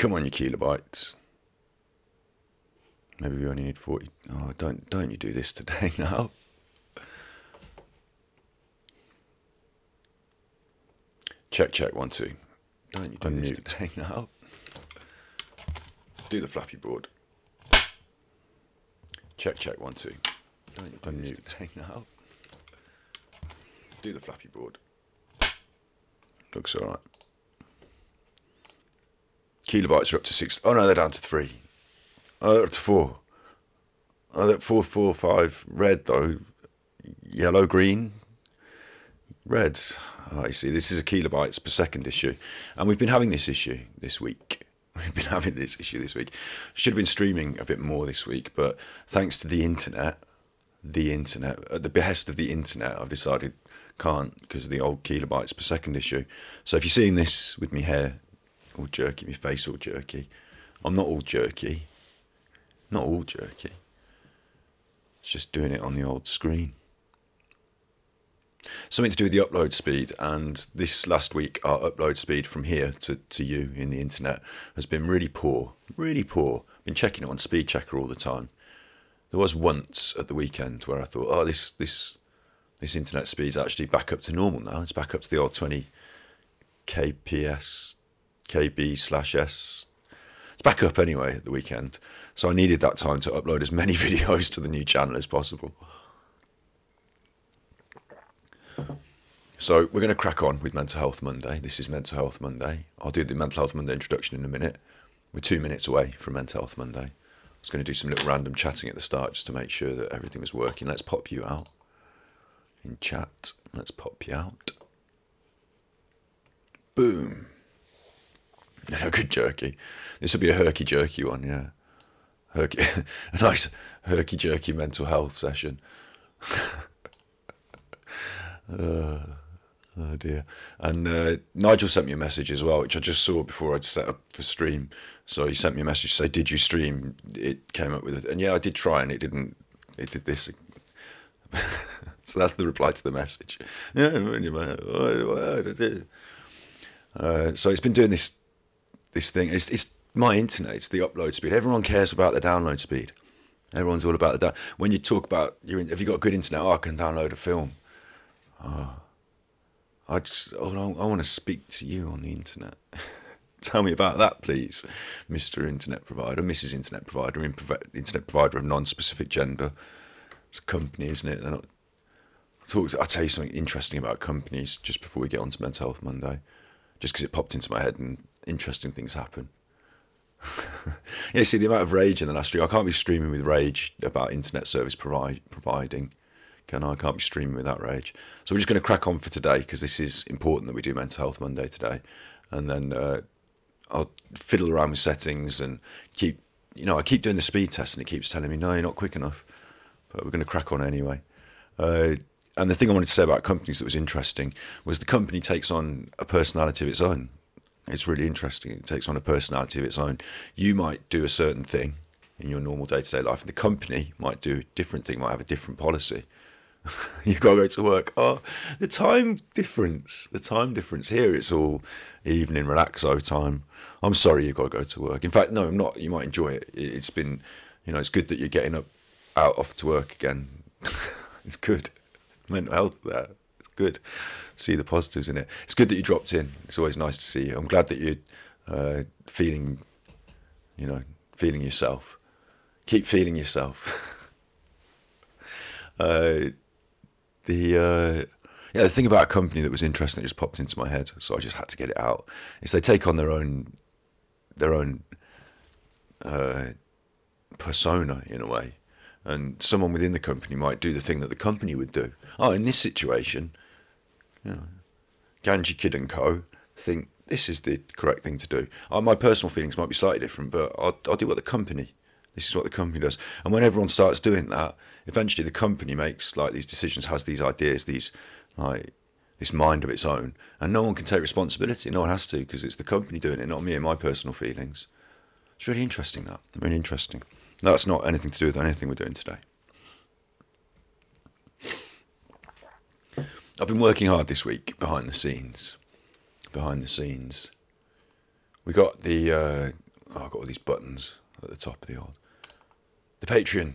Come on, you kilobytes. Maybe we only need 40. Oh, don't you do this today now. Check, 1, 2. Don't you do this today now. Do the flappy board. Check, 1, 2. Don't you do this today now. Do the flappy board. Looks alright. Kilobytes are up to 6. Oh no, they're down to 3. Oh, they're up to 4. Oh, they're 4, 4, 5. Red though. Yellow, green. Red. Oh, you see, this is a kilobytes per second issue. And we've been having this issue this week. Should have been streaming a bit more this week, but thanks to the internet, at the behest of the internet, I've decided can't because of the old kilobytes per second issue. So if you're seeing this with me hair all jerky, my face all jerky, I'm not all jerky. Not all jerky. It's just doing it on the old screen. Something to do with the upload speed, and this last week our upload speed from here to you in the internet has been really poor. I've been checking it on speed checker all the time. There was once at the weekend where I thought, oh, this internet speed's actually back up to normal now. It's back up to the old 20 kbps, kb/s. It's back up anyway at the weekend. So I needed that time to upload as many videos to the new channel as possible. So we're going to crack on with Mental Health Monday. This is Mental Health Monday. I'll do the Mental Health Monday introduction in a minute. We're 2 minutes away from Mental Health Monday. I was going to do some little random chatting at the start just to make sure that everything was working. Let's pop you out in chat. Let's pop you out. Boom. Good jerky. This will be a herky-jerky one, yeah. A nice herky-jerky mental health session. Oh dear. And Nigel sent me a message as well, which I just saw before I'd set up for stream. So he sent me a message to say, did you stream? It came up with it. And yeah, I did try and it did this. So that's the reply to the message. So it's been doing this thing. It's my internet. It's the upload speed. Everyone cares about the download speed. Everyone's all about the when you talk about have you got good internet? Oh, I can download a film. I want to speak to you on the internet. Tell me about that, please, Mr. Internet Provider, Mrs. Internet Provider, Internet Provider of non-specific gender. It's a company, isn't it? I'll tell you something interesting about companies just before we get on to Mental Health Monday, just because it popped into my head and interesting things happen. Yeah, see, the amount of rage in the last stream. I can't be streaming with rage about internet service providing. I can't be streaming with that rage. So we're just going to crack on for today because this is important that we do Mental Health Monday today. And then I'll fiddle around with settings and I keep doing the speed test and it keeps telling me, no, you're not quick enough. But we're going to crack on anyway. And the thing I wanted to say about companies that was interesting was the company takes on a personality of its own. It's really interesting. It takes on a personality of its own. You might do a certain thing in your normal day-to-day life, and the company might do a different thing, might have a different policy. You've got to go to work. Oh, the time difference. Here it's all evening, relaxo time. I'm sorry you've got to go to work. In fact, no, I'm not. You might enjoy it. It's been, it's good that you're getting off to work again. It's good. Mental health there. It's good. See the positives in it. It's good that you dropped in. It's always nice to see you. I'm glad that you're feeling yourself. Keep feeling yourself. The thing about a company that was interesting that just popped into my head, so I just had to get it out, is they take on their own persona in a way, and someone within the company might do the thing that the company would do. Oh, in this situation, Ganji Kid and Co. think this is the correct thing to do. My personal feelings might be slightly different, but I'll do what the company. This is what the company does. And when everyone starts doing that, eventually the company makes these decisions, has these ideas, this mind of its own, and no one can take responsibility. No one has to, because it's the company doing it, not me and my personal feelings. It's really interesting, that. Really interesting. No, that's not anything to do with anything we're doing today. I've been working hard this week behind the scenes. We got the I've got all these buttons at the top of the Patreon.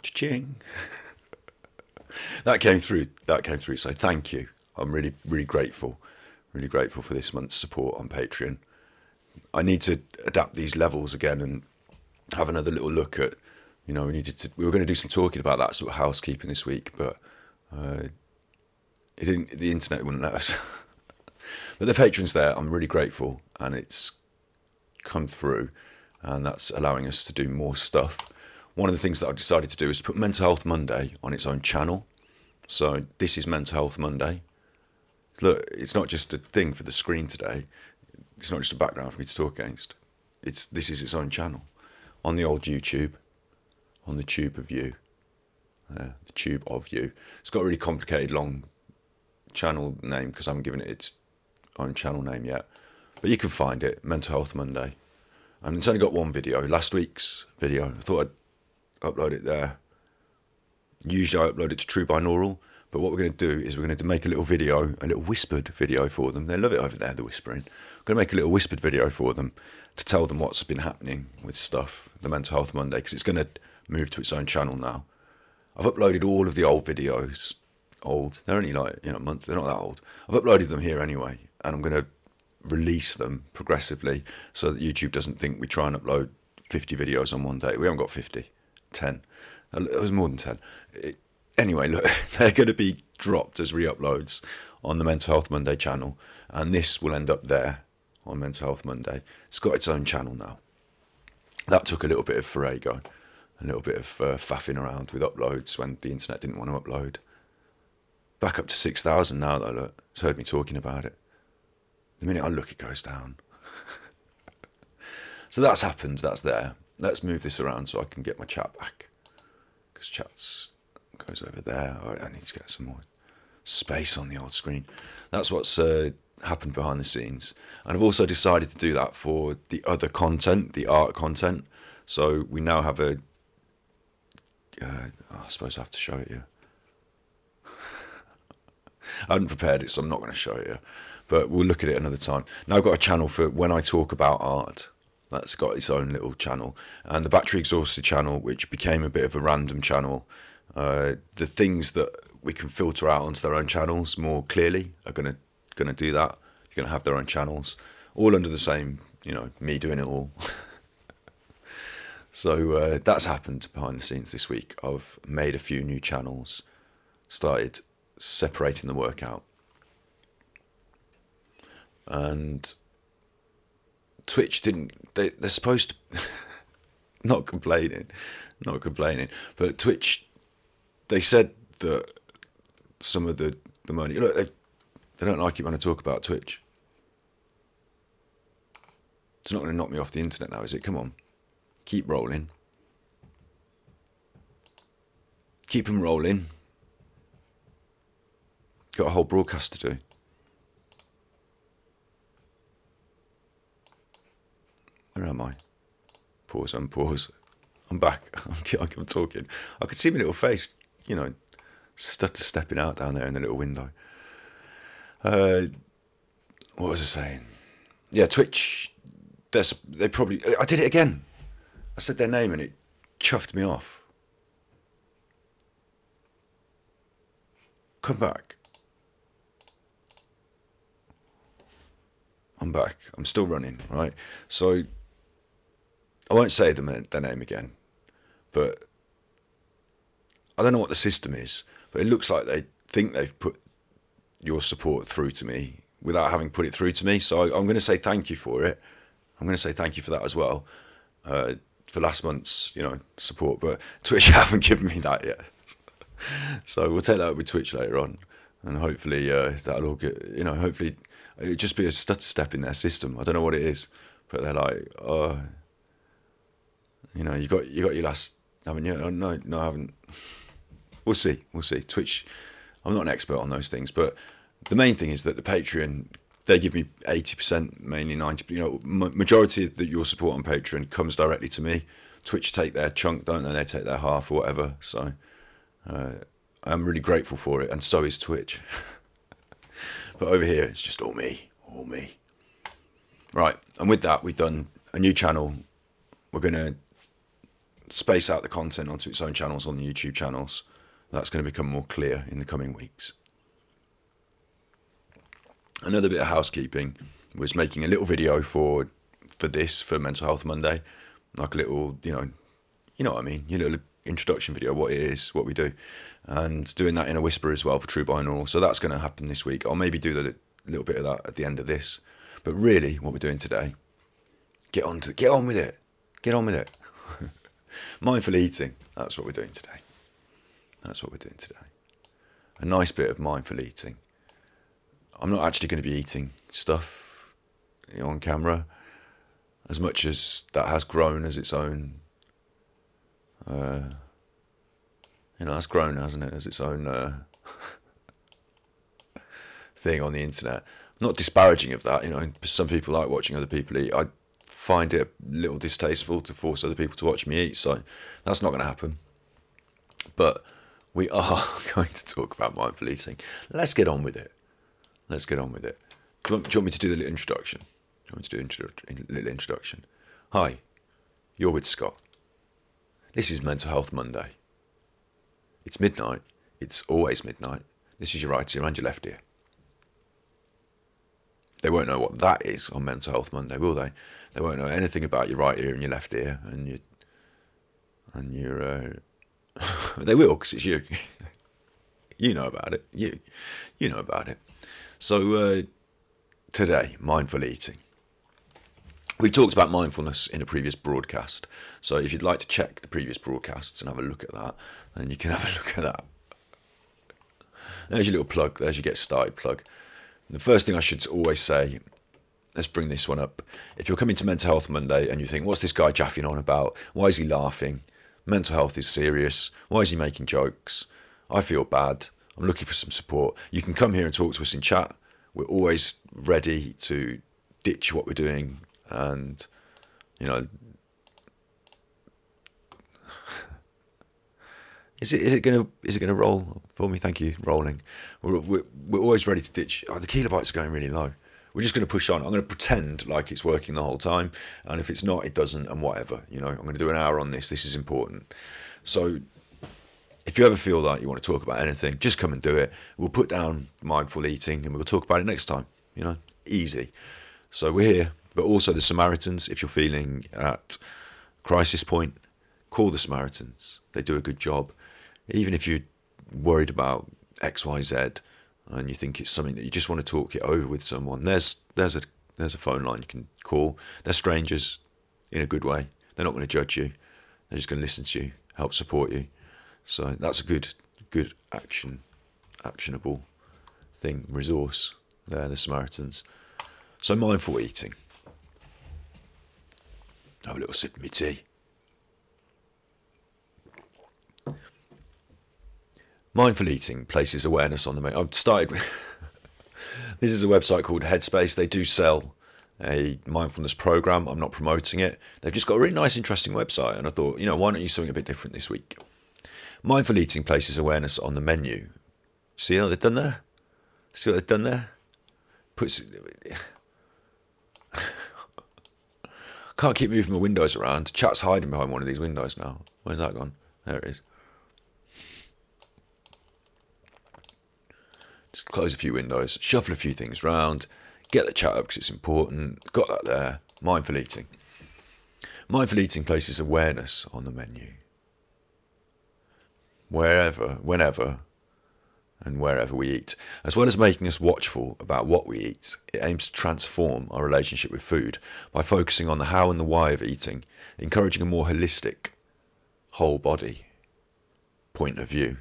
Cha-ching. That came through. So thank you. I'm really, really grateful. Really grateful for this month's support on Patreon. I need to adapt these levels again and have another little look at, we were going to do some talking about that sort of housekeeping this week, but the internet wouldn't let us. But the Patreon's there. I'm really grateful, and it's come through, and that's allowing us to do more stuff. One of the things that I decided to do is put Mental Health Monday on its own channel. So this is Mental Health Monday. Look, it's not just a thing for the screen today. It's not just a background for me to talk against. This is its own channel. On the old YouTube, on the Tube of You. The Tube of You. It's got a really complicated long channel name because I haven't given it its own channel name yet. But you can find it, Mental Health Monday. And it's only got one video, last week's video. I thought I'd upload it there. Usually I upload it to True Binaural, but what we're going to do is we're going to make a little video, a little whispered video for them. They love it over there, the whispering. I'm going to make a little whispered video for them to tell them what's been happening with stuff, the Mental Health Monday, because it's going to move to its own channel now. I've uploaded all of the old videos. They're only like, a month, they're not that old. I've uploaded them here anyway, and I'm going to release them progressively so that YouTube doesn't think we try and upload 50 videos on one day. We haven't got 50, 10. It was more than 10. Anyway, look, they're going to be dropped as re-uploads on the Mental Health Monday channel, and this will end up there on Mental Health Monday. It's got its own channel now. That took a little bit of farrago, a little bit of faffing around with uploads when the internet didn't want to upload. Back up to 6,000 now, though, look. It's heard me talking about it. The minute I look, it goes down. So that's happened, that's there. Let's move this around so I can get my chat back. Because chat goes over there. I need to get some more space on the old screen. That's what's happened behind the scenes. And I've also decided to do that for the other content, the art content. So we now have I suppose I have to show it you. I hadn't prepared it, so I'm not going to show it you. But we'll look at it another time. Now I've got a channel for when I talk about art. That's got its own little channel. And the battery exhausted channel, which became a bit of a random channel. The things that we can filter out onto their own channels more clearly are going to do that. They're going to have their own channels, all under the same, me doing it all. So that's happened behind the scenes this week. I've made a few new channels, started separating the work out. And Twitch they're supposed to, not complaining, but Twitch, they said that some of the money, look, they don't like it when I talk about Twitch. It's not going to knock me off the internet now, is it? Come on, keep rolling. Keep them rolling. Got a whole broadcast to do. Where am I? Pause, unpause. I'm back. I'm talking. I could see my little face, stutter stepping out down there in the little window. What was I saying? Yeah, Twitch. They probably. I did it again. I said their name and it chuffed me off. Come back. I'm back. I'm still running, right? So I won't say their name again, but I don't know what the system is, but it looks like they think they've put your support through to me without having put it through to me. So I'm going to say thank you for it. I'm going to say thank you for that as well, for last month's, support. But Twitch haven't given me that yet. So we'll take that up with Twitch later on, and hopefully that'll all get, hopefully it'll just be a stutter step in their system. I don't know what it is, but they're like, oh, you got your last, haven't you? Oh, no, I haven't. We'll see. Twitch, I'm not an expert on those things, but the main thing is that the Patreon, they give me 80%, mainly 90%. Majority of your support on Patreon comes directly to me. Twitch take their chunk, don't they? They take their half or whatever. So I'm really grateful for it, and so is Twitch. But over here, it's just all me. Right, and with that, we've done a new channel We're going to space out the content onto its own channels on the YouTube channels. That's going to become more clear in the coming weeks. Another bit of housekeeping was making a little video for Mental Health Monday, like a little, you know what I mean, your little introduction video, what it is, what we do, and doing that in a whisper as well for True Binaural. So that's going to happen this week. I'll maybe do a little bit of that at the end of this. But really, what we're doing today, get on with it. Get on with it. Mindful eating. That's what we're doing today. That's what we're doing today. A nice bit of mindful eating. I'm not actually going to be eating stuff, you know, on camera, as much as that has grown as its own, that's grown, hasn't it, as its own thing on the internet. I'm not disparaging of that, you know. Some people like watching other people eat. I find it a little distasteful to force other people to watch me eat, so that's not going to happen. But we are going to talk about mindful eating. Let's get on with it. Let's get on with it. Do you want me to do the little introduction? Do you want me to do a little introduction? Hi, you're with Scott. This is Mental Health Monday. It's midnight. It's always midnight. This is your right ear and your left ear. They won't know what that is on Mental Health Monday, will they? They won't know anything about your right ear and your left ear, and your they will, because it's you. You know about it. You know about it. So today, mindful eating. We talked about mindfulness in a previous broadcast. So if you'd like to check the previous broadcasts and have a look at that, then you can have a look at that. There's your little plug. There's your get started plug. And the first thing I should always say, let's bring this one up. If you're coming to Mental Health Monday and you think, what's this guy jaffing on about? Why is he laughing? Mental health is serious. Why is he making jokes? I feel bad. I'm looking for some support. You can come here and talk to us in chat. We're always ready to ditch what we're doing, and you know, is it gonna roll for me? Thank you, rolling. We're always ready to ditch. Oh, the kilobytes are going really low. We're just going to push on. I'm going to pretend like it's working the whole time, and if it's not, it doesn't, and whatever. You know, I'm going to do an hour on this. This is important. So if you ever feel like you want to talk about anything, just come and do it. We'll put down mindful eating and we'll talk about it next time. You know, easy. So we're here, but also the Samaritans. If you're feeling at crisis point, call the Samaritans. They do a good job. Even if you're worried about X, Y, Z, and you think it's something that you just want to talk it over with someone, there's a phone line you can call. They're strangers in a good way. They're not going to judge you. They're just going to listen to you, help support you. So that's a good actionable thing, resource there, the Samaritans. So mindful eating. Have a little sip of my tea. Mindful eating places awareness on the menu. I've started with this is a website called Headspace. They do sell a mindfulness program. I'm not promoting it. They've just got a really nice, interesting website, and I thought, you know, why not use something a bit different this week? Mindful eating places awareness on the menu. See what they've done there? See what they've done there? Puts. Can't keep moving my windows around. Chat's hiding behind one of these windows now. Where's that gone? There it is. Just close a few windows, shuffle a few things round, get the chat up because it's important. Got that there. Mindful eating. Mindful eating places awareness on the menu. Wherever, whenever, and wherever we eat. As well as making us watchful about what we eat, it aims to transform our relationship with food by focusing on the how and the why of eating, encouraging a more holistic, whole body point of view.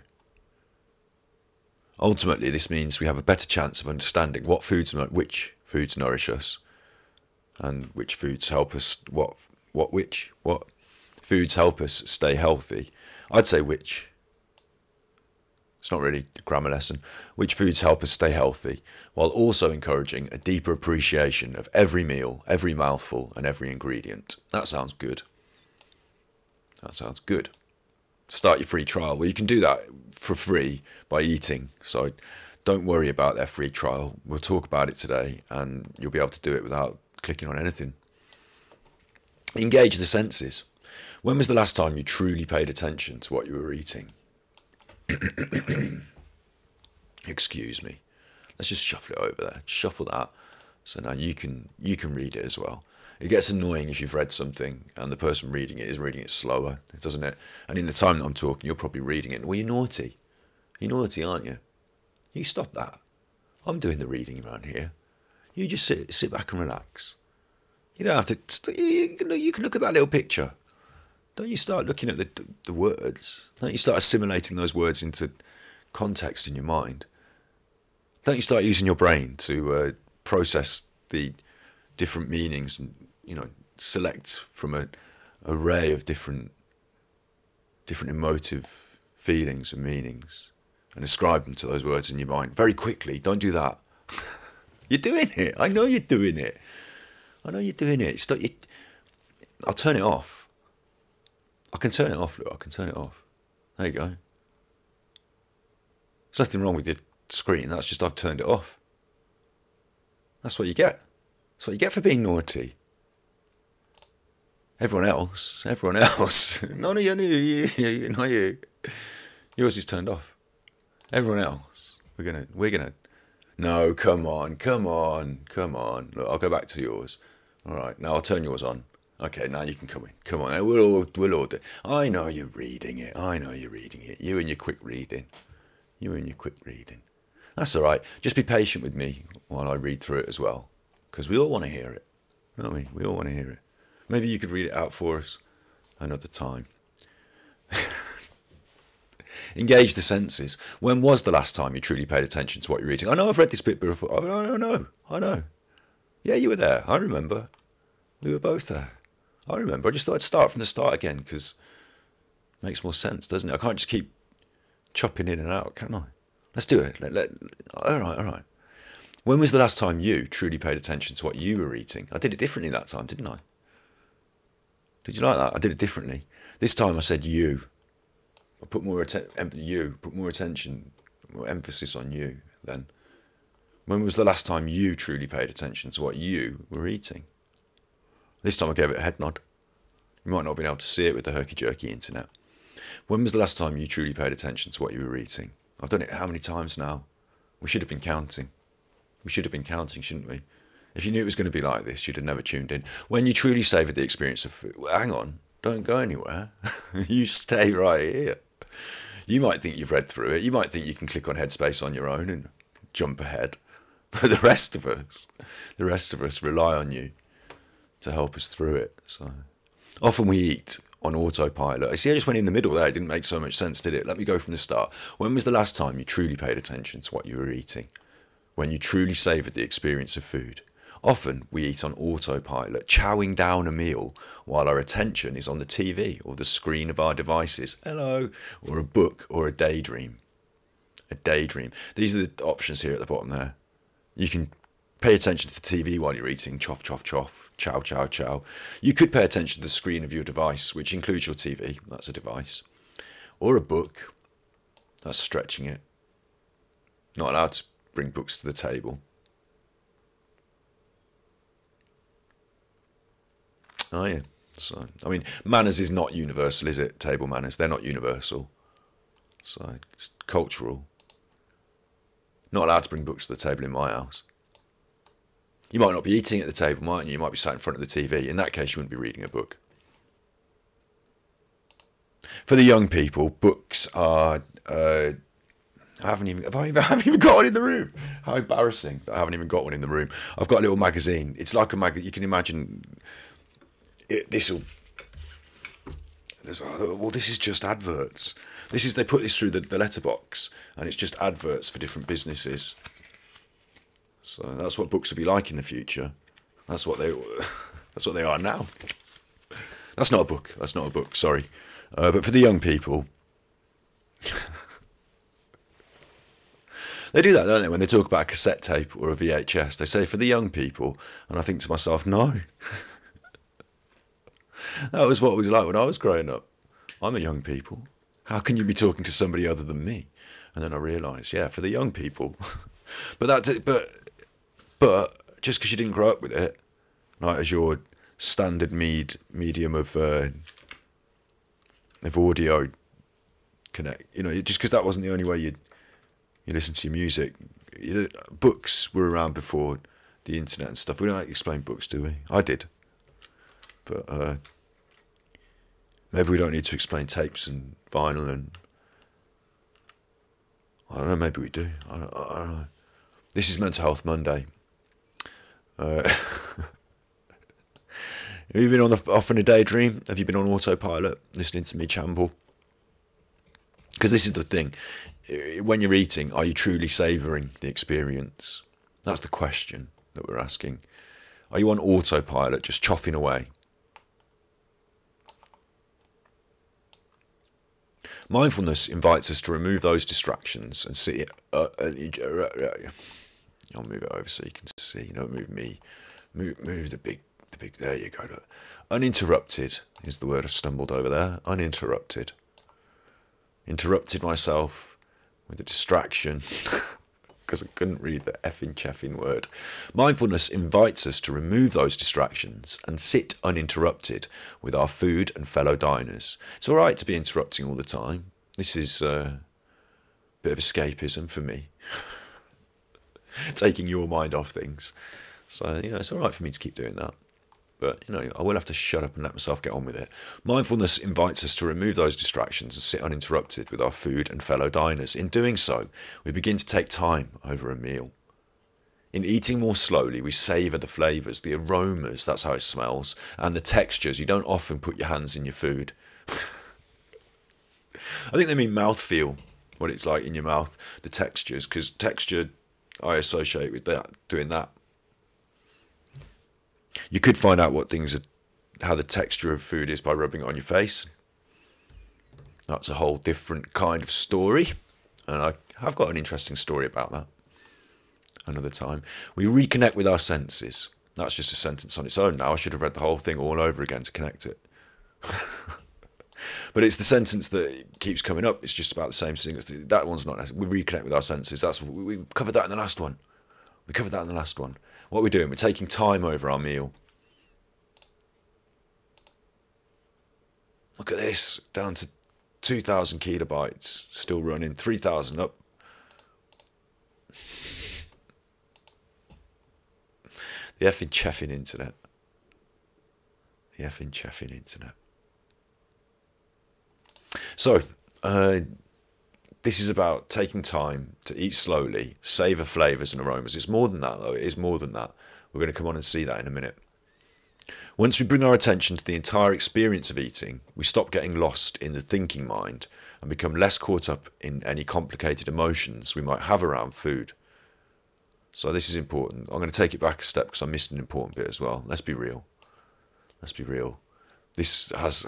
Ultimately, this means we have a better chance of understanding which foods nourish us, and which foods help us, what foods help us stay healthy. I'd say which. It's not really a grammar lesson. Which foods help us stay healthy, while also encouraging a deeper appreciation of every meal, every mouthful, and every ingredient. That sounds good. That sounds good. Start your free trial. Well, you can do that for free by eating. So don't worry about their free trial. We'll talk about it today, and you'll be able to do it without clicking on anything. Engage the senses. When was the last time you truly paid attention to what you were eating? Excuse me. Let's just shuffle it over there. Shuffle that. So now you can read it as well. It gets annoying if you've read something and the person reading it is reading it slower, doesn't it? And in the time that I'm talking, you're probably reading it. Well, you're naughty. You're naughty, aren't you? You stop that. I'm doing the reading around here. You just sit back and relax. You don't have to. You can look at that little picture. Don't you start looking at the words. Don't you start assimilating those words into context in your mind. Don't you start using your brain to process the different meanings and, select from an array of different emotive feelings and meanings and ascribe them to those words in your mind very quickly. Don't do that. You're doing it. I know you're doing it. I know you're doing it. I'll turn it off. I can turn it off, look. I can turn it off. There you go. There's nothing wrong with your screen. That's just I've turned it off. That's what you get. That's what you get for being naughty. Everyone else. None of you, not you. Yours is turned off. Everyone else. We're gonna. No, come on. Look, I'll go back to yours. All right, now I'll turn yours on. Okay, now you can come in. Come on, we'll all do. I know you're reading it. You and your quick reading. That's all right. Just be patient with me while I read through it as well, because we all want to hear it, don't we? We all want to hear it. Maybe you could read it out for us another time. Engage the senses. When was the last time you truly paid attention to what you're eating? I know I've read this bit before. I know. Yeah, you were there. I remember. We were both there. I remember. I just thought I'd start from the start again because it makes more sense, doesn't it? I can't just keep chopping in and out, can I? Let's do it. All right. When was the last time you truly paid attention to what you were eating? I did it differently that time, didn't I? Did you like that? I did it differently. This time I said you. I put more attention, more emphasis on you then. When was the last time you truly paid attention to what you were eating? This time I gave it a head nod. You might not have been able to see it with the herky-jerky internet. When was the last time you truly paid attention to what you were eating? I've done it how many times now? We should have been counting. Shouldn't we? If you knew it was going to be like this, you'd have never tuned in. When you truly savoured the experience of food, hang on, don't go anywhere. You stay right here. You might think you've read through it. You might think you can click on Headspace on your own and jump ahead. But the rest of us rely on you to help us through it. So often we eat on autopilot. I see I just went in the middle there. It didn't make so much sense, did it? Let me go from the start. When was the last time you truly paid attention to what you were eating? When you truly savoured the experience of food? Often we eat on autopilot, chowing down a meal while our attention is on the TV or the screen of our devices. Hello. Or a book or a daydream. These are the options here at the bottom there. You can pay attention to the TV while you're eating, choff, choff, choff, chow, chow, chow. You could pay attention to the screen of your device, which includes your TV, that's a device. Or a book, that's stretching it. Not allowed to bring books to the table. Oh yeah, so, I mean, manners is not universal, is it? Table manners, they're not universal. So, it's cultural. Not allowed to bring books to the table in my house. You might not be eating at the table, mightn't you? You might be sat in front of the TV. In that case, you wouldn't be reading a book. For the young people, books are... I haven't even got one in the room. How embarrassing that I haven't even got one in the room. I've got a little magazine. It's like a magazine. You can imagine... This is just adverts. They put this through the letterbox, and it's just adverts for different businesses. So that's what books will be like in the future. That's what they are now. That's not a book. Sorry, but for the young people, they do that, don't they? When they talk about a cassette tape or a VHS, they say for the young people, and I think to myself, no. That was what it was like when I was growing up. I'm a young people. How can you be talking to somebody other than me? And then I realised, yeah, for the young people. But just because you didn't grow up with it, like as your standard medium of audio connect. You know, just because that wasn't the only way you listen to your music. Books were around before the internet and stuff. We don't explain books, do we? I did, but maybe we don't need to explain tapes and vinyl, and I don't know. Maybe we do. I don't know. This is Mental Health Monday. Have you been off in a daydream? Have you been on autopilot listening to me chamble? Because this is the thing. When you're eating, are you truly savouring the experience? That's the question that we're asking. Are you on autopilot, just chopping away? Mindfulness invites us to remove those distractions and sit. I'll move it over so you can see. Don't move me. Move the big. There you go. Look. Uninterrupted is the word I stumbled over there. Uninterrupted. Interrupted myself with a distraction because I couldn't read the effing cheffing word. Mindfulness invites us to remove those distractions and sit uninterrupted with our food and fellow diners. It's all right to be interrupting all the time. This is a bit of escapism for me. Taking your mind off things. So, it's all right for me to keep doing that. But, I will have to shut up and let myself get on with it. Mindfulness invites us to remove those distractions and sit uninterrupted with our food and fellow diners. In doing so, we begin to take time over a meal. In eating more slowly, we savour the flavours, the aromas, that's how it smells, and the textures. You don't often put your hands in your food. I think they mean mouthfeel, what it's like in your mouth, the textures, because texture I associate with that, doing that. You could find out what things are, how the texture of food is by rubbing it on your face. That's a whole different kind of story. And I have got an interesting story about that another time. We reconnect with our senses. That's just a sentence on its own now. I should have read the whole thing all over again to connect it. But it's the sentence that keeps coming up. It's just about the same thing. That one's not necessary. We reconnect with our senses. We covered that in the last one. What are we doing? We're taking time over our meal. Look at this, down to 2,000 kilobytes, still running, 3,000 up. The effing cheffing internet. So, this is about taking time to eat slowly, savour flavours and aromas. It's more than that, though. It is more than that. We're going to come on and see that in a minute. Once we bring our attention to the entire experience of eating, we stop getting lost in the thinking mind and become less caught up in any complicated emotions we might have around food. So this is important. I'm going to take it back a step because I missed an important bit as well. Let's be real. This has...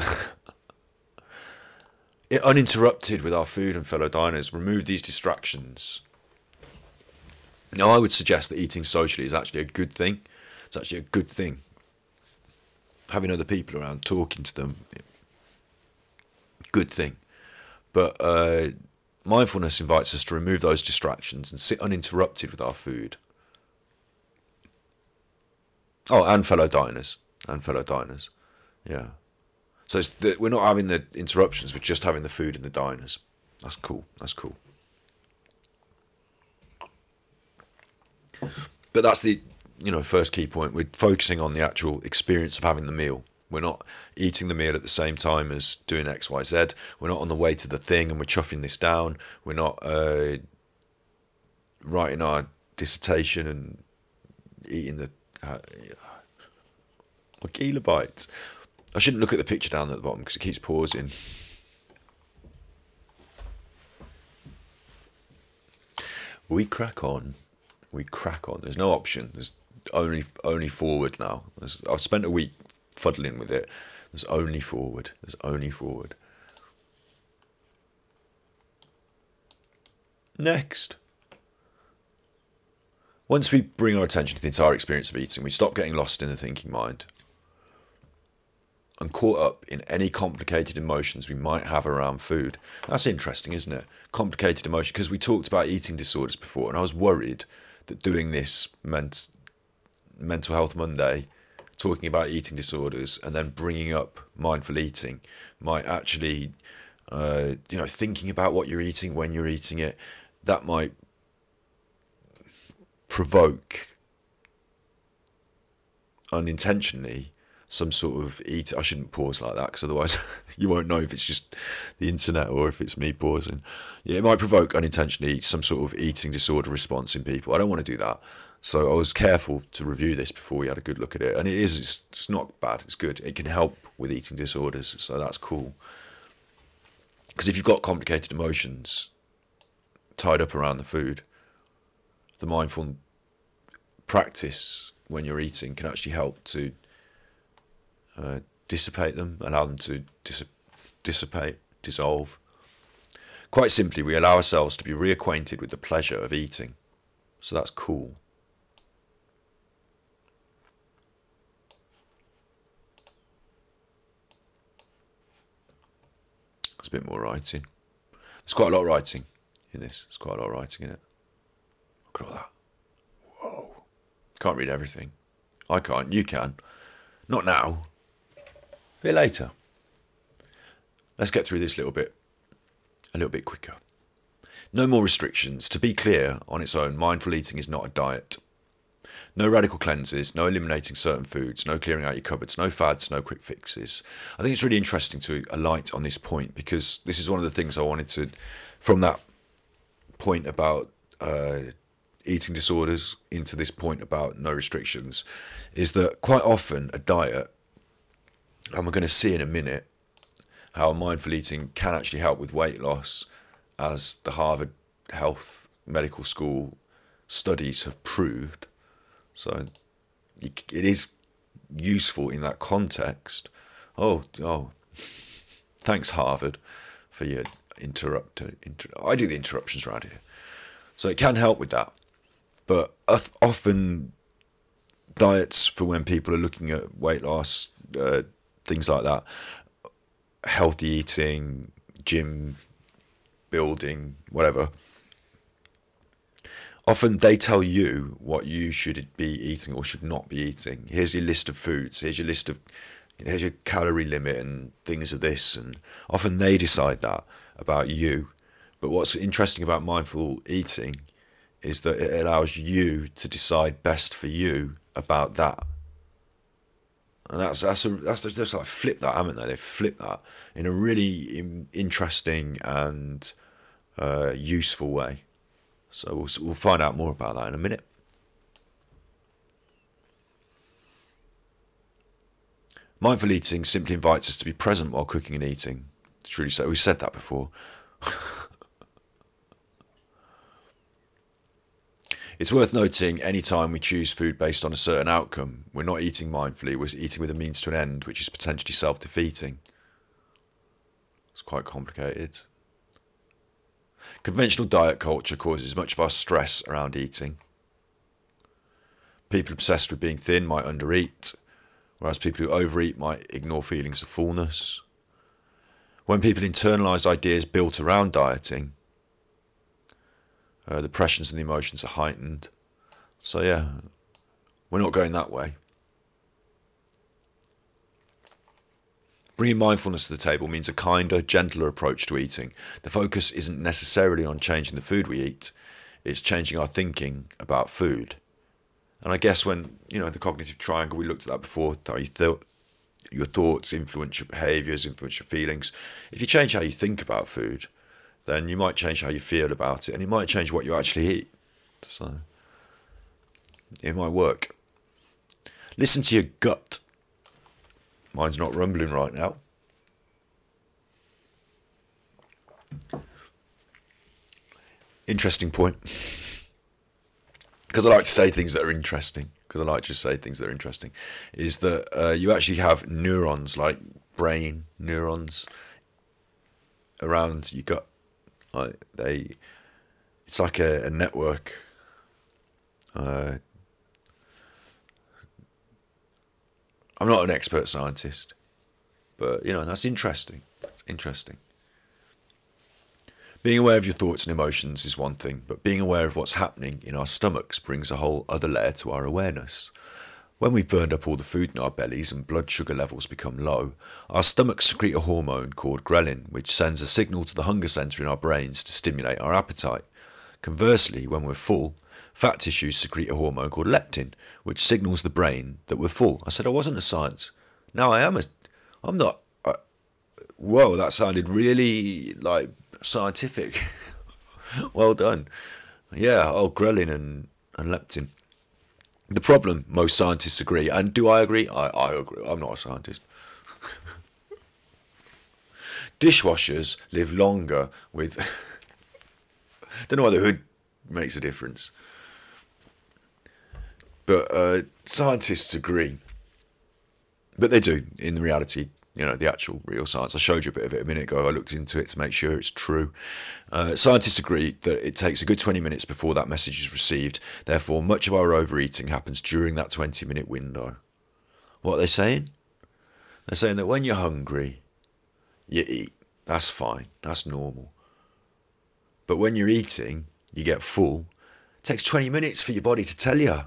uninterrupted with our food and fellow diners, remove these distractions. Now, I would suggest that eating socially is actually a good thing. It's actually a good thing. Having other people around, talking to them, good thing. But mindfulness invites us to remove those distractions and sit uninterrupted with our food. Oh, and fellow diners. Yeah. So we're not having the interruptions, we're just having the food in the diners. That's cool. But that's the first key point. We're focusing on the actual experience of having the meal. We're not eating the meal at the same time as doing X, Y, Z. We're not on the way to the thing and we're chuffing this down. We're not writing our dissertation and eating the kilobytes. I shouldn't look at the picture down at the bottom because it keeps pausing. We crack on. There's no option. There's only forward now. I've spent a week fuddling with it. There's only forward. Next. Once we bring our attention to the entire experience of eating, we stop getting lost in the thinking mind and caught up in any complicated emotions we might have around food. That's interesting, isn't it? Complicated emotion, because we talked about eating disorders before, and I was worried that doing this Mental Health Monday talking about eating disorders and then bringing up mindful eating might actually, thinking about what you're eating, when you're eating it, that might provoke unintentionally some sort of eat. I shouldn't pause like that because otherwise you won't know if it's just the internet or if it's me pausing. Yeah, it might provoke unintentionally some sort of eating disorder response in people. I don't want to do that. So I was careful to review this before we had a good look at it. And it's not bad, it's good. It can help with eating disorders, so that's cool. Because if you've got complicated emotions tied up around the food, the mindful practice when you're eating can actually help to dissipate them, allow them to dissipate, dissolve. Quite simply, we allow ourselves to be reacquainted with the pleasure of eating. So that's cool. There's a bit more writing. There's quite a lot of writing in this. There's quite a lot of writing in it. Look at all that. Whoa. Can't read everything. I can't. You can. Not now. A bit later. Let's get through this a little bit quicker. No more restrictions. To be clear, on its own, mindful eating is not a diet. No radical cleanses, no eliminating certain foods, no clearing out your cupboards, no fads, no quick fixes. I think it's really interesting to alight on this point because this is one of the things I wanted to, from that point about eating disorders into this point about no restrictions, is that quite often a diet, and we're going to see in a minute how mindful eating can actually help with weight loss, as the Harvard Health Medical School studies have proved. So it is useful in that context. Oh, thanks Harvard for your I do the interruptions around here. So it can help with that. But often diets for when people are looking at weight loss, things like that, healthy eating, gym building, whatever, often they tell you what you should be eating or should not be eating. Here's your list of foods. Here's your calorie limit and things of this. And often they decide that about you. But what's interesting about mindful eating is that it allows you to decide best for you about that. And that's like flip that, haven't they? They flip that in a really interesting and useful way. So we'll find out more about that in a minute. Mindful eating simply invites us to be present while cooking and eating. To truly say, we said that before. It's worth noting, any time we choose food based on a certain outcome, we're not eating mindfully, we're eating with a means to an end, which is potentially self-defeating. It's quite complicated. Conventional diet culture causes much of our stress around eating. People obsessed with being thin might undereat, whereas people who overeat might ignore feelings of fullness. When people internalise ideas built around dieting, the pressures and the emotions are heightened. So yeah, we're not going that way. Bringing mindfulness to the table means a kinder, gentler approach to eating. The focus isn't necessarily on changing the food we eat, it's changing our thinking about food. And I guess when, the cognitive triangle, we looked at that before, how your thoughts influence your behaviours, influence your feelings. If you change how you think about food, then you might change how you feel about it, and it might change what you actually eat. So it might work. Listen to your gut. Mine's not rumbling right now. Interesting point. Because I like to say things that are interesting. Is that you actually have neurons, like brain neurons, around your gut. It's like a network. I'm not an expert scientist, but that's interesting. It's interesting. Being aware of your thoughts and emotions is one thing, but being aware of what's happening in our stomachs brings a whole other layer to our awareness. When we've burned up all the food in our bellies and blood sugar levels become low, our stomachs secrete a hormone called ghrelin, which sends a signal to the hunger centre in our brains to stimulate our appetite. Conversely, when we're full, fat tissues secrete a hormone called leptin, which signals the brain that we're full. I said I wasn't a science. Now I'm not. Whoa, that sounded really like scientific. Well done. Yeah, ghrelin and leptin. The problem, most scientists agree, and do I agree? I agree. I'm not a scientist. Dishwashers live longer with... Don't know why the hood makes a difference. But scientists agree. But they do, in reality, the actual real science. I showed you a bit of it a minute ago. I looked into it to make sure it's true. Scientists agree that it takes a good 20 minutes before that message is received. Therefore, much of our overeating happens during that 20-minute window. What are they saying? They're saying that when you're hungry, you eat. That's fine. That's normal. But when you're eating, you get full. It takes 20 minutes for your body to tell you,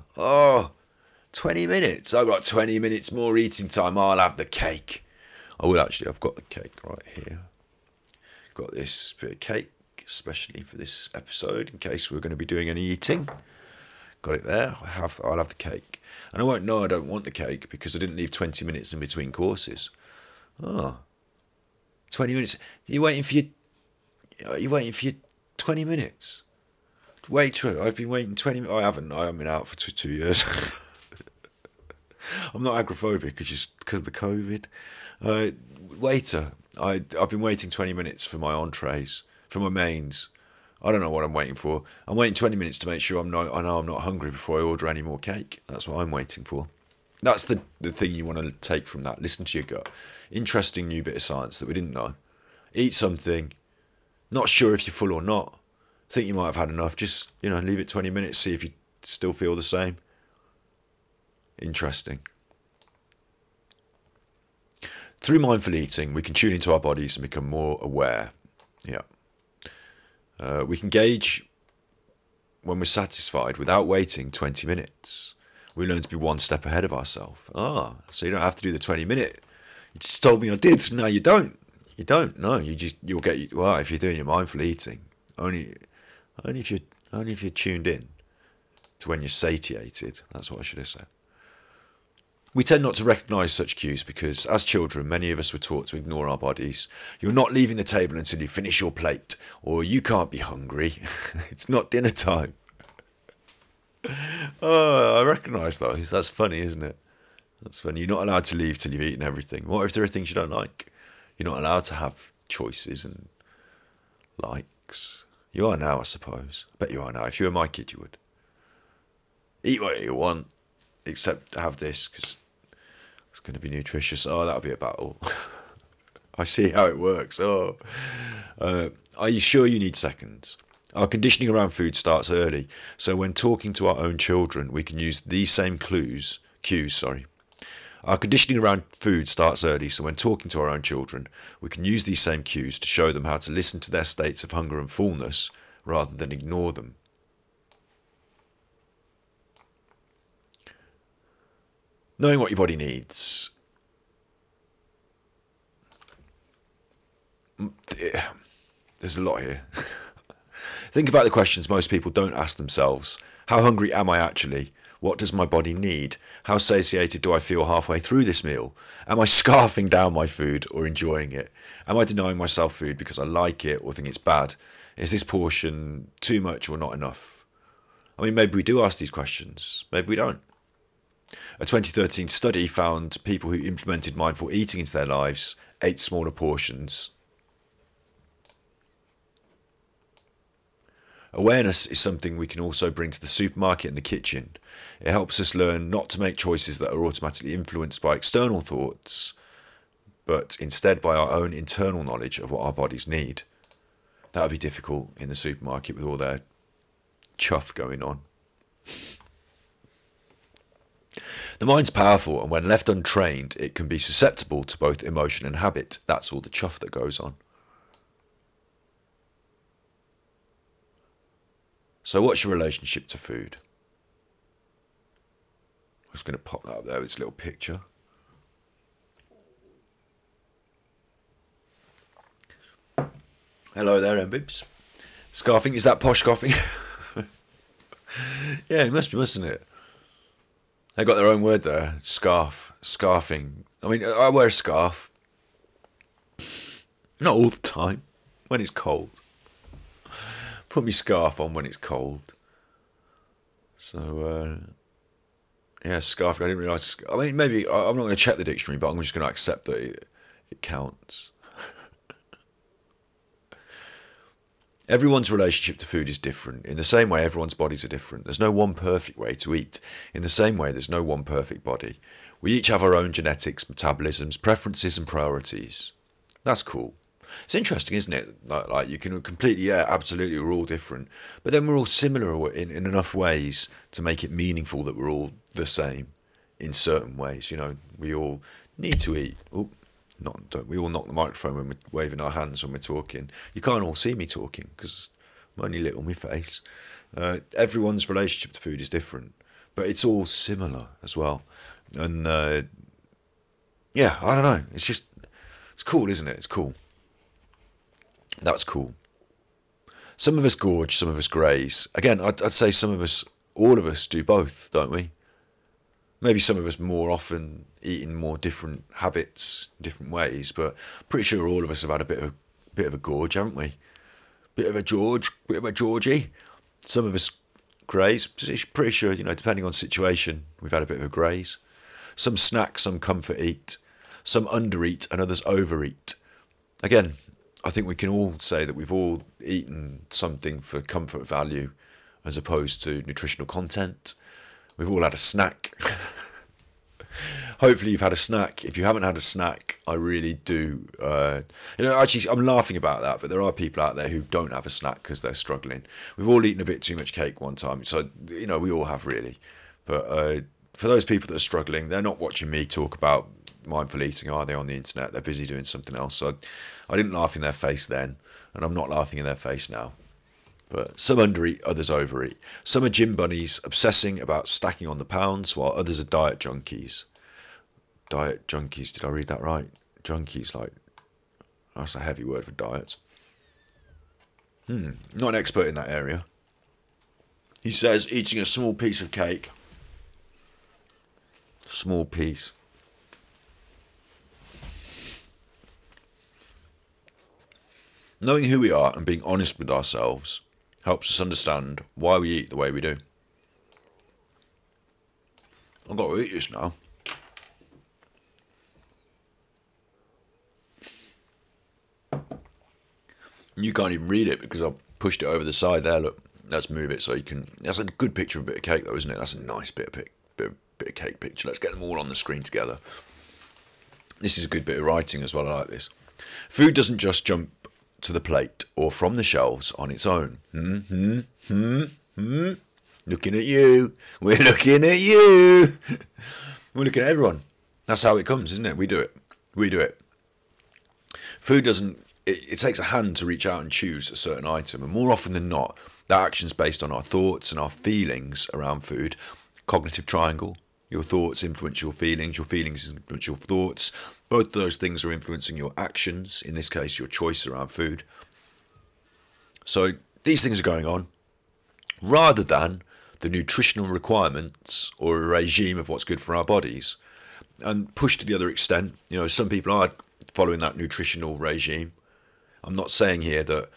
20 minutes. I've got 20 minutes more eating time. I'll have the cake. I will actually. I've got the cake right here. Got this bit of cake, especially for this episode, in case we're going to be doing any eating. Got it there. I'll have the cake. And I won't know I don't want the cake because I didn't leave 20 minutes in between courses. 20 minutes. You're waiting for your 20 minutes. Wait, true. I've been waiting 20 minutes. I haven't. I haven't been out for 2 years. I'm not agoraphobic because of the COVID. Waiter, I've been waiting 20 minutes for my entrees, for my mains. I don't know what I'm waiting for. I'm waiting 20 minutes to make sure I know I'm not hungry before I order any more cake. That's what I'm waiting for. That's the thing you want to take from that. Listen to your gut. Interesting new bit of science that we didn't know. Eat something. Not sure if you're full or not. Think you might have had enough. Just, leave it 20 minutes. See if you still feel the same. Interesting. Through mindful eating, we can tune into our bodies and become more aware. Yeah. We can gauge when we're satisfied without waiting 20 minutes. We learn to be one step ahead of ourselves. So you don't have to do the 20-minute. You just told me I did. No, you don't. You don't. No, you'll get. Well, if you're doing your mindful eating, only if you're tuned in to when you're satiated. That's what I should have said. We tend not to recognise such cues because, as children, many of us were taught to ignore our bodies. You're not leaving the table until you finish your plate, or you can't be hungry. It's not dinner time. I recognise those. That's funny, isn't it? That's funny. You're not allowed to leave till you've eaten everything. What if there are things you don't like? You're not allowed to have choices and likes. You are now, I suppose. I bet you are now. If you were my kid, you would. Eat what you want, except have this, because it's going to be nutritious. That'll be a battle. I see how it works. Are you sure you need seconds? Our conditioning around food starts early, so when talking to our own children, we can use these same cues. Our conditioning around food starts early, so when talking to our own children, we can use these same cues to show them how to listen to their states of hunger and fullness rather than ignore them. Knowing what your body needs. There's a lot here. Think about the questions most people don't ask themselves. How hungry am I actually? What does my body need? How satiated do I feel halfway through this meal? Am I scarfing down my food or enjoying it? Am I denying myself food because I like it or think it's bad? Is this portion too much or not enough? I mean, maybe we do ask these questions. Maybe we don't. A 2013 study found people who implemented mindful eating into their lives ate smaller portions. Awareness is something we can also bring to the supermarket and the kitchen. It helps us learn not to make choices that are automatically influenced by external thoughts, but instead by our own internal knowledge of what our bodies need. That would be difficult in the supermarket with all their chuff going on. The mind's powerful, and when left untrained, it can be susceptible to both emotion and habit. That's all the chuff that goes on. So what's your relationship to food? I was going to pop that up there with this little picture. Hello there, Bibs. Scarfing, is that posh scarfing? Yeah, it must be, mustn't it? They got their own word there. Scarfing. I mean, I wear a scarf. Not all the time. When it's cold. Put my scarf on when it's cold. So, yeah, scarf. I didn't realise. I mean, maybe I'm not going to check the dictionary, but I'm just going to accept that it counts. Everyone's relationship to food is different. In the same way, everyone's bodies are different. There's no one perfect way to eat. In the same way, there's no one perfect body. We each have our own genetics, metabolisms, preferences, and priorities. That's cool. It's interesting, isn't it? Like you can completely, yeah, absolutely, we're all different. But then we're all similar in enough ways to make it meaningful that we're all the same in certain ways. You know, we all need to eat. Oh, don't we all knock the microphone when we're waving our hands when we're talking. You can't all see me talking because I'm only little on my face. Everyone's relationship to food is different, but it's all similar as well. And yeah, I don't know. It's cool, isn't it? It's cool. That's cool. Some of us gorge, some of us graze. Again, I'd say some of us, all of us do both, don't we? Maybe some of us more often eating more different habits, different ways, but pretty sure all of us have had a bit of a gorge, haven't we? Bit of a Georgie. Some of us graze. Pretty sure, you know, depending on situation, we've had a bit of a graze. Some snack, some comfort eat. Some undereat and others overeat. Again, I think we can all say that we've all eaten something for comfort value as opposed to nutritional content. We've all had a snack. Hopefully you've had a snack. If you haven't had a snack, I really do. You know, actually, I'm laughing about that, but there are people out there who don't have a snack because they're struggling. We've all eaten a bit too much cake one time. So, you know, we all have really. But for those people that are struggling, they're not watching me talk about mindful eating, are they, on the internet? They're busy doing something else. So I didn't laugh in their face then, and I'm not laughing in their face now. But some undereat, others overeat. Some are gym bunnies obsessing about stacking on the pounds, while others are diet junkies. Diet junkies, did I read that right? Junkies, like, that's a heavy word for diets. Not an expert in that area. He says eating a small piece of cake. Small piece. Knowing who we are and being honest with ourselves helps us understand why we eat the way we do. I've got to eat this now. You can't even read it because I pushed it over the side there. Look, let's move it so you can. That's a good picture of a bit of cake, though, isn't it? That's a nice bit of cake picture. Let's get them all on the screen together. This is a good bit of writing as well. I like this. Food doesn't just jump to the plate or from the shelves on its own. Looking at you. We're looking at you. We're looking at everyone. That's how it comes, isn't it? We do it. We do it. Food doesn't. It takes a hand to reach out and choose a certain item, and more often than not, that action's based on our thoughts and our feelings around food. Cognitive triangle. Your thoughts influence your feelings influence your thoughts. Both of those things are influencing your actions, in this case your choice around food. So these things are going on, rather than the nutritional requirements or a regime of what's good for our bodies. And pushed to the other extent, you know, some people are following that nutritional regime. I'm not saying here that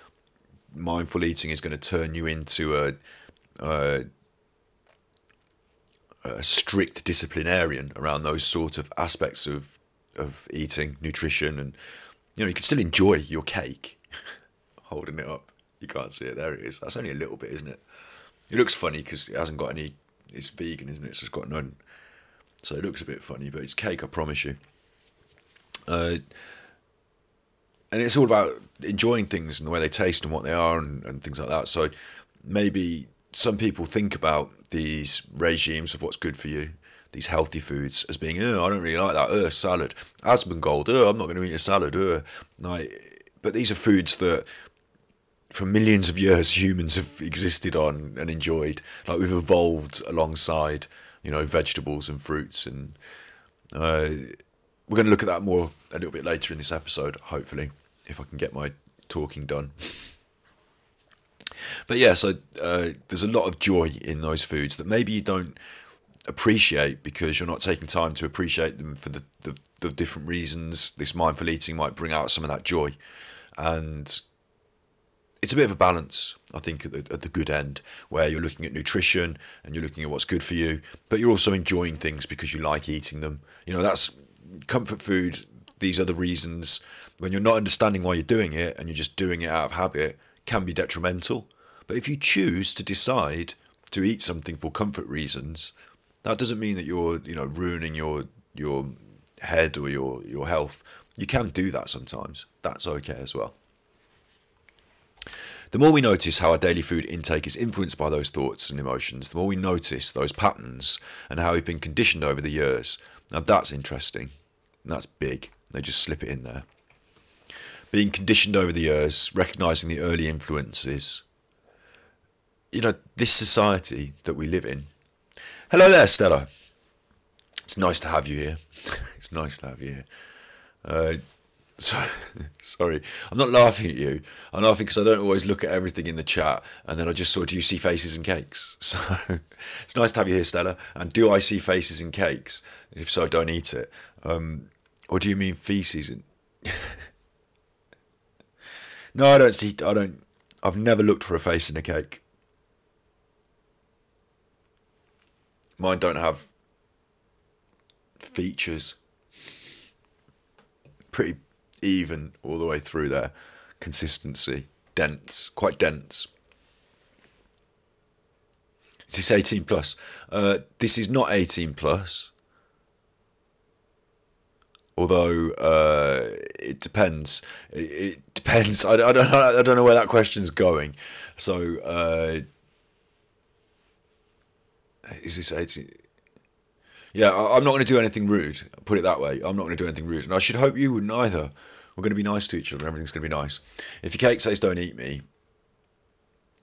mindful eating is going to turn you into a strict disciplinarian around those sort of aspects of eating, nutrition, and you know, you can still enjoy your cake. Holding it up, you can't see it. There it is. That's only a little bit, isn't it? It looks funny because it hasn't got any. It's vegan, isn't it? It's just got none. So it looks a bit funny, but it's cake, I promise you. And it's all about enjoying things and the way they taste and what they are and things like that. So maybe some people think about these regimes of what's good for you, these healthy foods, as being, oh, I don't really like that, salad. Asmongold, I'm not going to eat a salad, But these are foods that for millions of years humans have existed on and enjoyed. Like, we've evolved alongside you know, vegetables and fruits. And we're going to look at that more a little bit later in this episode, hopefully, if I can get my talking done. But yeah, so there's a lot of joy in those foods that maybe you don't appreciate because you're not taking time to appreciate them for the different reasons. This mindful eating might bring out some of that joy, and it's a bit of a balance, I think, at the good end, where you're looking at nutrition and you're looking at what's good for you, but you're also enjoying things because you like eating them. You know, that's comfort food. These are the reasons. When you're not understanding why you're doing it and you're just doing it out of habit, can be detrimental. But if you choose to decide to eat something for comfort reasons, that doesn't mean that you're, you know, ruining your head or your health. You can do that sometimes. That's okay as well. The more we notice how our daily food intake is influenced by those thoughts and emotions, the more we notice those patterns and how we've been conditioned over the years. Now that's interesting. And that's big. They just slip it in there. Being conditioned over the years, recognising the early influences. You know, this society that we live in. Hello there, Stella. It's nice to have you here. It's nice to have you here. Sorry, I'm not laughing at you. I'm laughing because I don't always look at everything in the chat, and then I just saw, do you see faces and cakes? So it's nice to have you here, Stella. And do I see faces and cakes? If so, don't eat it. Or do you mean feces? No, I don't. I've never looked for a face in a cake. Mine don't have features. Pretty even all the way through there. Consistency. Dense. Quite dense. Is this 18 plus? This is not 18 plus. Although it depends. It depends. I don't know where that question's going. So is this 18? Yeah, I'm not going to do anything rude. Put it that way. I'm not going to do anything rude, and I should hope you wouldn't either. We're going to be nice to each other. Everything's going to be nice. If your cake says "Don't eat me,"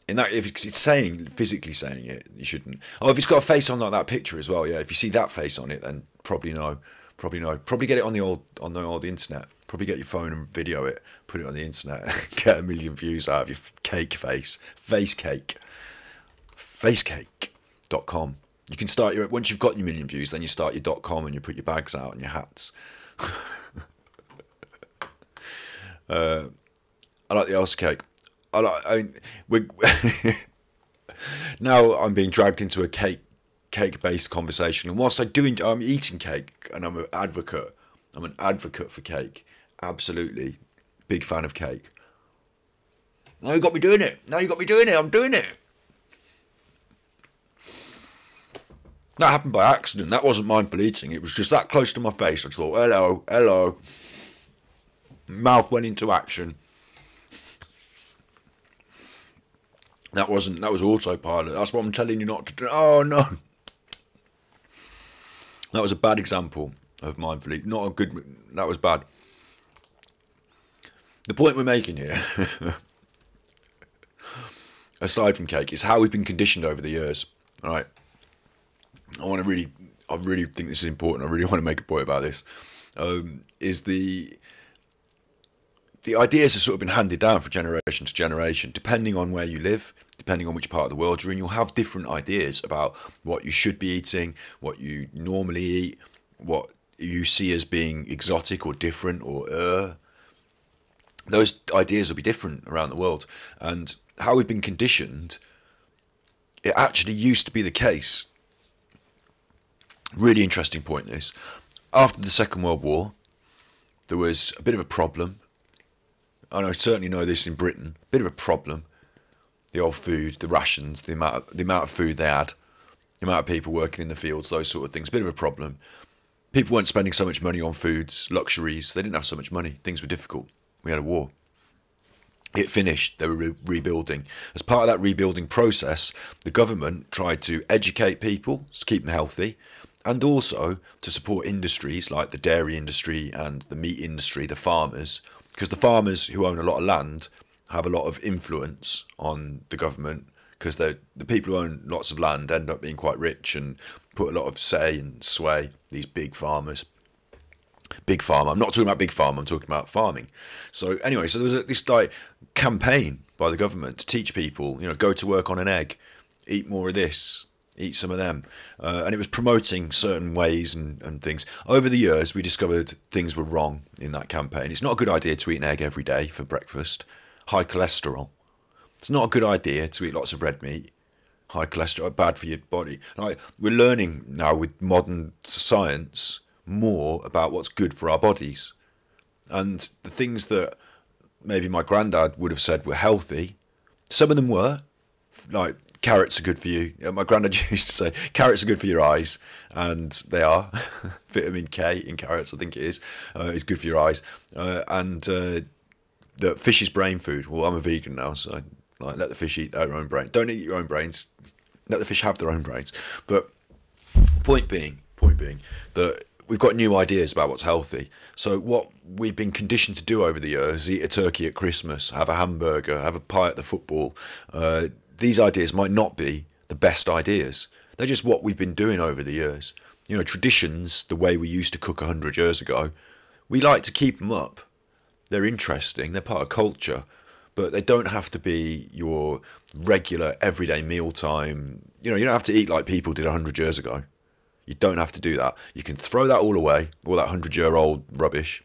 in that, if it's saying, physically saying it, you shouldn't. Oh, if it's got a face on like that picture as well, yeah. If you see that face on it, then probably no. Probably no. Probably get it on the old internet. Probably get your phone and video it. Put it on the internet. Get 1 million views out of your cake face. Face cake. Facecake.com. You can start your, once you've got your 1 million views, then you start your .com and you put your bags out and your hats. I like the Elsa cake. Now I'm being dragged into a cake-based conversation, and whilst I'm eating cake, and I'm an advocate for cake. Absolutely, big fan of cake. Now you got me doing it. I'm doing it. That happened by accident. That wasn't mindful eating. It was just that close to my face. I thought, hello. Mouth went into action. That was autopilot. That's what I'm telling you not to do. Oh no. That was a bad example of mindful eating. Not a good. That was bad. The point we're making here, aside from cake, is how we've been conditioned over the years. All right. I really think this is important. I really want to make a point about this. Is the ideas have sort of been handed down from generation to generation, depending on where you live, depending on which part of the world you're in. You'll have different ideas about what you should be eating, what you normally eat, what you see as being exotic or different or those ideas will be different around the world. And how we've been conditioned, it actually used to be the case. Really interesting point this. After the Second World War, there was a bit of a problem. And I certainly know this in Britain. A bit of a problem. The old food, the rations, the amount of food they had, the amount of people working in the fields, those sort of things. A bit of a problem. People weren't spending so much money on foods, luxuries. They didn't have so much money. Things were difficult. We had a war. It finished. They were rebuilding. As part of that rebuilding process, the government tried to educate people to keep them healthy, and also to support industries like the dairy industry and the meat industry, the farmers, because the farmers who own a lot of land have a lot of influence on the government, because the people who own lots of land end up being quite rich and put a lot of say and sway. These big farmers. Big farm. I'm not talking about big farm. I'm talking about farming. So anyway, so there was this like campaign by the government to teach people, go to work on an egg, eat more of this, eat some of them, and it was promoting certain ways and things. Over the years, we discovered things were wrong in that campaign. It's not a good idea to eat an egg every day for breakfast. High cholesterol. It's not a good idea to eat lots of red meat. High cholesterol, bad for your body. Like, we're learning now with modern science more about what's good for our bodies, and the things that maybe my granddad would have said were healthy, some of them were, like carrots are good for you. My granddad used to say carrots are good for your eyes, and they are. Vitamin K in carrots, I think it is good for your eyes, and the fish is brain food. Well, I'm a vegan now, so like, let the fish eat their own brain. Don't eat your own brains, let the fish have their own brains. But point being that we've got new ideas about what's healthy. So what we've been conditioned to do over the years, eat a turkey at Christmas, have a hamburger, have a pie at the football. These ideas might not be the best ideas. They're just what we've been doing over the years. Traditions, the way we used to cook 100 years ago, we like to keep them up. They're interesting, they're part of culture, but they don't have to be your regular everyday mealtime. You don't have to eat like people did 100 years ago. You don't have to do that. You can throw that all away, all that 100-year-old rubbish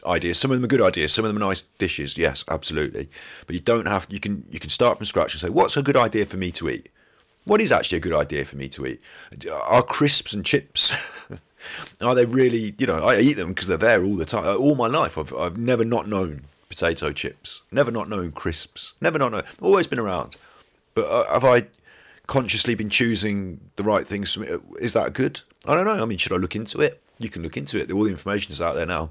ideas. Some of them are good ideas. Some of them are nice dishes. Yes, absolutely. But you don't have. You can start from scratch and say, what's a good idea for me to eat? What is actually a good idea for me to eat? Are crisps and chips? Are they really? I eat them because they're there all the time. All my life, I've never not known potato chips. Never not known crisps. Never not known. Always been around. But have I consciously been choosing the right things for me? Is that good? I don't know. I mean, should I look into it? You can look into it. All the information is out there now.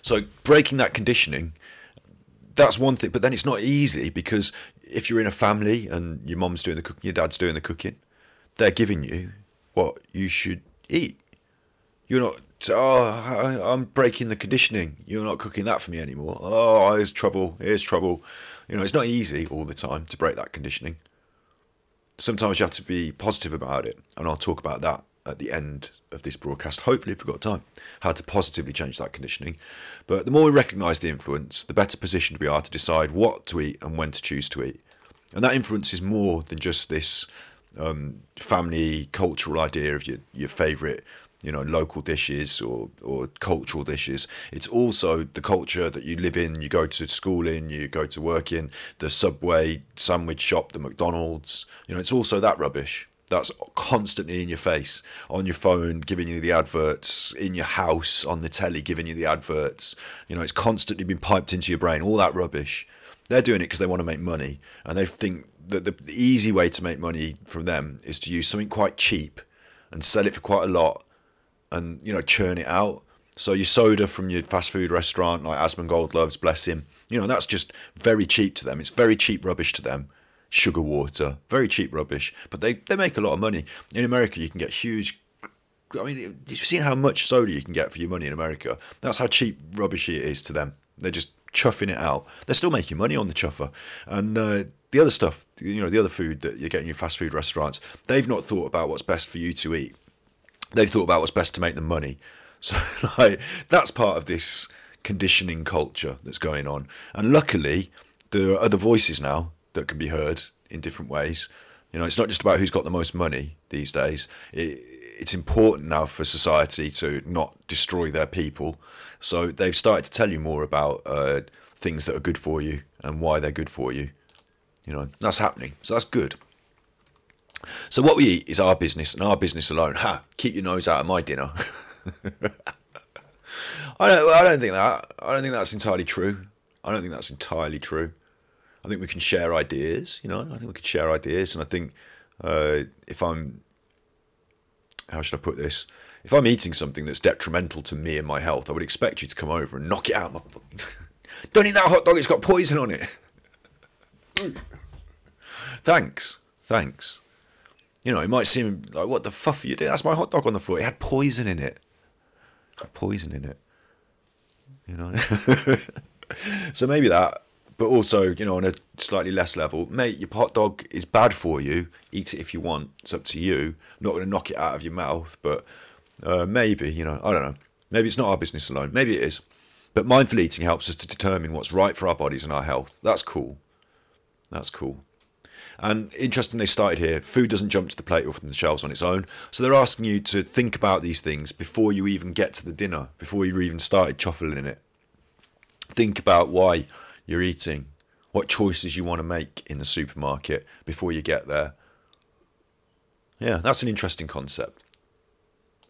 So breaking that conditioning, that's one thing. But then it's not easy, because if you're in a family and your mom's doing the cooking, your dad's doing the cooking, they're giving you what you should eat. You're not, I'm breaking the conditioning. You're not cooking that for me anymore. Oh, here's trouble. Here's trouble. It's not easy all the time to break that conditioning. Sometimes you have to be positive about it, and I'll talk about that at the end of this broadcast, hopefully, if we've got time, how to positively change that conditioning. But the more we recognise the influence, the better positioned we are to decide what to eat and when to choose to eat. And that influence is more than just this family cultural idea of your favourite local dishes or cultural dishes. It's also the culture that you live in, you go to school in, you go to work in, the Subway sandwich shop, the McDonald's. It's also that rubbish that's constantly in your face, on your phone, giving you the adverts, in your house, on the telly, giving you the adverts. It's constantly been piped into your brain, all that rubbish. They're doing it because they want to make money, and they think that the easy way to make money from them is to use something quite cheap and sell it for quite a lot, and churn it out. So your soda from your fast food restaurant, like Asmongold loves, bless him, that's just very cheap to them. It's very cheap rubbish to them. Sugar water, very cheap rubbish, but they make a lot of money. In America, you can get huge. I mean, you've seen how much soda you can get for your money in America. That's how cheap rubbishy it is to them. They're just chuffing it out. They're still making money on the chuffer. And the other stuff, the other food that you get in your fast food restaurants, they've not thought about what's best for you to eat. They've thought about what's best to make them money. So that's part of this conditioning culture that's going on. And luckily, there are other voices now that can be heard in different ways. It's not just about who's got the most money these days. It's important now for society to not destroy their people. So they've started to tell you more about things that are good for you and why they're good for you. That's happening. So that's good. So what we eat is our business and our business alone. Keep your nose out of my dinner. I don't think that. I don't think that's entirely true. I think we can share ideas, I think we could share ideas. And I think how should I put this? If I'm eating something that's detrimental to me and my health, I would expect you to come over and knock it out. Don't eat that hot dog, it's got poison on it. Thanks. It might seem like, what the fuck are you doing? That's my hot dog on the floor. It had poison in it. So maybe that. But also, you know, on a slightly less level, mate, your hot dog is bad for you. Eat it if you want. It's up to you. I'm not going to knock it out of your mouth, but maybe, you know, I don't know. Maybe it's not our business alone. Maybe it is. But mindful eating helps us to determine what's right for our bodies and our health. That's cool. That's cool. And interesting, they started here. Food doesn't jump to the plate or from the shelves on its own. So they're asking you to think about these things before you even get to the dinner, before you even started chuffling in it. Think about why you're eating, what choices you want to make in the supermarket before you get there. Yeah, that's an interesting concept.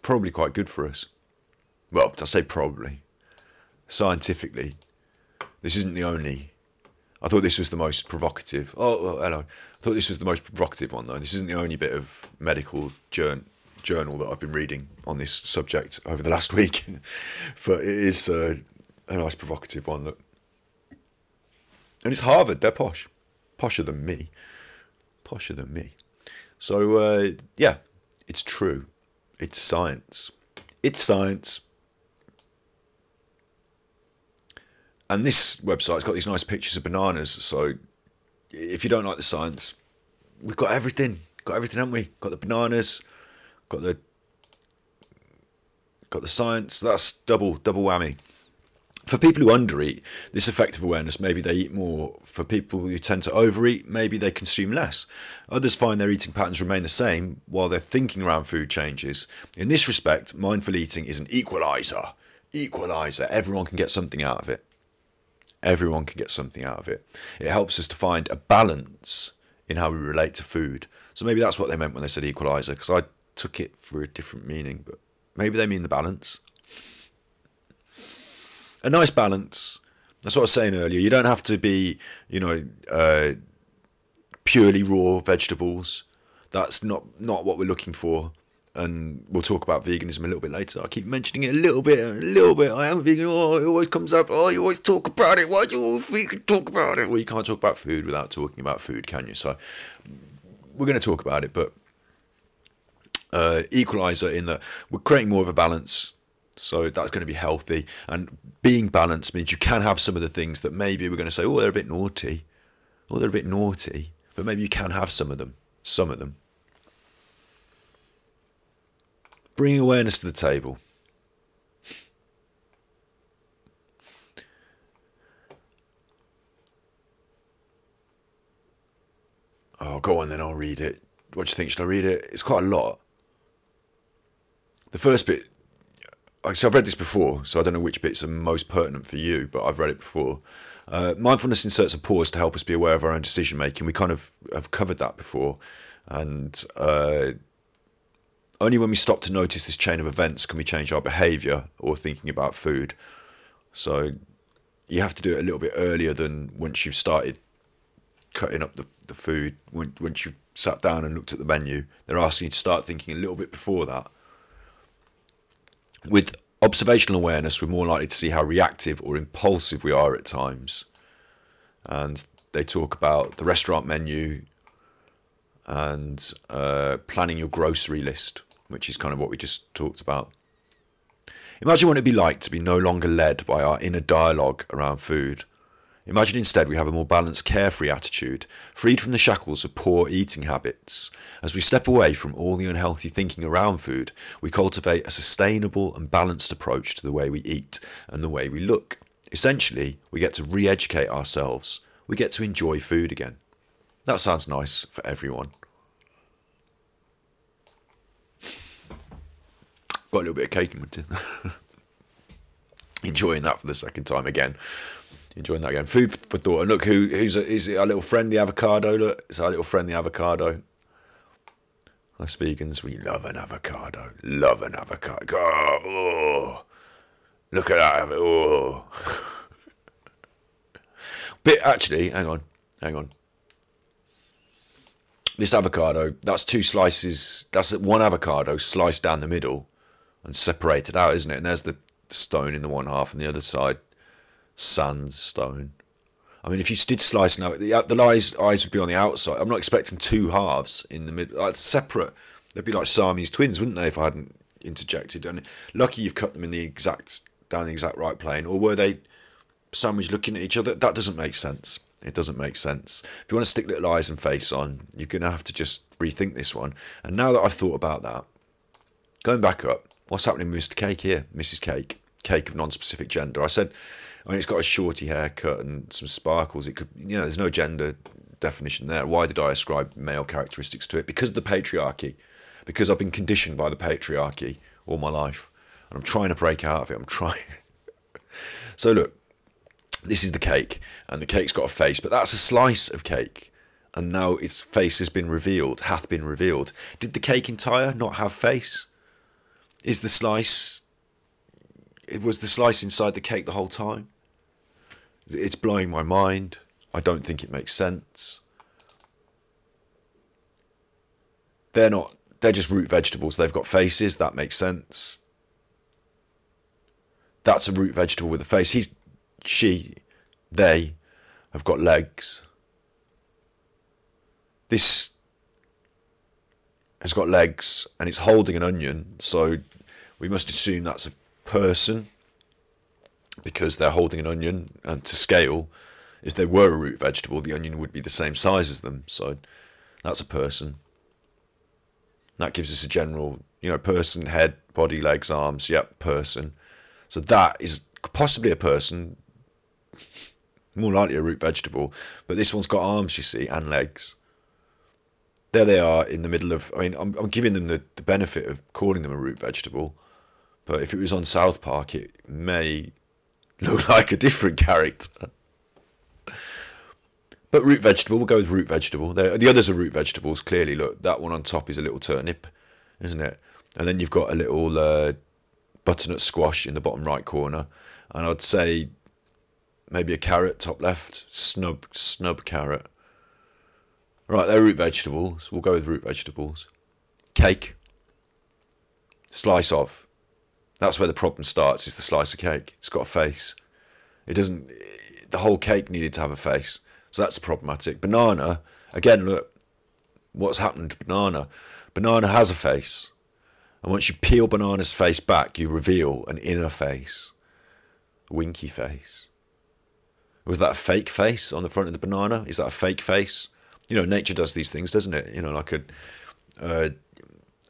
Probably quite good for us. Well, I say probably. Scientifically, this isn't the only. I thought this was the most provocative. Oh, well, hello. I thought this was the most provocative one, though. This isn't the only bit of medical journal that I've been reading on this subject over the last week. But it is a nice provocative one. Look. And it's Harvard. They're posh. Posher than me. Posher than me. So, yeah, it's true. It's science. It's science. And this website's got these nice pictures of bananas. So if you don't like the science, we've got everything. Got everything, haven't we? Got the bananas. Got the science. That's double whammy. For people who undereat, this effective awareness, maybe they eat more. For people who tend to overeat, maybe they consume less. Others find their eating patterns remain the same while their thinking around food changes. In this respect, mindful eating is an equalizer. Equalizer. Everyone can get something out of it. Everyone can get something out of it. It helps us to find a balance in how we relate to food. So maybe that's what they meant when they said equalizer, because I took it for a different meaning, but maybe they mean the balance. A nice balance. That's what I was saying earlier. You don't have to be, you know, purely raw vegetables. That's not what we're looking for. And we'll talk about veganism a little bit later. I keep mentioning it a little bit. I am vegan. Oh, it always comes up. Oh, you always talk about it. Why do you always talk about it? Well, you can't talk about food without talking about food, can you? So we're going to talk about it, but equalizer in that we're creating more of a balance. So that's going to be healthy. And being balanced means you can have some of the things that maybe we're going to say, oh, they're a bit naughty. Oh, they're a bit naughty. But maybe you can have some of them. Some of them. Bringing awareness to the table. Oh, go on then, I'll read it. What do you think? Should I read it? It's quite a lot. The first bit, so I've read this before, so I don't know which bits are most pertinent for you, but I've read it before. Mindfulness inserts a pause to help us be aware of our own decision making. We kind of have covered that before. And only when we stop to notice this chain of events can we change our behaviour or thinking about food. So you have to do it a little bit earlier than once you've started cutting up the food. Once you've sat down and looked at the menu, they're asking you to start thinking a little bit before that. With observational awareness, we're more likely to see how reactive or impulsive we are at times. And they talk about the restaurant menu and planning your grocery list, which is kind of what we just talked about. Imagine what it'd be like to be no longer led by our inner dialogue around food. Imagine instead we have a more balanced, carefree attitude, freed from the shackles of poor eating habits. As we step away from all the unhealthy thinking around food, we cultivate a sustainable and balanced approach to the way we eat and the way we look. Essentially, we get to re-educate ourselves. We get to enjoy food again. That sounds nice for everyone. Got a little bit of cake in my teeth. Enjoying that for the second time again. Enjoying that again. Food for thought. And look, is it our little friend, the avocado? Look, it's our little friend, the avocado. Us vegans, we love an avocado. Love an avocado. Oh, look at that. Oh. But actually, hang on. This avocado, that's two slices. That's one avocado sliced down the middle and separated out, isn't it? And there's the stone in the one half and the other side. Sandstone. I mean, if you did slice now, the eyes would be on the outside. I'm not expecting two halves in the middle. That's separate. They'd be like Siamese twins, wouldn't they, if I hadn't interjected? And lucky you've cut them in down the exact right plane, or were they sandwich looking at each other. That doesn't make sense. It doesn't make sense. If you want to stick little eyes and face on, you're going to have to just rethink this one. And now that I've thought about that, going back up, what's happening with Mr. Cake here? Mrs. Cake. Cake of non-specific gender. I mean, it's got a shorty haircut and some sparkles. It could, there's no gender definition there. Why did I ascribe male characteristics to it? Because of the patriarchy. Because I've been conditioned by the patriarchy all my life. And I'm trying to break out of it. I'm trying. So look, this is the cake. And the cake's got a face. But that's a slice of cake. And now its face has been revealed. Hath been revealed. Did the cake entire not have face? Was the slice inside the cake the whole time? It's blowing my mind. I don't think it makes sense. They're just root vegetables. They've got faces. That makes sense. That's a root vegetable with a face. They have got legs. This has got legs and it's holding an onion. So we must assume that's a person because they're holding an onion, and to scale, if they were a root vegetable, the onion would be the same size as them. So that's a person. That gives us a general, person, head, body, legs, arms. Yep, person. So that is possibly a person, more likely a root vegetable. But this one's got arms, you see, and legs. There they are in the middle of, I'm giving them the benefit of calling them a root vegetable. But if it was on South Park, it may look like a different character. But root vegetable, we'll go with root vegetable. The others are root vegetables, clearly. Look, that one on top is a little turnip, isn't it? And then you've got a little butternut squash in the bottom right corner. And I'd say maybe a carrot, top left, snub carrot. Right, they're root vegetables. We'll go with root vegetables. Cake. Slice of. That's where the problem starts, is the slice of cake. It's got a face. The whole cake needed to have a face. So that's problematic. Banana, again, look, what's happened to banana? Banana has a face. And once you peel banana's face back, you reveal an inner face. A winky face. Was that a fake face on the front of the banana? Is that a fake face? Nature does these things, doesn't it? Like an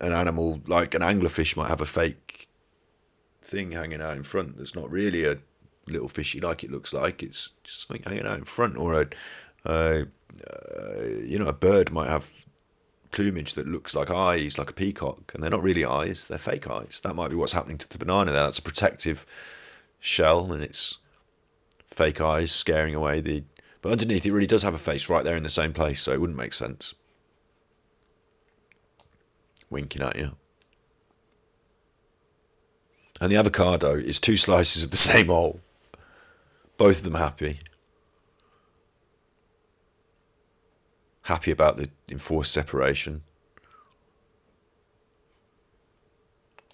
animal, like an anglerfish might have a fake thing hanging out in front that's not really a little fishy like it looks like. It's just something hanging out in front. Or a bird might have plumage that looks like eyes, like a peacock, and they're not really eyes, they're fake eyes. That might be what's happening to the banana there. That's a protective shell, and it's fake eyes scaring away the... But underneath, it really does have a face right there in the same place, so it wouldn't make sense. Winking at you. And the avocado is two slices of the same whole. Both of them happy. Happy about the enforced separation.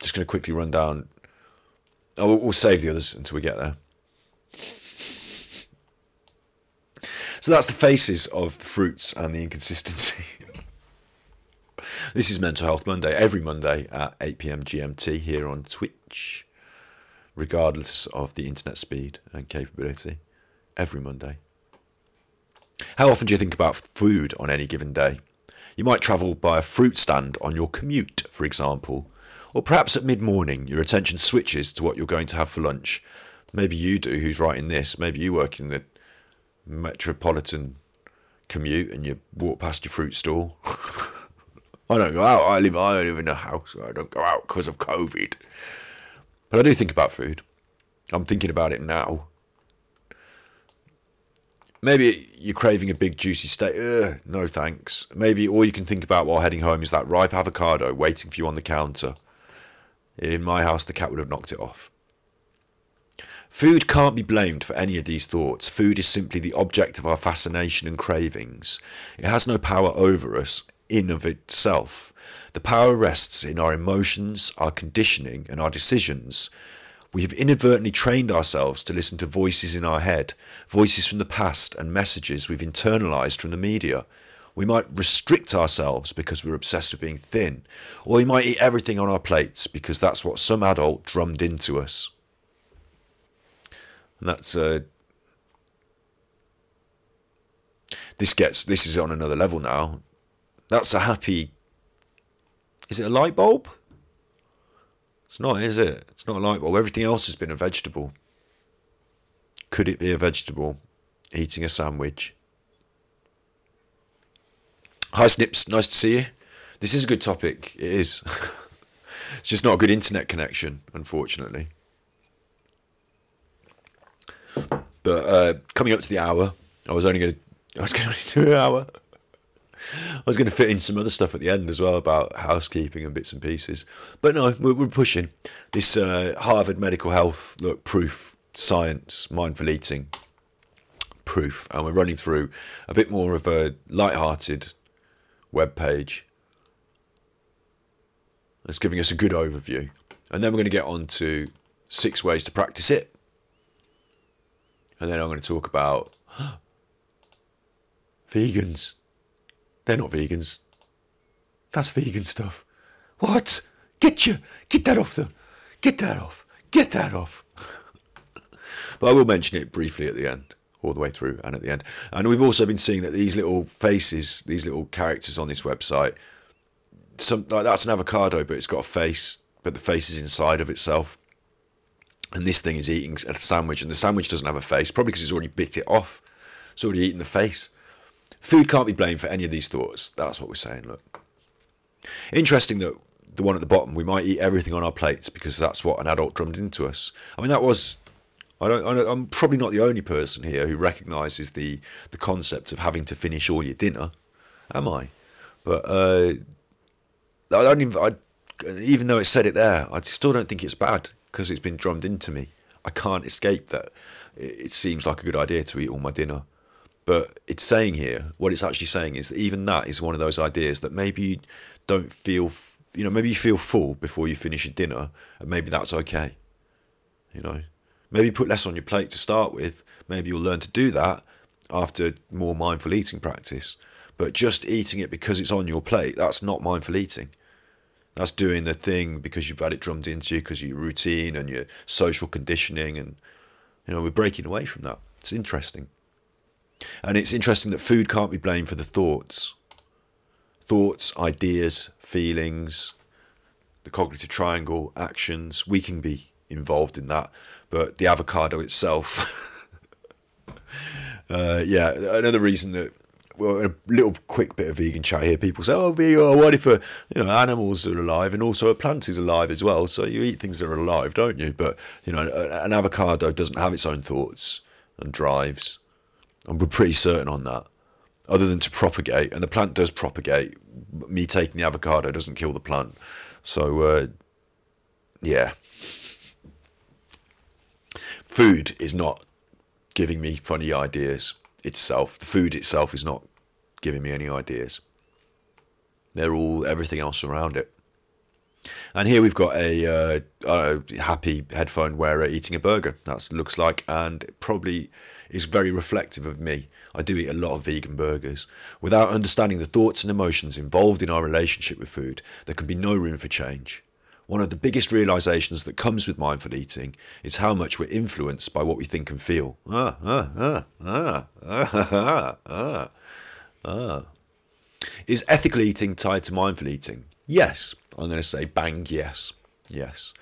Just going to quickly run down. Oh, we'll save the others until we get there. So that's the faces of the fruits and the inconsistency. This is Mental Health Monday, every Monday at 8 PM GMT here on Twitch, regardless of the internet speed and capability, every Monday. How often do you think about food on any given day? You might travel by a fruit stand on your commute, for example, or perhaps at mid-morning your attention switches to what you're going to have for lunch. Maybe you do, who's writing this. Maybe you work in the metropolitan commute and you walk past your fruit stall. I don't go out. I live in a house. I don't go out because of COVID. But I do think about food. I'm thinking about it now. Maybe you're craving a big juicy steak. No thanks. Maybe all you can think about while heading home is that ripe avocado waiting for you on the counter. In my house, the cat would have knocked it off. Food can't be blamed for any of these thoughts. Food is simply the object of our fascination and cravings. It has no power over us in of itself. The power rests in our emotions, our conditioning, and our decisions. We have inadvertently trained ourselves to listen to voices in our head, voices from the past and messages we've internalized from the media. We might restrict ourselves because we're obsessed with being thin, or we might eat everything on our plates because that's what some adult drummed into us. And that's this is on another level now. That's a happy. Is it a light bulb? It's not, is it? It's not a light bulb. Everything else has been a vegetable. Could it be a vegetable? Eating a sandwich. Hi Snips, nice to see you. This is a good topic. It is. It's just not a good internet connection, unfortunately. But coming up to the hour, I was going to do an hour. I was going to fit in some other stuff at the end as well about housekeeping and bits and pieces. But no, we're pushing. This Harvard Medical Health, look, proof, science, mindful eating, proof. And we're running through a bit more of a light-hearted web page. That's giving us a good overview. And then we're going to get on to 6 ways to practice it. And then I'm going to talk about vegans. They're not vegans. That's vegan stuff. What? Get that off them. Get that off. Get that off. But I will mention it briefly at the end, all the way through and at the end. And we've also been seeing that these little faces, these little characters on this website, like that's an avocado, but it's got a face, but the face is inside of itself. And this thing is eating a sandwich, and the sandwich doesn't have a face, probably because it's already bit it off. It's already eaten the face. Food can't be blamed for any of these thoughts. That's what we're saying, look. Interesting that the one at the bottom, we might eat everything on our plates because that's what an adult drummed into us. I mean, that was... I'm probably not the only person here who recognises the concept of having to finish all your dinner, am I? But even though it said it there, I still don't think it's bad because it's been drummed into me. I can't escape that. It seems like a good idea to eat all my dinner. But it's saying here, what it's actually saying is that even that is one of those ideas that maybe you don't feel, maybe you feel full before you finish your dinner, and maybe that's okay. Maybe put less on your plate to start with. Maybe you'll learn to do that after more mindful eating practice. But just eating it because it's on your plate, that's not mindful eating. That's doing the thing because you've had it drummed into you, because of your routine and your social conditioning. And, we're breaking away from that. It's interesting. And it's interesting that food can't be blamed for the thoughts. Thoughts, ideas, feelings, the cognitive triangle, actions. We can be involved in that. But the avocado itself... another reason that... Well, a little quick bit of vegan chat here. People say, what if animals are alive and also a plant is alive as well? So you eat things that are alive, don't you? But, an avocado doesn't have its own thoughts and drives. And we're pretty certain on that. Other than to propagate. And the plant does propagate. Me taking the avocado doesn't kill the plant. So, yeah. Food is not giving me funny ideas itself. The food itself is not giving me any ideas. They're all everything else around it. And here we've got a happy headphone wearer eating a burger. That looks like, and it probably is very reflective of me. I do eat a lot of vegan burgers. Without understanding the thoughts and emotions involved in our relationship with food, there can be no room for change. One of the biggest realizations that comes with mindful eating is how much we're influenced by what we think and feel. Is ethical eating tied to mindful eating? Yes. I'm going to say bang yes. Yes.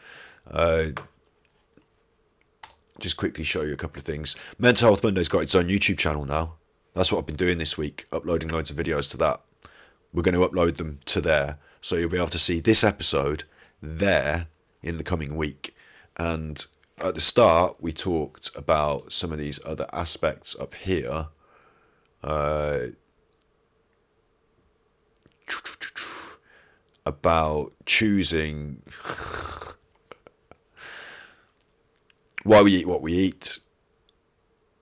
Just quickly show you a couple of things. Mental Health Monday's got its own YouTube channel now. That's what I've been doing this week, uploading loads of videos to that. We're going to upload them to there, so you'll be able to see this episode there in the coming week. And at the start we talked about some of these other aspects up here, about choosing why we eat what we eat.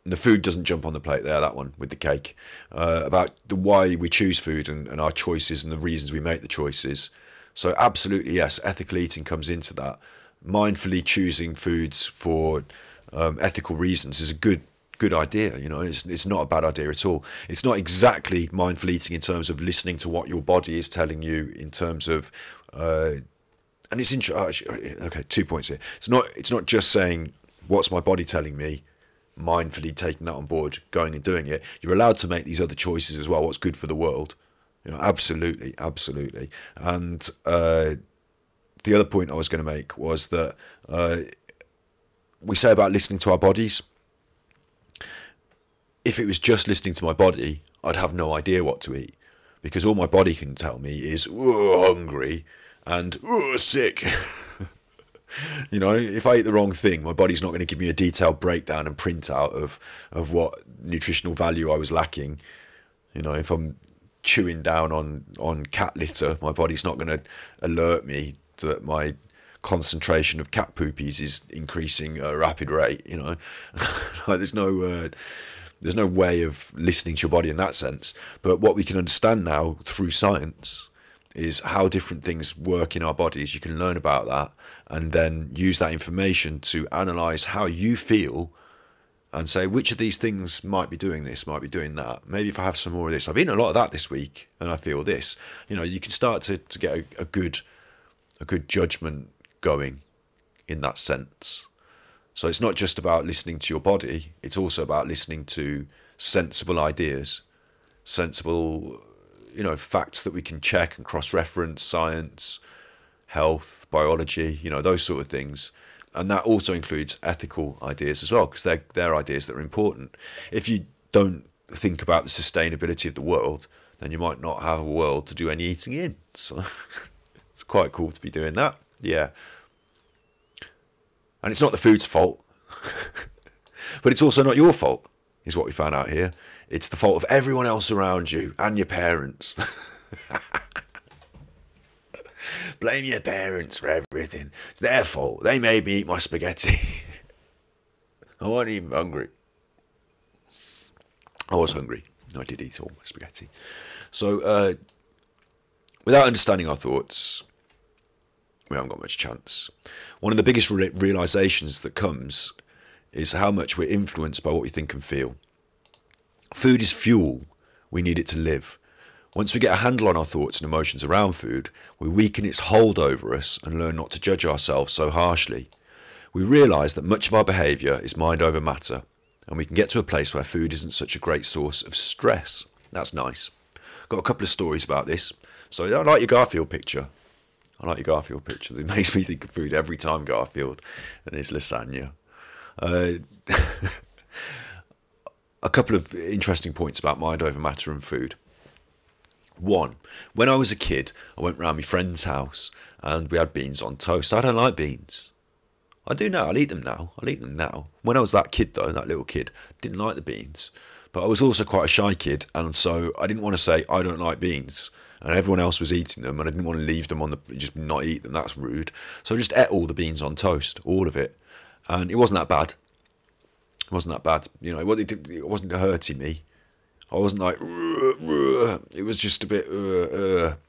And the food doesn't jump on the plate there, that one with the cake, about the why we choose food and our choices and the reasons we make the choices. So absolutely, yes, ethical eating comes into that. Mindfully choosing foods for ethical reasons is a good idea. It's not a bad idea at all. It's not exactly mindful eating in terms of listening to what your body is telling you in terms of, and it's okay. 2 points here. It's not just saying what's my body telling me. mindfully taking that on board, going and doing it, you're allowed to make these other choices as well. What's good for the world? Absolutely, absolutely. And the other point I was going to make was that we say about listening to our bodies. If it was just listening to my body, I'd have no idea what to eat, because all my body can tell me is hungry and sick. If I eat the wrong thing, my body's not going to give me a detailed breakdown and printout of what nutritional value I was lacking. If I'm chewing down on cat litter, my body's not going to alert me that my concentration of cat poopies is increasing at a rapid rate. Like there's no way of listening to your body in that sense. But what we can understand now through science is how different things work in our bodies. You can learn about that and then use that information to analyze how you feel and say which of these things might be doing this, might be doing that. Maybe if I have some more of this, I've eaten a lot of that this week and I feel this. You can start to get a good judgment going in that sense. So it's not just about listening to your body, it's also about listening to sensible ideas, sensible facts that we can check and cross-reference, science, health, biology, those sort of things. And that also includes ethical ideas as well, because they're ideas that are important. If you don't think about the sustainability of the world, then you might not have a world to do any eating in. So it's quite cool to be doing that. Yeah. And it's not the food's fault, but it's also not your fault, is what we found out here. It's the fault of everyone else around you and your parents. Blame your parents for everything. It's their fault. They made me eat my spaghetti. I wasn't even hungry. I was hungry. I did eat all my spaghetti. So, without understanding our thoughts, we haven't got much chance. One of the biggest realizations that comes is how much we're influenced by what we think and feel. Food is fuel. We need it to live. Once we get a handle on our thoughts and emotions around food, we weaken its hold over us and learn not to judge ourselves so harshly. We realise that much of our behaviour is mind over matter, and we can get to a place where food isn't such a great source of stress. That's nice. Got a couple of stories about this. So I like your Garfield picture. It makes me think of food every time, Garfield and his lasagna. A couple of interesting points about mind over matter and food. One, when I was a kid, I went round my friend's house and we had beans on toast. I don't like beans. I do now. I'll eat them now. When I was that kid, though, that little kid, didn't like the beans. But I was also quite a shy kid, and so I didn't want to say I don't like beans. And everyone else was eating them, and I didn't want to leave them just not eat them. That's rude. So I just ate all the beans on toast, all of it, and it wasn't that bad. It wasn't hurting me. I wasn't like, it was just a bit,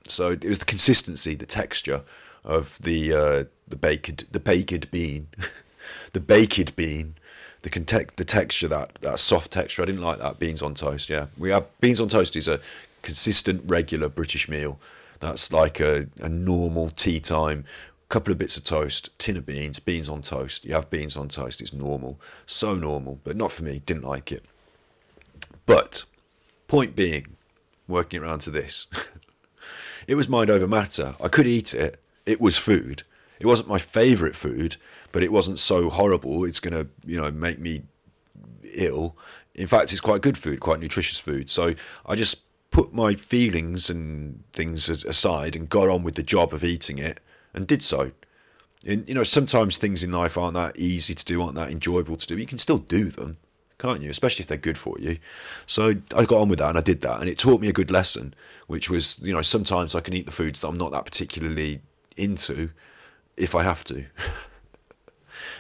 So it was the consistency, the texture of the baked bean, the texture, that soft texture. I didn't like that. Beans on toast. Yeah, beans on toast is a consistent, regular British meal. That's like a normal tea time. Couple of bits of toast, tin of beans on toast. You have beans on toast. It's normal, so normal, but not for me. Didn't like it. But point being, working around to this, it was mind over matter. I could eat it. It was food. It wasn't my favourite food, but it wasn't so horrible it's going to, make me ill. In fact, it's quite good food, quite nutritious food. So I just put my feelings and things aside and got on with the job of eating it and did so. And, sometimes things in life aren't that easy to do, aren't that enjoyable to do. You can still do them, can't you? Especially if they're good for you. So I got on with that and I did that. And it taught me a good lesson, which was, sometimes I can eat the foods that I'm not that particularly into if I have to.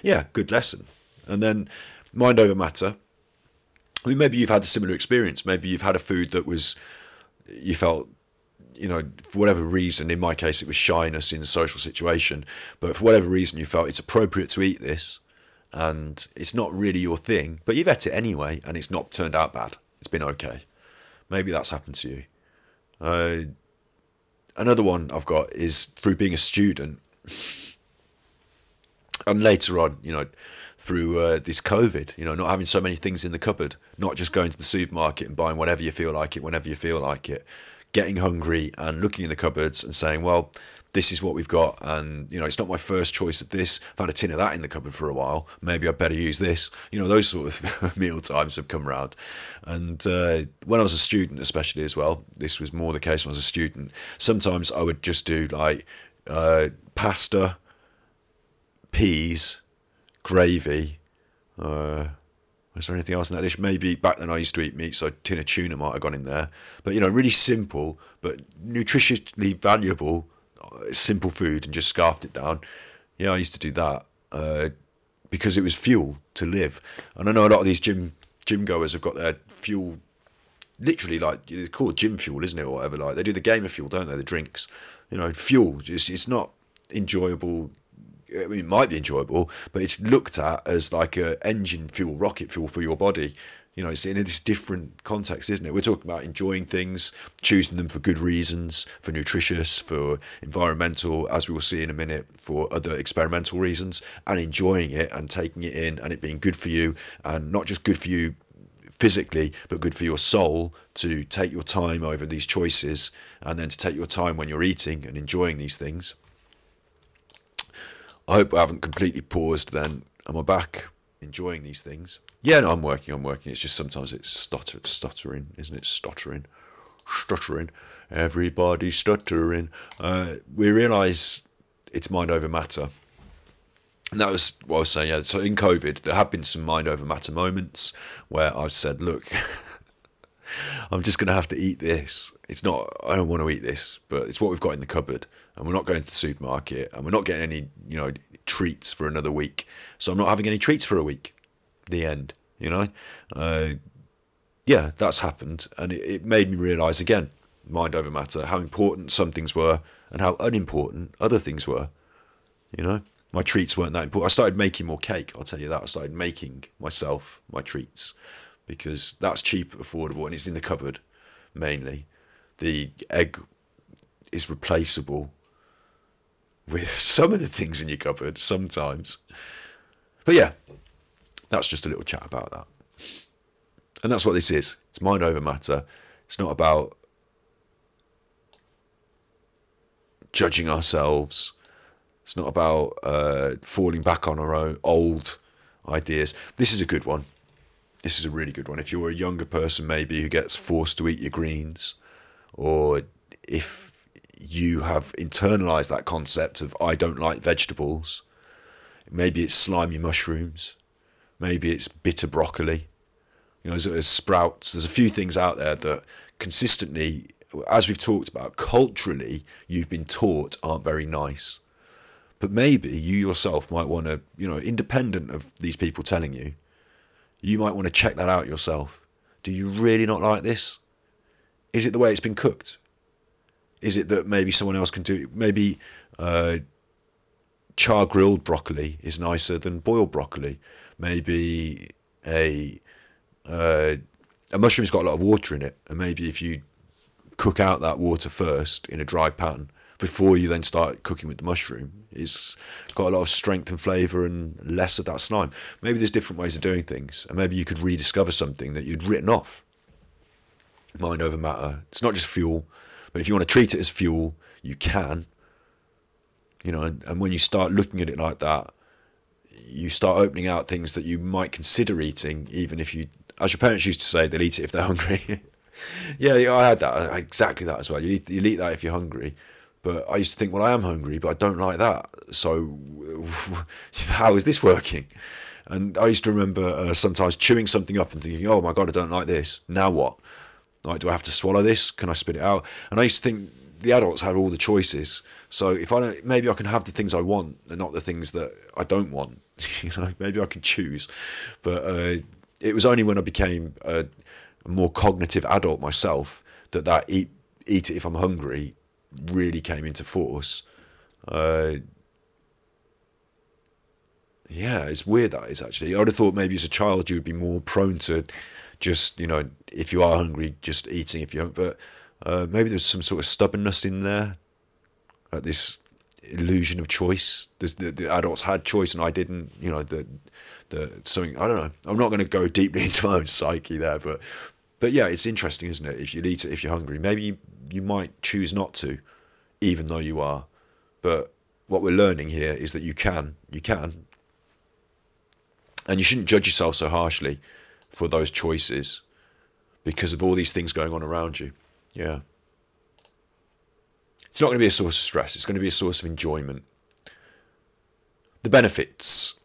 Yeah, good lesson. And then mind over matter. I mean, maybe you've had a similar experience. Maybe you've had a food that you felt, for whatever reason, in my case, it was shyness in a social situation, but for whatever reason, you felt it's appropriate to eat this and it's not really your thing, but you've ate it anyway and it's not turned out bad. It's been okay. Maybe that's happened to you. Another one I've got is through being a student. And later on, through this COVID, not having so many things in the cupboard, not just going to the supermarket and buying whatever you feel like it, whenever you feel like it, getting hungry and looking in the cupboards and saying, well, this is what we've got, and it's not my first choice of this. I've had a tin of that in the cupboard for a while, maybe I'd better use this. Those sort of meal times have come around. And when I was a student especially as well, this was more the case when I was a student, sometimes I would just do like pasta, peas, gravy. Was there anything else in that dish? Maybe back then I used to eat meat, so a tin of tuna might have gone in there. But really simple but nutritiously valuable, simple food, and just scarfed it down. Yeah, I used to do that because it was fuel to live. And I know a lot of these gym goers have got their fuel literally like it's called gym fuel, isn't it, or whatever. Like they do the gamer fuel, don't they? The drinks, fuel. It's not enjoyable. I mean, it might be enjoyable, but it's looked at as like a engine fuel, rocket fuel for your body. It's in this different context, isn't it? We're talking about enjoying things, choosing them for good reasons, for nutritious, for environmental, as we will see in a minute, for other experimental reasons, and enjoying it and taking it in and it being good for you, and not just good for you physically, but good for your soul, to take your time over these choices, and then to take your time when you're eating and enjoying these things. I hope I haven't completely paused then. Am I back? Enjoying these things? Yeah, no, I'm working. It's just sometimes it's stuttering, isn't it? Stuttering. Everybody stuttering. We realise it's mind over matter. And that was what I was saying, yeah. So in COVID, there have been some mind over matter moments where I've said, look, I'm just going to have to eat this. I don't want to eat this, but it's what we've got in the cupboard. And we're not going to the supermarket, and we're not getting any, treats for another week. So I'm not having any treats for a week. The end, yeah, that's happened. And it made me realise again, mind over matter, how important some things were and how unimportant other things were. My treats weren't that important. I started making more cake, I'll tell you that. I started making myself my treats because that's cheap, affordable, and it's in the cupboard mainly. The egg is replaceable with some of the things in your cupboard sometimes. But yeah, that's just a little chat about that. And that's what this is. It's mind over matter. It's not about judging ourselves. It's not about falling back on our own old ideas. This is a good one. This is a really good one. If you're a younger person maybe who gets forced to eat your greens, or if you have internalized that concept of I don't like vegetables, maybe it's slimy mushrooms, maybe it's bitter broccoli, there's sprouts. There's a few things out there that consistently, as we've talked about, culturally you've been taught aren't very nice. But maybe you yourself might want to, independent of these people telling you, you might want to check that out yourself. Do you really not like this? Is it the way it's been cooked? Is it that maybe someone else can do it? Maybe char-grilled broccoli is nicer than boiled broccoli. Maybe a mushroom's got a lot of water in it, and maybe if you cook out that water first in a dry pan before you then start cooking with the mushroom, it's got a lot of strength and flavour and less of that slime. Maybe there's different ways of doing things, and maybe you could rediscover something that you'd written off. Mind over matter. It's not just fuel. But if you want to treat it as fuel, you can, and when you start looking at it like that, you start opening out things that you might consider eating, even if you, as your parents used to say, they'll eat it if they're hungry. Yeah, I had that, exactly that as well. You'll eat that if you're hungry. But I used to think, well, I am hungry, but I don't like that. So how is this working? And I used to remember sometimes chewing something up and thinking, oh my God, I don't like this. Now what? Like, do I have to swallow this? Can I spit it out? And I used to think the adults had all the choices. So if I don't, maybe I can have the things I want and not the things that I don't want. Maybe I can choose. But it was only when I became a more cognitive adult myself that eat it if I'm hungry really came into force. Yeah, it's weird that is actually. I would have thought maybe as a child you would be more prone to just, if you are hungry, just eating if you don't. But maybe there's some sort of stubbornness in there, this illusion of choice. The adults had choice and I didn't. Something, I don't know. I'm not going to go deeply into my own psyche there, but yeah, it's interesting, isn't it? If you eat it, if you're hungry, maybe you might choose not to, even though you are. But what we're learning here is that you can, and you shouldn't judge yourself so harshly for those choices because of all these things going on around you. Yeah. It's not going to be a source of stress. It's going to be a source of enjoyment. The benefits.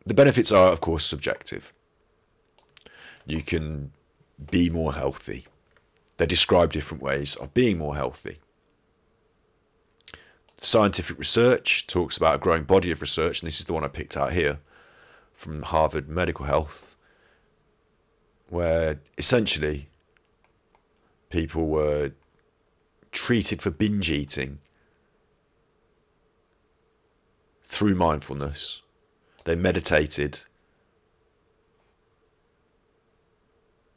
The benefits are, of course, subjective. You can be more healthy. They describe different ways of being more healthy. Scientific research talks about a growing body of research, and this is the one I picked out here from Harvard Medical Health, where essentially people were treated for binge eating through mindfulness. They meditated.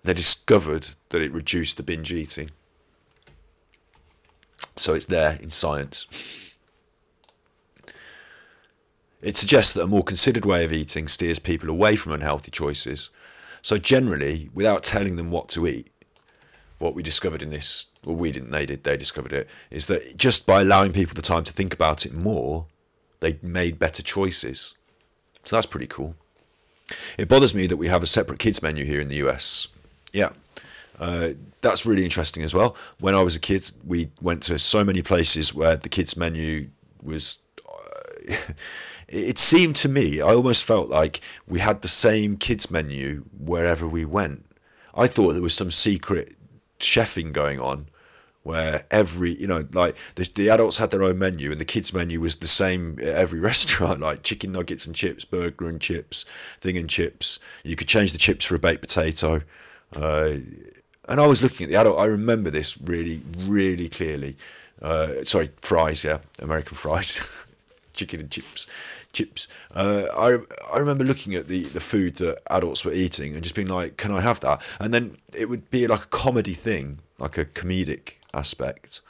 They discovered that it reduced the binge eating. So it's there in science. It suggests that a more considered way of eating steers people away from unhealthy choices. So generally, without telling them what to eat, what we discovered in this, well, we didn't, they did, they discovered it, is that just by allowing people the time to think about it more, they made better choices. So that's pretty cool. It bothers me that we have a separate kids menu here in the US. Yeah, that's really interesting as well. When I was a kid, we went to so many places where the kids menu was... It seemed to me, I almost felt like we had the same kids menu wherever we went. I thought there was some secret chefing going on where every, like the adults had their own menu and the kids menu was the same at every restaurant, like chicken nuggets and chips, burger and chips, thing and chips. You could change the chips for a baked potato. And I was looking at the adult, I remember this really, really clearly. Sorry, fries, yeah, American fries. Chicken and chips. I remember looking at the food that adults were eating and just being like, can I have that? And then it would be like a comedy thing, like a comedic aspect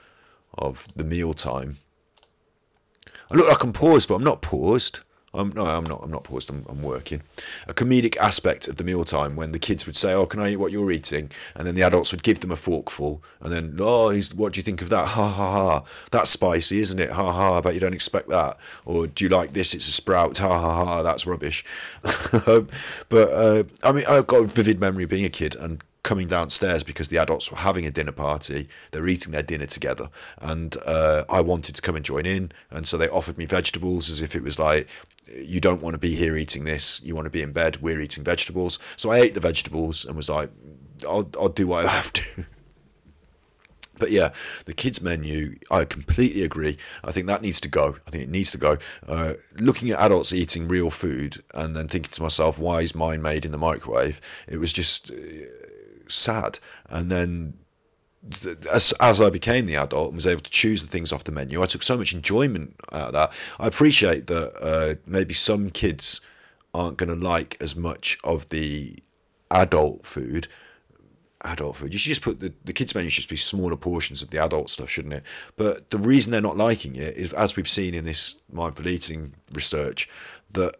of the mealtime. I look like I'm paused, but I'm not paused. I'm not paused. I'm working. A comedic aspect of the mealtime when the kids would say, "Oh, can I eat what you're eating?" And then the adults would give them a forkful, and then, "Oh, what do you think of that? Ha ha ha! That's spicy, isn't it? Ha ha! I bet you don't expect that." Or, "Do you like this? It's a sprout. Ha ha ha! That's rubbish." But I mean, I've got a vivid memory of being a kid and coming downstairs because the adults were having a dinner party. They were eating their dinner together, and I wanted to come and join in, and so they offered me vegetables as if it was like, you don't want to be here eating this, you want to be in bed, we're eating vegetables. So I ate the vegetables and was like, I'll do what I have to. But yeah, the kids menu, I completely agree. I think that needs to go. I think it needs to go. Looking at adults eating real food and then thinking to myself, why is mine made in the microwave? It was just sad. And then as I became the adult and was able to choose the things off the menu, I took so much enjoyment out of that. I appreciate that maybe some kids aren't going to like as much of the adult food. You should just put the kids menu should just be smaller portions of the adult stuff, shouldn't it? But the reason they're not liking it is, as we've seen in this mindful eating research, that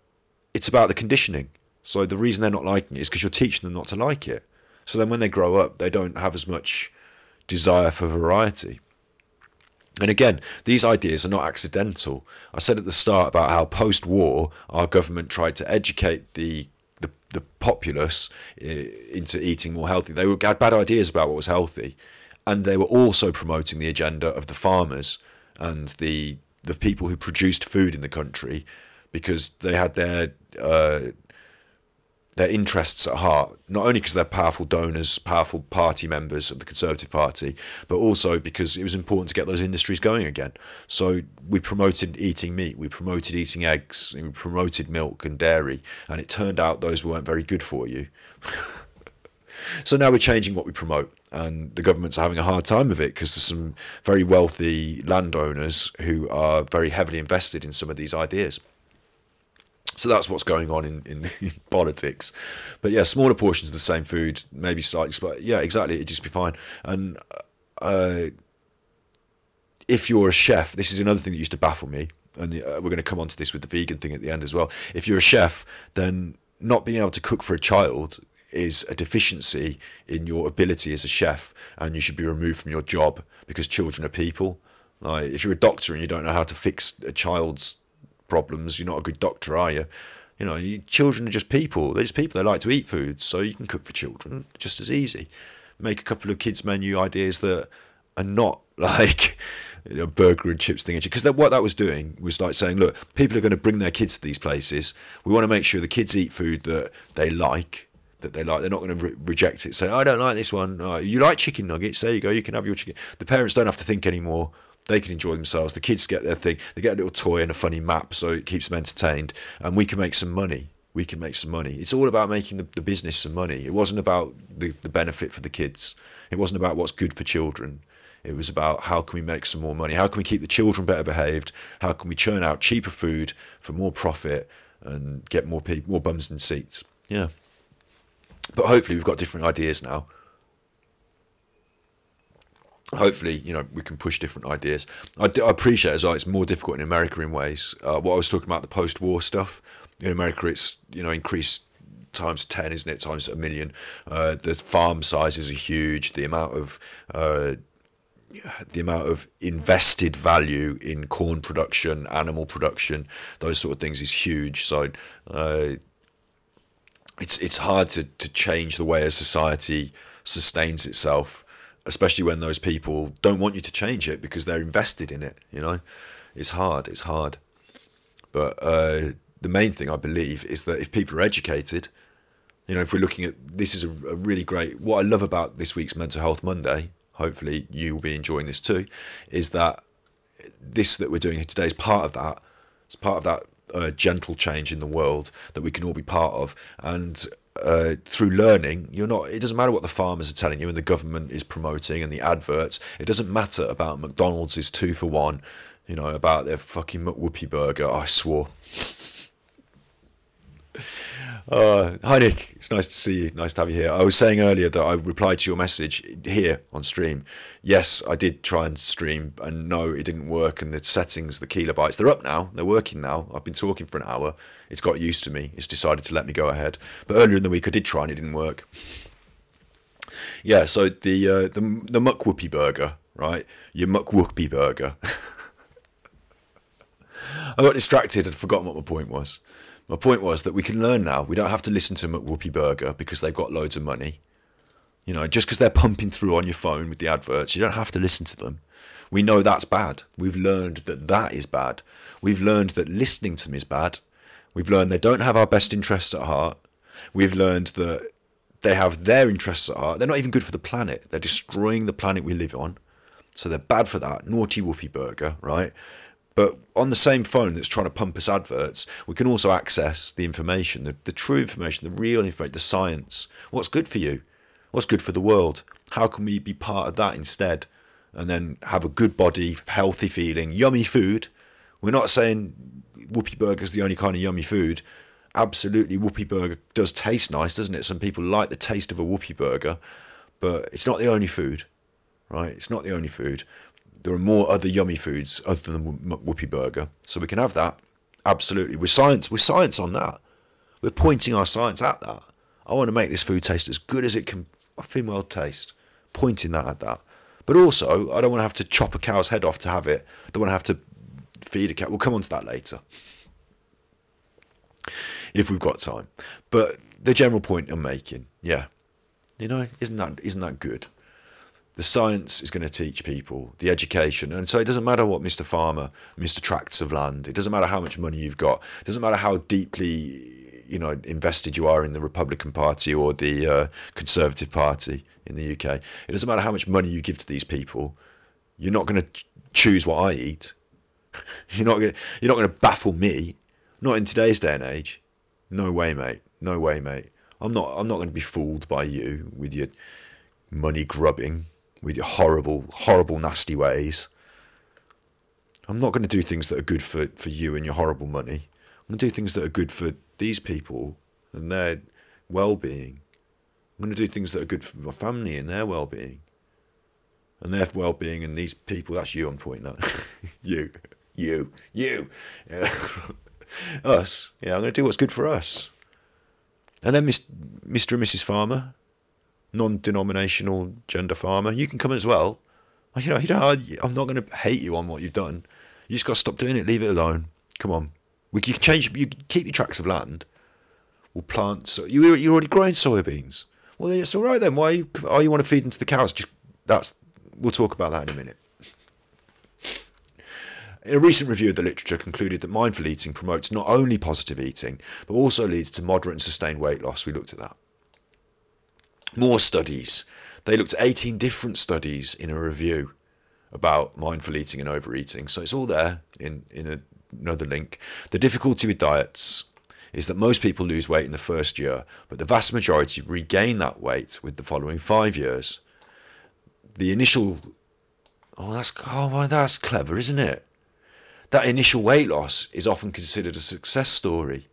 it's about the conditioning. So the reason they're not liking it is because you're teaching them not to like it. So then when they grow up, they don't have as much desire for variety. And again, these ideas are not accidental. I said at the start about how post-war our government tried to educate the populace into eating more healthy. They had bad ideas about what was healthy, and they were also promoting the agenda of the farmers and the people who produced food in the country, because they had their interests at heart, not only because they're powerful donors, powerful party members of the Conservative Party, but also because it was important to get those industries going again. So we promoted eating meat, we promoted eating eggs, and we promoted milk and dairy, and it turned out those weren't very good for you. So now we're changing what we promote, and the governments are having a hard time of it because there's some very wealthy landowners who are very heavily invested in some of these ideas. So that's what's going on in politics. But yeah, smaller portions of the same food, maybe slightly, but yeah, exactly, it'd just be fine. And if you're a chef, this is another thing that used to baffle me. and we're going to come on to this with the vegan thing at the end as well. If you're a chef, then not being able to cook for a child is a deficiency in your ability as a chef, and you should be removed from your job, because children are people. Like, if you're a doctor and you don't know how to fix a child's problems, you're not a good doctor, are you? You know, children are just people. They're just people. They like to eat food, so you can cook for children just as easy. Make a couple of kids' menu ideas that are not like, you know, burger and chips thing. Because what that was doing was like saying, look, people are going to bring their kids to these places. We want to make sure the kids eat food that they like. They're not going to reject it. Say, I don't like this one. Oh, you like chicken nuggets? There you go. You can have your chicken. The parents don't have to think anymore. They can enjoy themselves. The kids get their thing. They get a little toy and a funny map, so it keeps them entertained. And we can make some money. We can make some money. It's all about making the business some money. It wasn't about the benefit for the kids. It wasn't about what's good for children. It was about how can we make some more money? How can we keep the children better behaved? How can we churn out cheaper food for more profit and get more people, more bums in seats? Yeah. But hopefully we've got different ideas now. Hopefully, you know, we can push different ideas. I appreciate as well, it's more difficult in America in ways. What I was talking about, the post-war stuff. In America, it's, you know, increased times 10, isn't it? Times a million. The farm sizes are huge. The amount of invested value in corn production, animal production, those sort of things is huge. So it's hard to change the way a society sustains itself, especially when those people don't want you to change it because they're invested in it. You know, it's hard. But the main thing I believe is that if people are educated, you know, if we're looking at, this is a really great, what I love about this week's Mental Health Monday, hopefully you will be enjoying this too, is that this that we're doing today is part of that. It's part of that gentle change in the world that we can all be part of. And through learning, it doesn't matter what the farmers are telling you and the government is promoting and the adverts. It doesn't matter about McDonald's is 2 for 1, you know, about their fucking McWhoopie burger. I swore. Hi Nick, it's nice to see you, nice to have you here. I was saying earlier that I replied to your message here on stream. Yes, I did try and stream, and no, it didn't work, and the settings, the kilobytes, they're up now, they're working now. I've been talking for an hour, it's got used to me, it's decided to let me go ahead. But earlier in the week I did try and it didn't work. Yeah, so the McWhoopie burger, right? Your McWhoopie burger. I got distracted and forgotten what my point was. My point was that we can learn now. We don't have to listen to McWhoopie Burger because they've got loads of money. You know, just because they're pumping through on your phone with the adverts, you don't have to listen to them. We know that's bad. We've learned that that is bad. We've learned that listening to them is bad. We've learned they don't have our best interests at heart. We've learned that they have their interests at heart. They're not even good for the planet. They're destroying the planet we live on. So they're bad for that. Naughty Whoopi Burger, right? But on the same phone that's trying to pump us adverts, we can also access the information, the true information, the real information, the science. What's good for you? What's good for the world? How can we be part of that instead? And then have a good body, healthy feeling, yummy food. We're not saying Whoopi Burger is the only kind of yummy food. Absolutely, Whoopi Burger does taste nice, doesn't it? Some people like the taste of a Whoopi Burger, but it's not the only food, right? It's not the only food. There are more other yummy foods other than Whoopi Burger, so we can have that. Absolutely, we're science on that. We're pointing our science at that. I want to make this food taste as good as it can fucking well taste. Pointing that at that. But also, I don't want to have to chop a cow's head off to have it. I don't want to have to feed a cow. We'll come on to that later, if we've got time. But the general point I'm making, yeah, you know, isn't that good? The science is going to teach people, the education. And so it doesn't matter what Mr. Farmer, Mr. Tracts of land, it doesn't matter how much money you've got, it doesn't matter how deeply, you know, invested you are in the Republican Party or the Conservative Party in the UK. It doesn't matter how much money you give to these people. You're not going to choose what I eat. You're not going to baffle me. Not in today's day and age. No way, mate. No way, mate. I'm not going to be fooled by you with your money grubbing, with your horrible, nasty ways. I'm not going to do things that are good for you and your horrible money. I'm going to do things that are good for these people and their well-being. I'm going to do things that are good for my family and their well-being. And their well-being and these people, that's you I'm pointing at. You. You. Yeah. Us. Yeah, I'm going to do what's good for us. And then Mr. and Mrs. Farmer, non-denominational gender farmer, you can come as well. I'm not going to hate you on what you've done. You just got to stop doing it. Leave it alone. Come on. You can change. You keep your tracts of land. We'll plant. So you're already growing soybeans. Well, it's all right then. Why you want to feed them to the cows? We'll talk about that in a minute. A recent review of the literature concluded that mindful eating promotes not only positive eating, but also leads to moderate and sustained weight loss. We looked at that. More studies. They looked at 18 different studies in a review about mindful eating and overeating. So it's all there in another link. The difficulty with diets is that most people lose weight in the first year, but the vast majority regain that weight with the following 5 years. The initial... that's clever, isn't it? That initial weight loss is often considered a success story.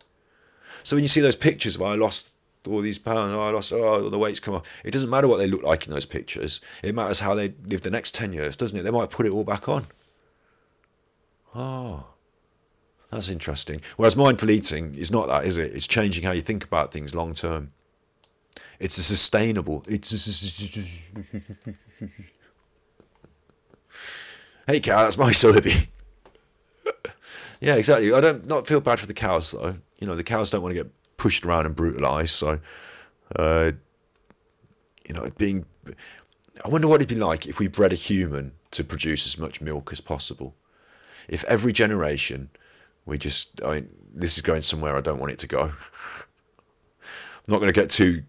So when you see those pictures of I lost all these pounds, the weight's come off, it doesn't matter what they look like in those pictures. It matters how they live the next 10 years, doesn't it? They might put it all back on. Oh, that's interesting. Whereas mindful eating is not that, is it? It's changing how you think about things long term. It's a sustainable... Hey cow, that's my soybean. Yeah, exactly. I don't not feel bad for the cows though. You know, the cows don't want to get pushed around and brutalised. So, I wonder what it'd be like if we bred a human to produce as much milk as possible. If every generation this is going somewhere I don't want it to go. I'm not going to get too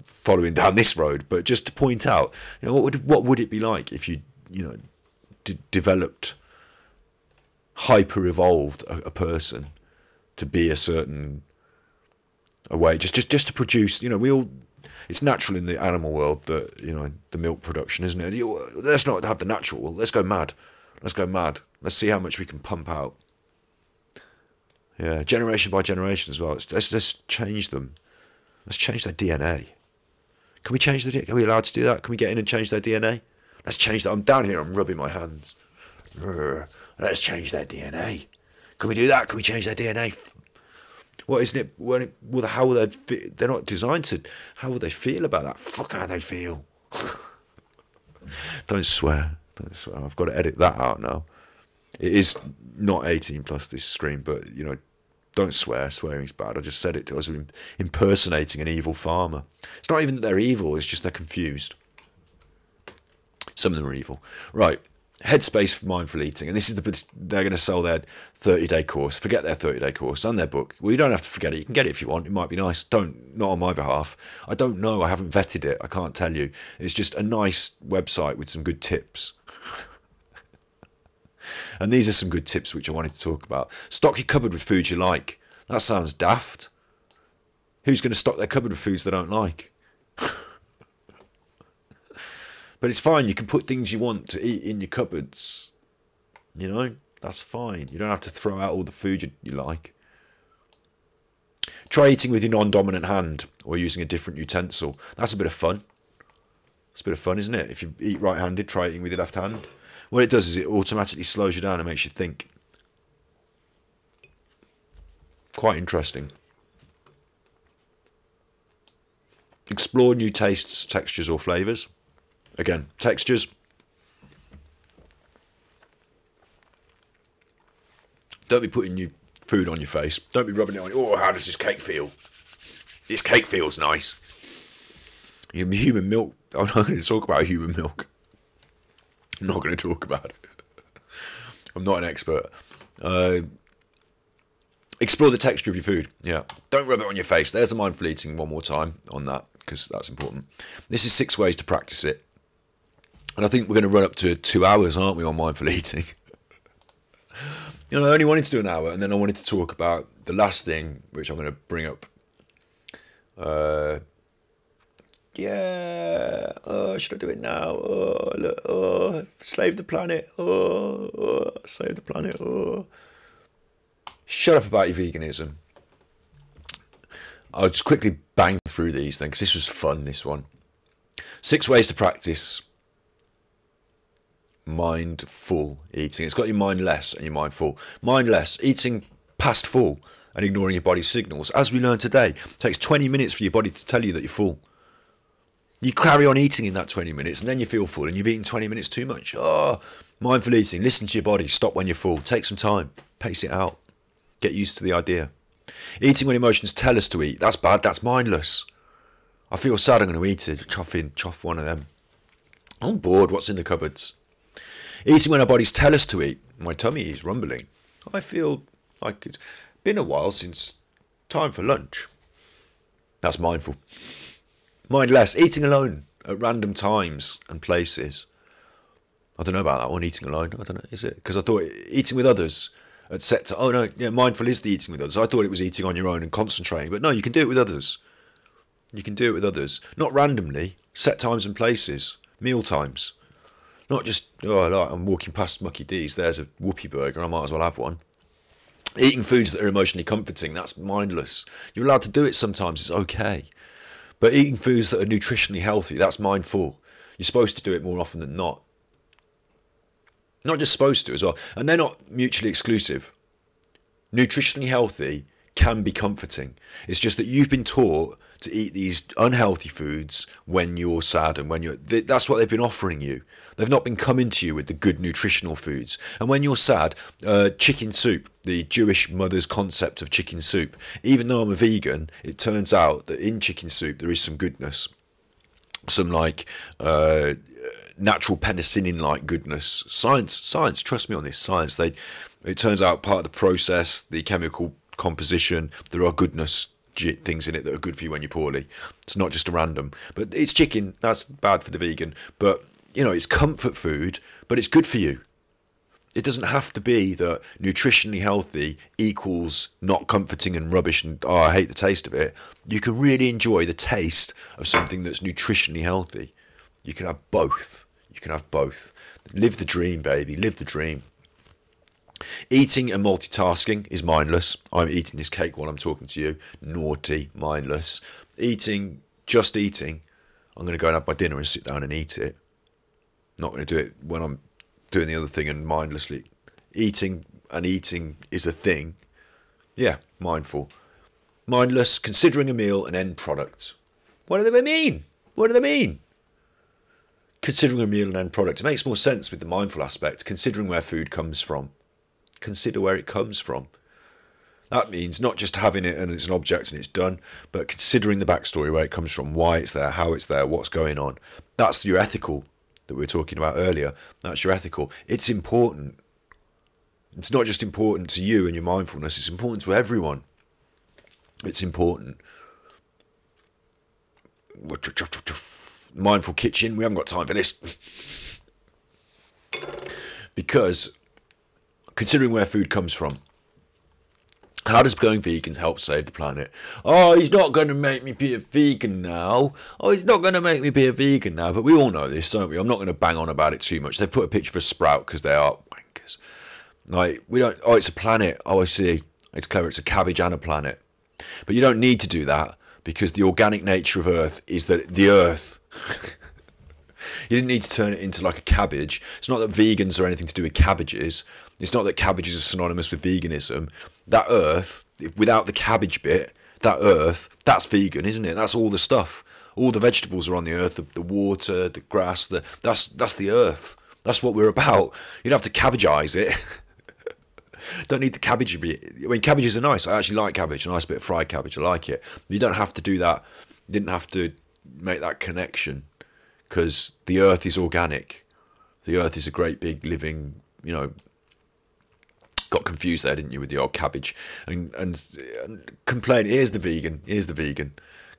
following down this road, but just to point out, what would it be like if you developed, hyper evolved a person to be a certain way, just to produce. It's natural in the animal world that the milk production, isn't it? Let's not have the natural. Let's go mad. Let's see how much we can pump out. Yeah, generation by generation as well. Let's change them. Let's change their DNA. Can we change the DNA? Are we allowed to do that? Can we get in and change their DNA? Let's change that. I'm down here. I'm rubbing my hands. Let's change their DNA. Can we do that? Can we change their DNA? What isn't it? How will they? They're not designed to. How will they feel about that? Fuck how they feel. Don't swear. I've got to edit that out now. It is not 18 plus this stream, but don't swear. Swearing's bad. I just said it. I was impersonating an evil farmer. It's not even that they're evil. It's just they're confused. Some of them are evil. Right. Headspace for mindful eating, and they're going to sell their 30-day course. Forget their 30-day course and their book. Well, you don't have to forget it. You can get it if you want. It might be nice. Not on my behalf. I don't know. I haven't vetted it. I can't tell you. It's just a nice website with some good tips. And these are some good tips which I wanted to talk about. Stock your cupboard with foods you like. That sounds daft. Who's going to stock their cupboard with foods they don't like? But it's fine. You can put things you want to eat in your cupboards. That's fine. You don't have to throw out all the food you like. Try eating with your non-dominant hand or using a different utensil. That's a bit of fun. It's a bit of fun, isn't it? If you eat right-handed, try eating with your left hand. What it does is it automatically slows you down and makes you think. Quite interesting. Explore new tastes, textures or flavours. Again, textures. Don't be putting new food on your face. Don't be rubbing it on. Oh, how does this cake feel? This cake feels nice. Human milk. I'm not going to talk about human milk. I'm not going to talk about it. I'm not an expert. Explore the texture of your food. Yeah. Don't rub it on your face. There's the mindful eating one more time on that, because that's important. This is 6 ways to practice it. And I think we're going to run up to 2 hours, aren't we, on mindful eating? I only wanted to do an hour, and then I wanted to talk about the last thing, which I'm going to bring up. Should I do it now? Look, save the planet. Save the planet. Shut up about your veganism. I'll just quickly bang through these then, because this was fun, this one. 6 ways to practice mindful eating. It's got your mind less and your mind full. Mind less, eating past full and ignoring your body's signals. As we learned today, it takes 20 minutes for your body to tell you that you're full. You carry on eating in that 20 minutes and then you feel full and you've eaten 20 minutes too much. Oh, mindful eating. Listen to your body. Stop when you're full. Take some time. Pace it out. Get used to the idea. Eating when emotions tell us to eat. That's bad. That's mindless. I feel sad. I'm going to eat it. Choff one of them. I'm bored. What's in the cupboards? Eating when our bodies tell us to eat. My tummy is rumbling. I feel like it's been a while since time for lunch. That's mindful. Mindless. Eating alone at random times and places. I don't know about that one, eating alone. I don't know, is it? Because I thought eating with others at set to, oh no, yeah, mindful is the eating with others. I thought it was eating on your own and concentrating. But no, you can do it with others. You can do it with others. Not randomly. Set times and places. Meal times. Not just, oh, I'm walking past Mucky D's, there's a whoopie burger, I might as well have one. Eating foods that are emotionally comforting, that's mindless. You're allowed to do it sometimes, it's okay. But eating foods that are nutritionally healthy, that's mindful. You're supposed to do it more often than not. Not just supposed to as well. And they're not mutually exclusive. Nutritionally healthy can be comforting. It's just that you've been taught to eat these unhealthy foods when you're sad and when that's what they've been offering you. They've not been coming to you with the good nutritional foods. And when you're sad, chicken soup, the Jewish mother's concept of chicken soup, even though I'm a vegan, it turns out that in chicken soup there is some goodness. Some like natural penicillin-like goodness. Science, trust me on this, science. It turns out part of the process, the chemical composition, there are goodness things in it that are good for you when you're poorly. It's not just a random. But it's chicken, that's bad for the vegan. But, you know, it's comfort food, but it's good for you. It doesn't have to be that nutritionally healthy equals not comforting and rubbish and, oh, I hate the taste of it. You can really enjoy the taste of something that's nutritionally healthy. You can have both. You can have both. Live the dream, baby. Live the dream. Eating and multitasking is mindless. I'm eating this cake while I'm talking to you. Naughty, mindless. Eating, just eating. I'm going to go and have my dinner and sit down and eat it. Not going to do it when I'm doing the other thing and mindlessly. Eating and eating is a thing. Yeah, mindful. Mindless, considering a meal an end product. What do they mean? What do they mean? Considering a meal an end product. It makes more sense with the mindful aspect. Considering where food comes from. Consider where it comes from. That means not just having it and it's an object and it's done, but considering the backstory, where it comes from, why it's there, how it's there, what's going on. That's your ethical that we were talking about earlier. That's your ethical. It's important. It's not just important to you and your mindfulness, it's important to everyone. It's important. Mindful kitchen, we haven't got time for this. Because considering where food comes from, how does going vegan help save the planet? Oh, he's not going to make me be a vegan now. Oh, he's not going to make me be a vegan now. But we all know this, don't we? I'm not going to bang on about it too much. They put a picture of a sprout because they are wankers. Like, we don't, oh, it's a planet. Oh, I see. It's clever. It's a cabbage and a planet. But you don't need to do that because the organic nature of Earth is that the Earth... You didn't need to turn it into like a cabbage. It's not that vegans are anything to do with cabbages. It's not that cabbages are synonymous with veganism. That Earth, without the cabbage bit, that Earth, that's vegan, isn't it? That's all the stuff. All the vegetables are on the Earth, the water, the grass, that's the Earth. That's what we're about. You don't have to cabbagize it. Don't need the cabbage bit. I mean, cabbages are nice. I actually like cabbage. A nice bit of fried cabbage. I like it. But you don't have to do that. You didn't have to make that connection. Because the Earth is organic. The Earth is a great big living, you know, got confused there, didn't you, with the old cabbage. And complain, here's the vegan.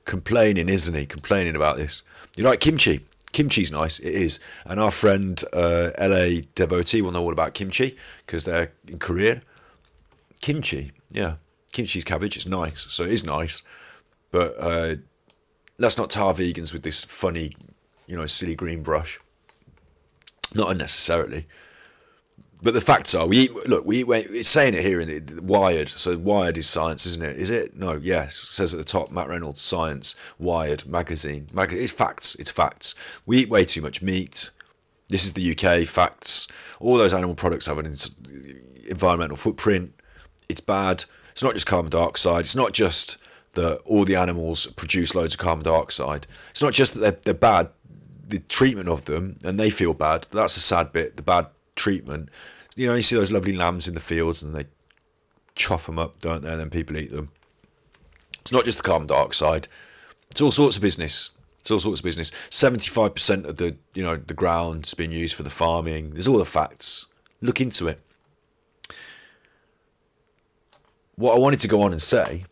Complaining, isn't he? Complaining about this. You like kimchi? Kimchi's nice, it is. And our friend, LA Devotee, will know all about kimchi, because they're in Korea. Kimchi, yeah. Kimchi's cabbage, it's nice, so it is nice. But let's not tar vegans with this funny... you know, silly green brush. Not unnecessarily. But the facts are, it's saying it here in the Wired. So Wired is science, isn't it? Is it? No, yes. It says at the top, Matt Reynolds, Science, Wired, magazine. It's facts. It's facts. We eat way too much meat. This is the UK facts. All those animal products have an environmental footprint. It's bad. It's not just carbon dioxide. It's not just that all the animals produce loads of carbon dioxide. It's not just that they're bad, the treatment of them, and they feel bad. That's the sad bit, the bad treatment. You know, you see those lovely lambs in the fields and they chuff them up, don't they, and then people eat them. It's not just the carbon dioxide. It's all sorts of business. It's all sorts of business. 75% of the, you know, the ground's being used for the farming. There's all the facts. Look into it. What I wanted to go on and say,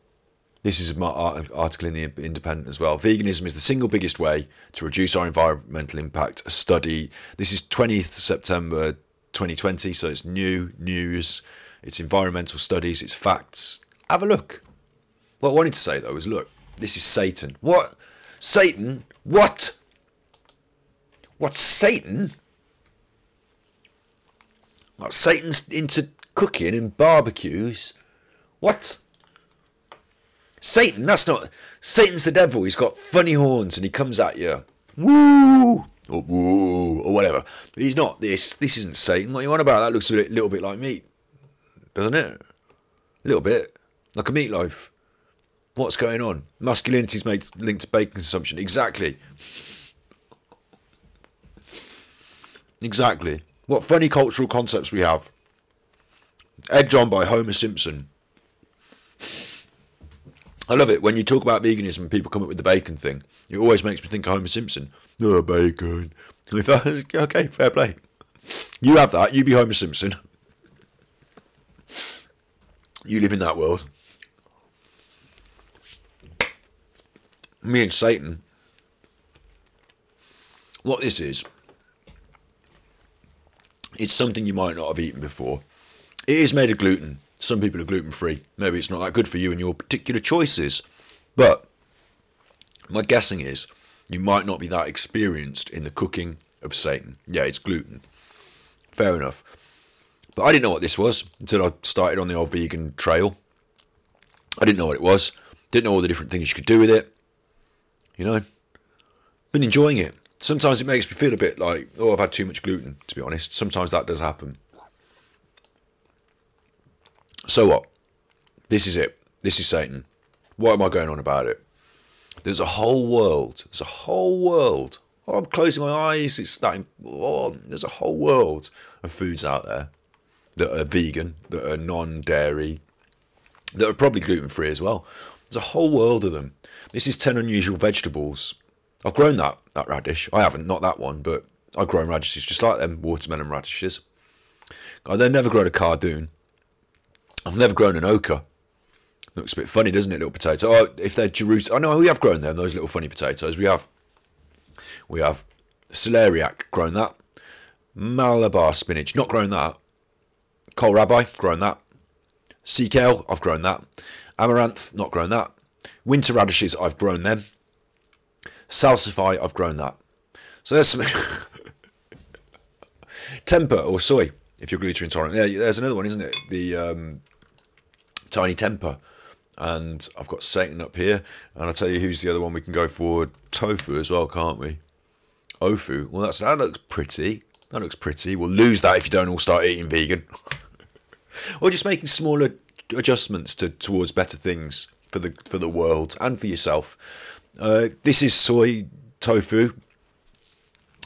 this is my article in the Independent as well. Veganism is the single biggest way to reduce our environmental impact. A study. This is 20th September 2020, so it's new news. It's environmental studies. It's facts. Have a look. What I wanted to say though is, look, this is Satan. What? Satan? What? What's Satan? Like Satan's into cooking and barbecues. What? Satan, that's not... Satan's the devil. He's got funny horns and he comes at you. Woo! Or woo! Or whatever. He's not this. This isn't Satan. What are you on about? That looks a little bit like meat. Doesn't it? A little bit. Like a meatloaf. What's going on? Masculinity is linked to bacon consumption. Exactly. Exactly. What funny cultural concepts we have. Egged on by Homer Simpson. I love it when you talk about veganism and people come up with the bacon thing. It always makes me think of Homer Simpson. Oh, bacon. Okay, fair play. You have that. You be Homer Simpson. You live in that world. Me and Satan. What this is, it's something you might not have eaten before. It is made of gluten. Some people are gluten-free. Maybe it's not that good for you and your particular choices. But my guessing is you might not be that experienced in the cooking of Satan. Yeah, it's gluten. Fair enough. But I didn't know what this was until I started on the old vegan trail. I didn't know what it was. Didn't know all the different things you could do with it. You know, been enjoying it. Sometimes it makes me feel a bit like, oh, I've had too much gluten, to be honest. Sometimes that does happen. So what? This is it. This is Satan. What am I going on about it? There's a whole world. There's a whole world. Oh, I'm closing my eyes. It's starting. Oh, there's a whole world of foods out there that are vegan, that are non-dairy, that are probably gluten-free as well. There's a whole world of them. This is 10 unusual vegetables. I've grown that radish. I haven't, not that one, but I've grown radishes just like them, watermelon radishes. I've never grown a cardoon. I've never grown an ochre. Looks a bit funny, doesn't it, little potato? Oh, if they're Jerusalem... Oh, no, we have grown them, those little funny potatoes. We have celeriac, grown that. Malabar spinach, not grown that. Kohlrabi, grown that. Sea kale, I've grown that. Amaranth, not grown that. Winter radishes, I've grown them. Salsify, I've grown that. So there's some... Tempeh or soy, if you're gluten intolerant. Yeah, there's another one, isn't it? The tiny tempeh. And I've got Satan up here. And I'll tell you who's the other one we can go for. Tofu as well, can't we? Ofu. Well, that looks pretty. That looks pretty. We'll lose that if you don't all start eating vegan. Or just making smaller adjustments towards better things for the world and for yourself. This is soy tofu.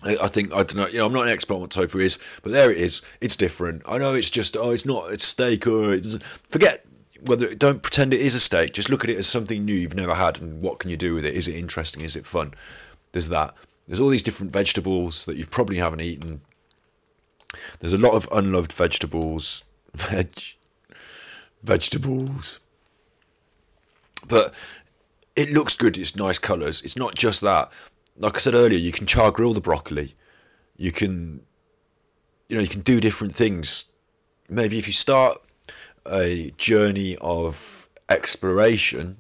I think, I don't know, you know, I'm not an expert on what tofu is, but there it is. It's different. I know it's just, it's steak or it doesn't. Forget whether, don't pretend it is a steak. Just look at it as something new you've never had and what can you do with it? Is it interesting? Is it fun? There's that. There's all these different vegetables that you probably haven't eaten. There's a lot of unloved vegetables. Vegetables. But it looks good. It's nice colours. It's not just that. Like I said earlier, you can char grill the broccoli. You can do different things. Maybe if you start a journey of exploration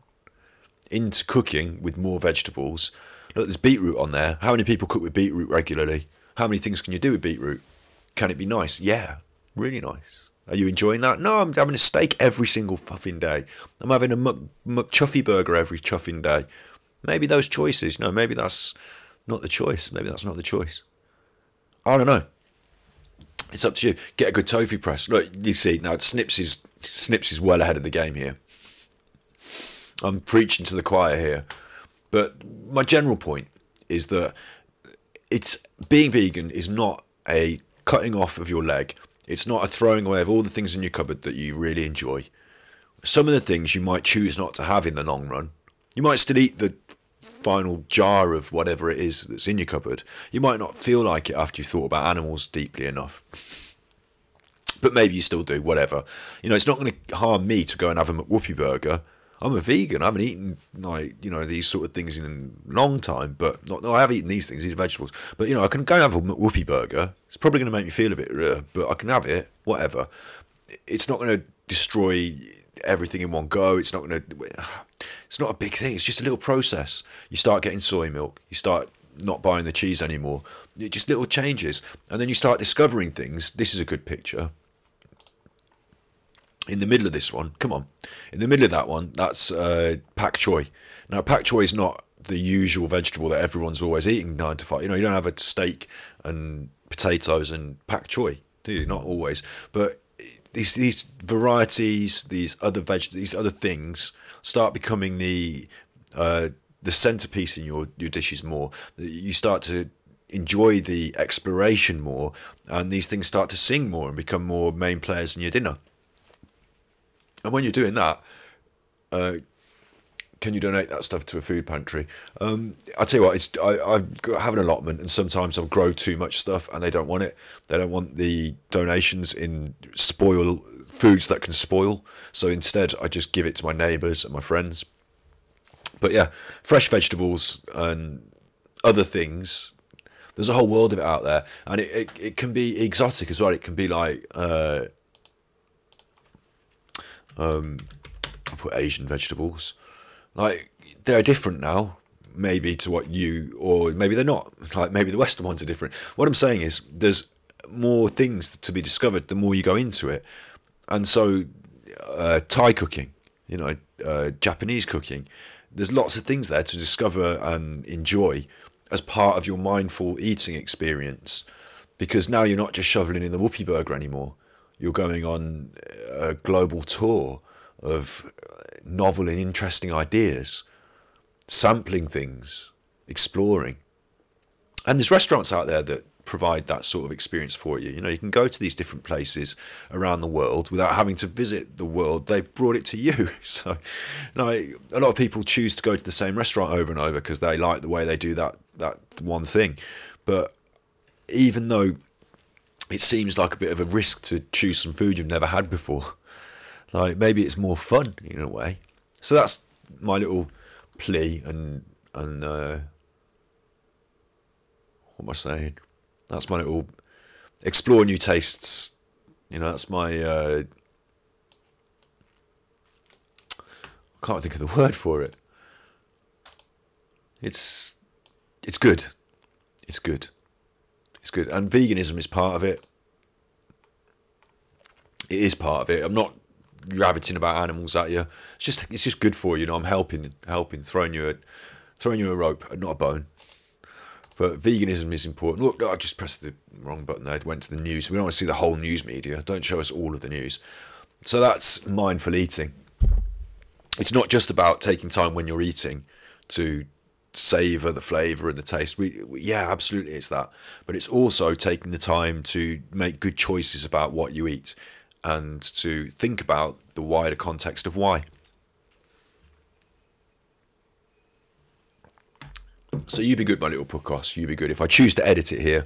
into cooking with more vegetables. Look, there's beetroot on there. How many people cook with beetroot regularly? How many things can you do with beetroot? Can it be nice? Yeah, really nice. Are you enjoying that? No, I'm having a steak every single fucking day. I'm having a McChuffy burger every chuffing day. Maybe those choices. No, maybe that's not the choice. Maybe that's not the choice. I don't know. It's up to you. Get a good tofu press. Look, you see now, Snips is well ahead of the game here. I'm preaching to the choir here, but my general point is that being vegan is not a cutting off of your leg. It's not a throwing away of all the things in your cupboard that you really enjoy. Some of the things you might choose not to have in the long run. You might still eat the final jar of whatever it is that's in your cupboard. You might not feel like it after you've thought about animals deeply enough. But maybe you still do, whatever. You know, it's not going to harm me to go and have a McWhoopie burger. I'm a vegan. I haven't eaten, like, you know, these sort of things in a long time. But I have eaten these things, these vegetables. But, you know, I can go and have a McWhoopie burger. It's probably going to make me feel a bit, but I can have it, whatever. It's not going to destroy everything in one go. It's not a big thing. It's just a little process. You start getting soy milk. You start not buying the cheese anymore. Just little changes. And then you start discovering things. This is a good picture. In the middle of this one, come on. In the middle of that one, that's pak choi. Now, pak choi is not the usual vegetable that everyone's always eating 9 to 5. You know, you don't have a steak and potatoes and pak choi, do you? Not always. But these varieties, these other things start becoming the centerpiece in your dishes more. You start to enjoy the exploration more, and these things start to sing more and become more main players in your dinner. And when you're doing that, can you donate that stuff to a food pantry? I'll tell you what, I have an allotment, and sometimes I'll grow too much stuff and they don't want it. They don't want the donations in foods that can spoil. So instead, I just give it to my neighbours and my friends. But yeah, fresh vegetables and other things. There's a whole world of it out there. And it can be exotic as well. It can be like... I put Asian vegetables. Like, they're different now, maybe to what or maybe they're not. Like, maybe the Western ones are different. What I'm saying is, there's more things to be discovered the more you go into it. And so, Thai cooking, you know, Japanese cooking, there's lots of things there to discover and enjoy as part of your mindful eating experience. Because now you're not just shoveling in the whoopie burger anymore. You're going on a global tour of novel and interesting ideas, sampling things, exploring. And there's restaurants out there that provide that sort of experience for you. You know, you can go to these different places around the world without having to visit the world. They've brought it to you. So, you know, a lot of people choose to go to the same restaurant over and over because they like the way they do that one thing. But even though it seems like a bit of a risk to choose some food you've never had before, like, maybe it's more fun in a way. So that's my little plea and what am I saying? That's my little explore new tastes. You know, that's my I can't think of the word for it. It's good. It's good. It's good. And veganism is part of it. It is part of it. I'm not rabbiting about animals at you. It's just good for you. You know, I'm helping, throwing you a rope, not a bone. But veganism is important. Look, I just pressed the wrong button there. It went to the news. We don't want to see the whole news media. Don't show us all of the news. So that's mindful eating. It's not just about taking time when you're eating to savour the flavour and the taste. Yeah, absolutely, it's that. But it's also taking the time to make good choices about what you eat and to think about the wider context of why. So you be good, my little podcast. You be good. If I choose to edit it here,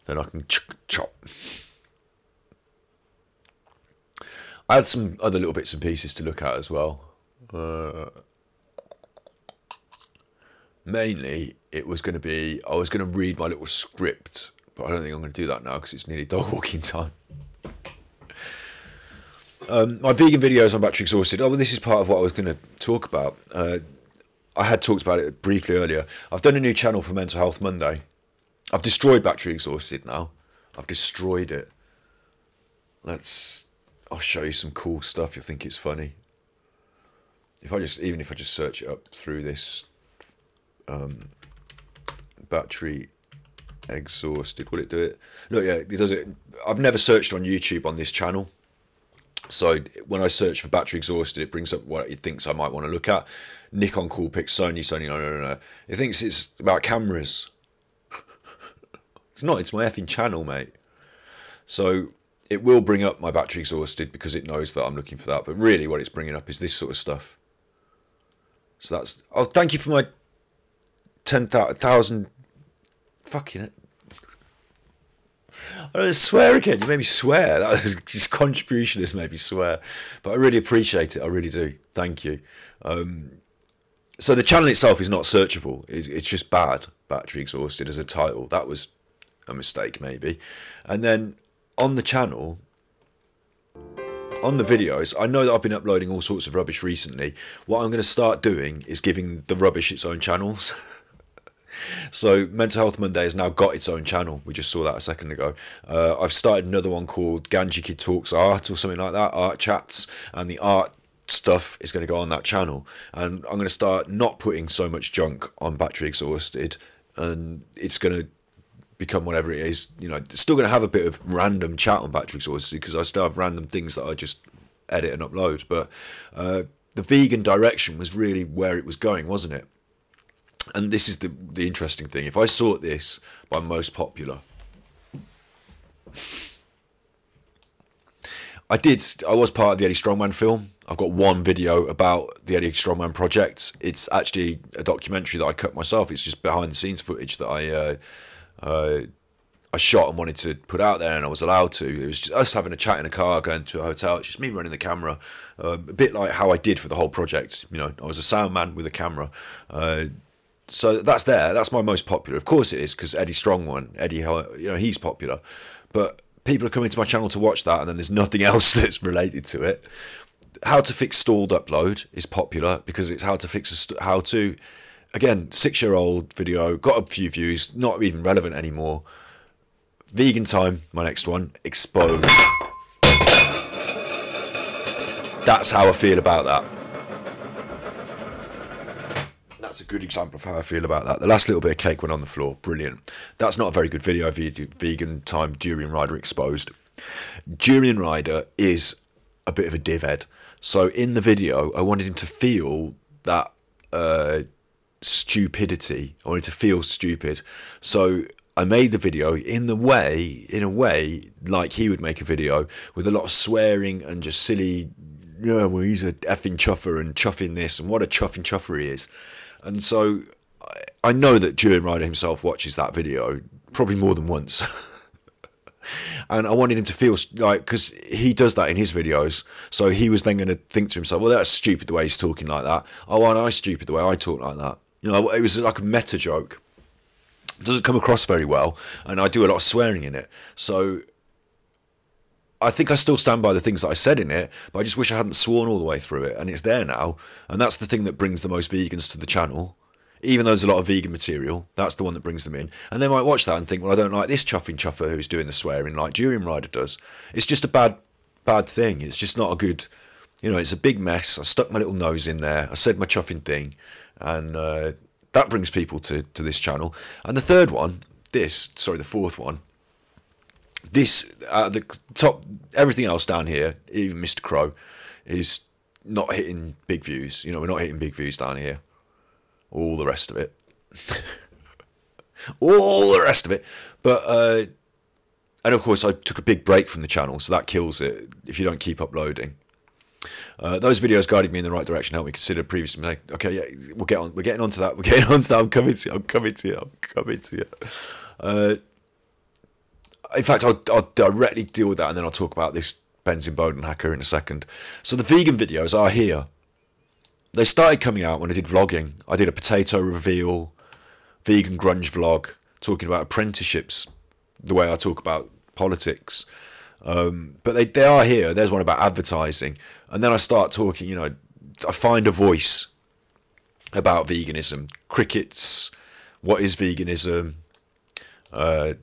then I can chop. I had some other little bits and pieces to look at as well. Mainly, it was going to be, I was going to read my little script, but I don't think I'm going to do that now because it's nearly dog walking time. My vegan videos on Battery Exhausted. Oh, well, this is part of what I was going to talk about. I had talked about it briefly earlier. I've done a new channel for Mental Health Monday. I've destroyed Battery Exhausted now. I've destroyed it. I'll show you some cool stuff. You'll think it's funny. Even if I just search it up through this battery Exhausted. Will it do it? Look, yeah, it does it. I've never searched on YouTube on this channel. So when I search for battery exhausted, it brings up what it thinks I might want to look at. Nikon cool pics, Sony, no. It thinks it's about cameras. It's not, it's my effing channel, mate. So it will bring up my battery exhausted because it knows that I'm looking for that. But really what it's bringing up is this sort of stuff. So that's, oh, thank you for my 10,000, fucking it. I don't swear again. You made me swear. That was just contribution has made me swear. But I really appreciate it. I really do. Thank you. So the channel itself is not searchable. It's just bad. Battery exhausted as a title. That was a mistake, maybe. And then on the channel, on the videos, I know that I've been uploading all sorts of rubbish recently. What I'm going to start doing is giving the rubbish its own channels. So Mental Health Monday has now got its own channel. We just saw that a second ago. I've started another one called Ganji Kid Talks Art or something like that, Art Chats, and the art stuff is going to go on that channel. And I'm going to start not putting so much junk on Battery Exhausted, and it's going to become whatever it is. You know, it's still going to have a bit of random chat on Battery Exhausted because I still have random things that I just edit and upload. But the vegan direction was really where it was going, wasn't it? And this is the interesting thing. If I sort this by most popular, I was part of the Eddie Strongman film. I've got one video about the Eddie Strongman project. It's actually a documentary that I cut myself. It's just behind the scenes footage that I shot and wanted to put out there, and I was allowed to. It was just us having a chat in a car, going to a hotel. It's just me running the camera, a bit like how I did for the whole project. You know, I was a sound man with a camera. So that's there. That's my most popular. Of course it is, because Eddie Strongman, Eddie, you know, he's popular. But people are coming to my channel to watch that, and then there's nothing else that's related to it. How to fix stalled upload is popular because it's how to fix again, 6-year-old video, got a few views, not even relevant anymore. Vegan time, my next one, exposed. That's how I feel about that. That's a good example of how I feel about that. The last little bit of cake went on the floor. Brilliant. That's not a very good video. Vegan time, Durian Rider exposed. Durian Rider is a bit of a divhead. So in the video, I wanted him to feel that stupidity. I wanted to feel stupid. So I made the video in a way like he would make a video, with a lot of swearing and just silly, you know, well, he's a effing chuffer and chuffing this and what a chuffing chuffer he is. And so I know that Durian Rider himself watches that video probably more than once. And I wanted him to feel like, because he does that in his videos, so he was then going to think to himself, well, that's stupid the way he's talking like that. Oh, aren't I stupid the way I talk like that? You know, it was like a meta joke. It doesn't come across very well, and I do a lot of swearing in it. So I think I still stand by the things that I said in it, but I just wish I hadn't sworn all the way through it, and it's there now. And that's the thing that brings the most vegans to the channel. Even though there's a lot of vegan material, that's the one that brings them in. And they might watch that and think, well, I don't like this chuffing chuffer who's doing the swearing like Durian Rider does. It's just a bad thing. It's just not a good, you know, it's a big mess. I stuck my little nose in there. I said my chuffing thing. And that brings people to this channel. And the third one, the fourth one, this, the top, everything else down here, even Mr. Crow, is not hitting big views. You know, we're not hitting big views down here. All the rest of it. All the rest of it. But, and of course I took a big break from the channel, so that kills it if you don't keep uploading. Those videos guided me in the right direction, helped me consider previous mistake. Okay, yeah, we're getting onto that. We're getting onto that. I'm coming to you. In fact, I'll directly deal with that, and then I'll talk about this Benzin Bowden hacker in a second. So the vegan videos are here. They started coming out when I did vlogging. I did a potato reveal, vegan grunge vlog, talking about apprenticeships, the way I talk about politics. But they are here. There's one about advertising. And then I start talking, you know, I find a voice about veganism. Crickets, what is veganism? I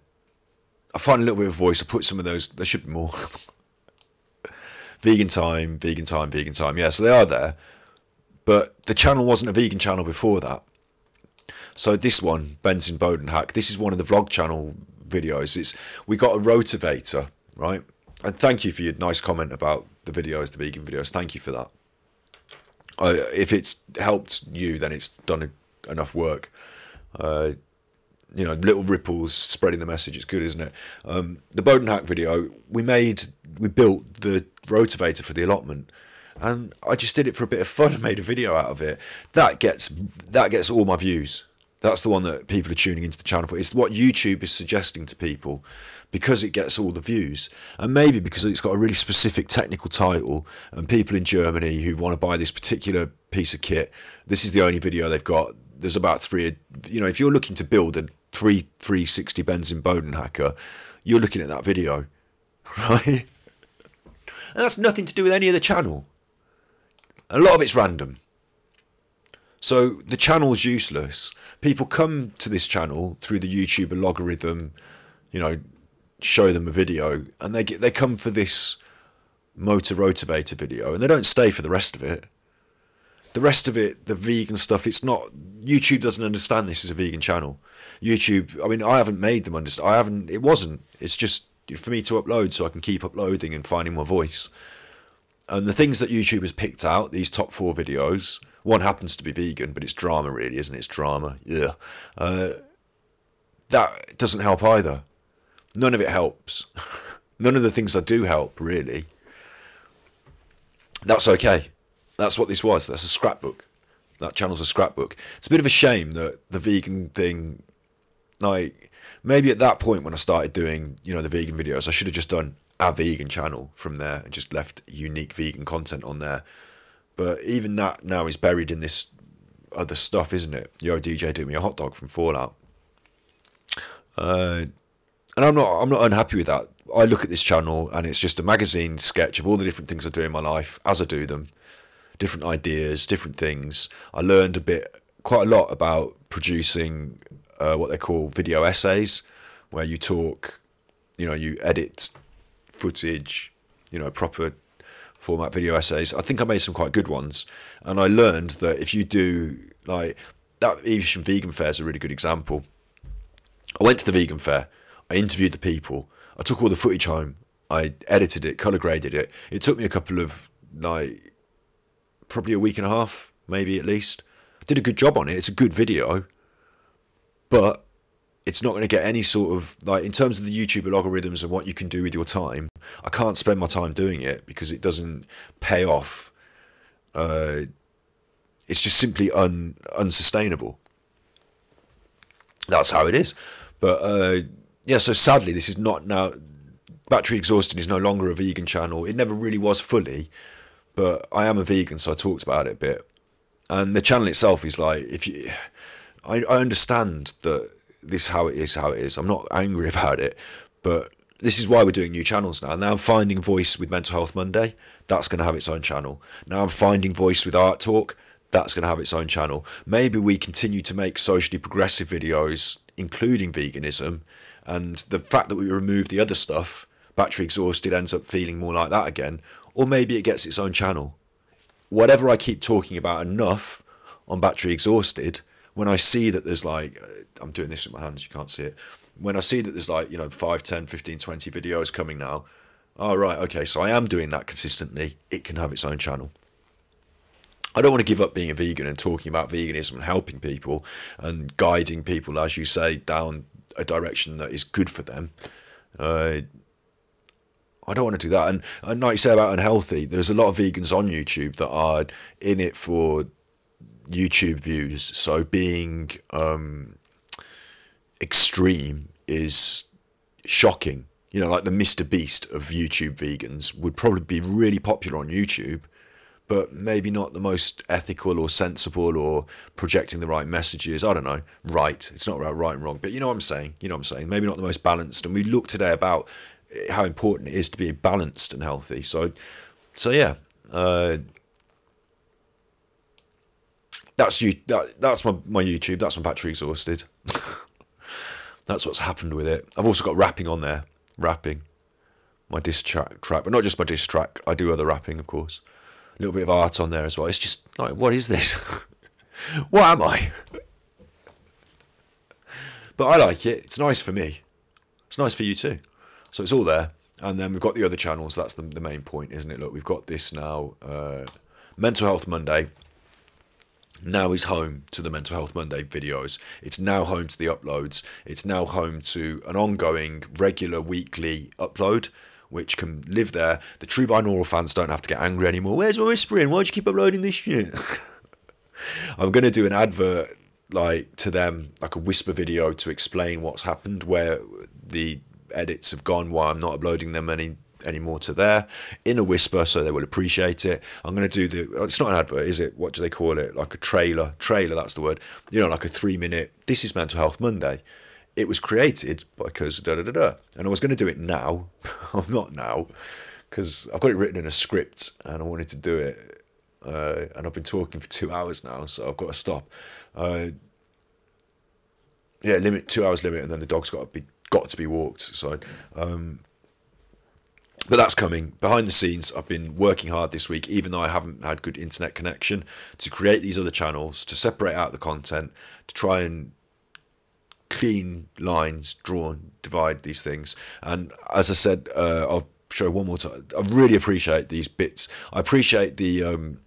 find a little bit of a voice. I put some of those, there should be more. Vegan time, vegan time, vegan time. Yeah, so they are there. But the channel wasn't a vegan channel before that. So this one, Benson Bowden hack, this is one of the vlog channel videos. We got a rotivator, right? And thank you for your nice comment about the videos, the vegan videos. Thank you for that. If it's helped you, then it's done enough work. You know, little ripples spreading the message. It's good, isn't it? The Bowden hack video, we built the rotivator for the allotment, and I just did it for a bit of fun and made a video out of it. That gets all my views. That's the one that people are tuning into the channel for. It's what YouTube is suggesting to people because it gets all the views, and maybe because it's got a really specific technical title, and people in Germany who want to buy this particular piece of kit, this is the only video they've got. There's about 3, you know, if you're looking to build a 360 Benson Bowden hacker, you're looking at that video, right? And that's nothing to do with any of the channel. A lot of it's random. So the channel's useless. People come to this channel through the YouTube logarithm, you know, show them a video, and they come for this motor rotivator video, and they don't stay for the rest of it. The rest of it, the vegan stuff, it's not, YouTube doesn't understand this as a vegan channel. YouTube, I mean, I haven't made them understand. It's just for me to upload so I can keep uploading and finding my voice. And the things that YouTube has picked out, these top 4 videos, one happens to be vegan, but it's drama really, isn't it? It's drama, yeah. That doesn't help either. None of it helps. None of the things I do help, really. That's okay. That's what this was. That's a scrapbook. That channel's a scrapbook. It's a bit of a shame that the vegan thing, like, maybe at that point when I started doing, you know, the vegan videos, I should have just done a vegan channel from there and just left unique vegan content on there. But even that now is buried in this other stuff, isn't it? Yo, DJ, do me a hot dog from Fallout. And I'm not unhappy with that. I look at this channel and it's just a magazine sketch of all the different things I do in my life as I do them. Different ideas, different things. I learned quite a lot about producing what they call video essays, where you talk, you know, you edit footage, you know, proper format video essays. I think I made some quite good ones, and I learned that if you do, like, that Evesham Vegan Fair is a really good example. I went to the vegan fair, I interviewed the people, I took all the footage home, I edited it, colour graded it. It took me a couple of, like, probably a week and a half, maybe at least. I did a good job on it. It's a good video, but it's not going to get any sort of, like, in terms of the YouTube algorithms and what you can do with your time, I can't spend my time doing it because it doesn't pay off. It's just simply unsustainable. That's how it is. But yeah, so sadly this is not now, Battery Exhausted is no longer a vegan channel. It never really was fully, but I am a vegan, so I talked about it a bit. And the channel itself is like, I understand that this how it is. I'm not angry about it, but this is why we're doing new channels now. Now I'm finding voice with Mental Health Monday. That's going to have its own channel. Now I'm finding voice with Art Talk. That's going to have its own channel. Maybe we continue to make socially progressive videos, including veganism, and the fact that we remove the other stuff, Battery Exhausted ends up feeling more like that again. Or maybe it gets its own channel. Whatever I keep talking about enough on Battery Exhausted, when I see that there's like, I'm doing this with my hands, you can't see it. When I see that there's like, you know, 5, 10, 15, 20 videos coming now, oh, right, okay, so I am doing that consistently. It can have its own channel. I don't want to give up being a vegan and talking about veganism and helping people and guiding people, as you say, down a direction that is good for them. I don't want to do that. And like you say about unhealthy, there's a lot of vegans on YouTube that are in it for YouTube views. So being extreme is shocking. You know, like the Mr. Beast of YouTube vegans would probably be really popular on YouTube, but maybe not the most ethical or sensible or projecting the right messages. I don't know. Right. It's not about right and wrong, but you know what I'm saying? You know what I'm saying? Maybe not the most balanced. And we look today about how important it is to be balanced and healthy. So yeah. That's you. That's my YouTube. That's my Battery Exhausted. That's what's happened with it. I've also got rapping on there. Rapping. My diss track. But not just my diss track. I do other rapping, of course. A little bit of art on there as well. It's just like, what is this? What am I? But I like it. It's nice for me. It's nice for you too. So it's all there. And then we've got the other channels. That's the main point, isn't it? Look, we've got this now. Mental Health Monday now is home to the Mental Health Monday videos. It's now home to the uploads. It's now home to an ongoing, regular, weekly upload, which can live there. The True Binaural fans don't have to get angry anymore. Where's my whispering? Why'd you keep uploading this shit? I'm going to do an advert like to them, like a whisper video to explain what's happened, where the edits have gone, why I'm not uploading them anymore to there, in a whisper, so they will appreciate it. I'm going to do it's not an advert, is it? What do they call it? Like a trailer, that's the word. You know, like a 3-minute, this is Mental Health Monday. It was created because and I was going to do it now. I'm not now, because I've got it written in a script and I wanted to do it, and I've been talking for 2 hours now, so I've got to stop. Limit 2 hours limit, and then the dog's got to be walked. So, but that's coming. Behind the scenes, I've been working hard this week, even though I haven't had good internet connection, to create these other channels, to separate out the content, to try and clean lines, drawn, divide these things. And as I said, I'll show one more time. I really appreciate these bits. I appreciate the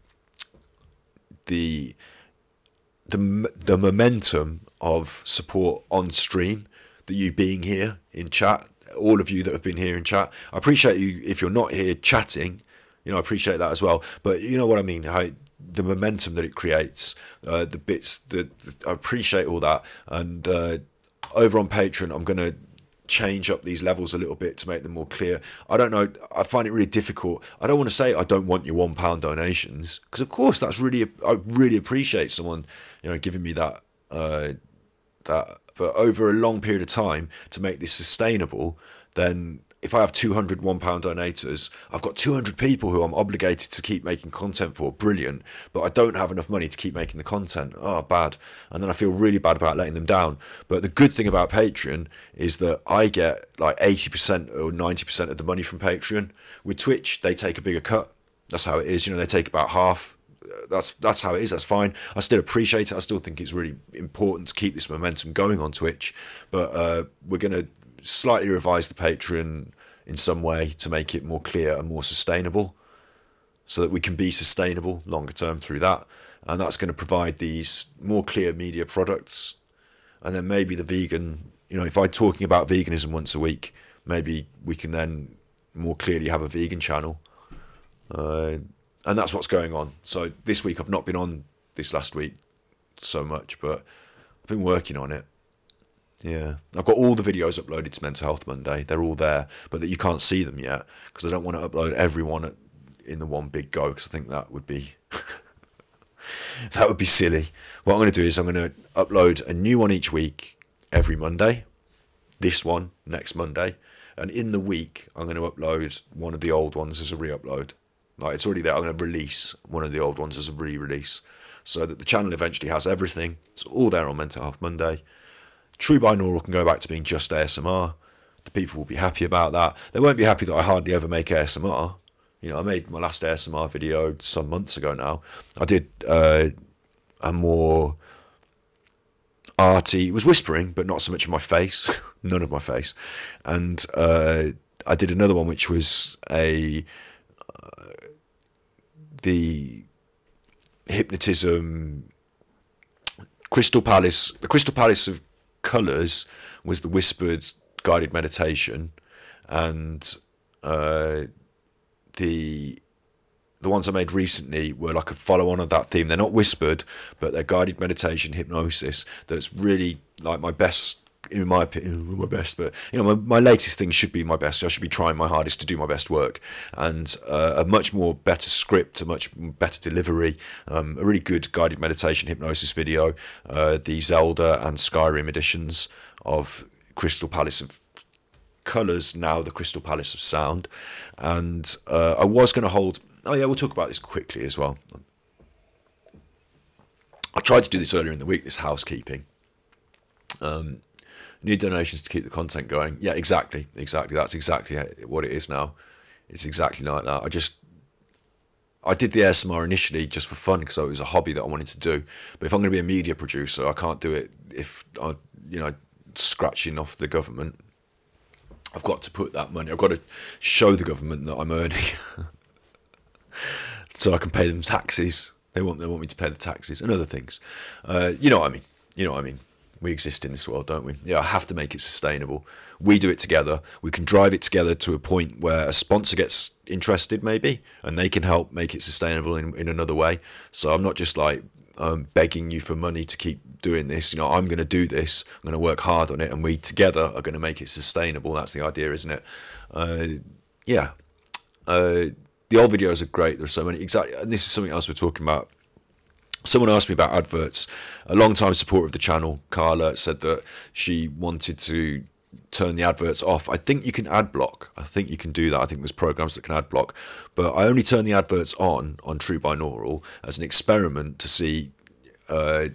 momentum of support on stream, that you being here in chat, all of you that have been here in chat. I appreciate you if you're not here chatting, you know, I appreciate that as well. But you know what I mean, how the momentum that it creates, the bits that I appreciate all that. And over on Patreon, I'm going to change up these levels a little bit to make them more clear. I don't know, I find it really difficult. I don't want to say I don't want your £1 donations, because of course I really appreciate someone, you know, giving me that but over a long period of time, to make this sustainable, then if I have 200 £1 donators, I've got 200 people who I'm obligated to keep making content for. Brilliant. But I don't have enough money to keep making the content. Oh, bad. And then I feel really bad about letting them down. But the good thing about Patreon is that I get like 80% or 90% of the money from Patreon. With Twitch, they take a bigger cut. That's how it is. You know, they take about half. That's how it is. That's fine. I still appreciate it. I still think it's really important to keep this momentum going on Twitch. But we're going to slightly revise the Patreon in some way to make it more clear and more sustainable, so that we can be sustainable longer term through that. And that's going to provide these more clear media products. And then maybe the vegan, you know, if I'm talking about veganism once a week, maybe we can then more clearly have a vegan channel. And that's what's going on. So this week I've not been on this last week so much, but I've been working on it. Yeah, I've got all the videos uploaded to Mental Health Monday. They're all there, but that you can't see them yet, because I don't want to upload everyone in the one big go, because I think that would be that would be silly. What I'm going to do is I'm going to upload a new one each week, every Monday. This one next Monday, and in the week I'm going to upload one of the old ones as a re-upload. Like, it's already there. I'm going to release one of the old ones as a re-release, so that the channel eventually has everything. It's all there on Mental Health Monday. True Binaural can go back to being just ASMR. The people will be happy about that. They won't be happy that I hardly ever make ASMR. You know, I made my last ASMR video some months ago now. I did a more arty, it was whispering, but not so much of my face, none of my face. And I did another one which was the hypnotism, the Crystal Palace of Colours was the whispered guided meditation, and the ones I made recently were like a follow-on of that theme. They're not whispered, but they're guided meditation hypnosis. That's really like my best, in my opinion, my best. But you know, my latest thing should be my best. I should be trying my hardest to do my best work, and a much more better script, a much better delivery, a really good guided meditation hypnosis video. The Zelda and Skyrim editions of Crystal Palace of Colours, now the Crystal Palace of Sound. And I was going to hold, oh yeah, we'll talk about this quickly as well. I tried to do this earlier in the week, this housekeeping. Need donations to keep the content going. Yeah, exactly. That's exactly what it is now. It's exactly like that. I did the ASMR initially just for fun, because it was a hobby that I wanted to do. But if I'm going to be a media producer, I can't do it if I, you know, scratching off the government. I've got to put that money, I've got to show the government that I'm earning so I can pay them taxes. They want me to pay the taxes and other things. You know what I mean? You know what I mean? We exist in this world, don't we? Yeah, I have to make it sustainable. We do it together. We can drive it together to a point where a sponsor gets interested, maybe, and they can help make it sustainable in another way. So I'm not just like begging you for money to keep doing this. You know, I'm going to do this. I'm going to work hard on it, and we together are going to make it sustainable. That's the idea, isn't it? Yeah. The old videos are great. There's so many. Exactly. And this is something else we're talking about. Someone asked me about adverts. A long-time supporter of the channel, Carla, said that she wanted to turn the adverts off. I think you can ad block. I think you can do that. I think there's programs that can ad block. But I only turn the adverts on True Binaural as an experiment to see. We're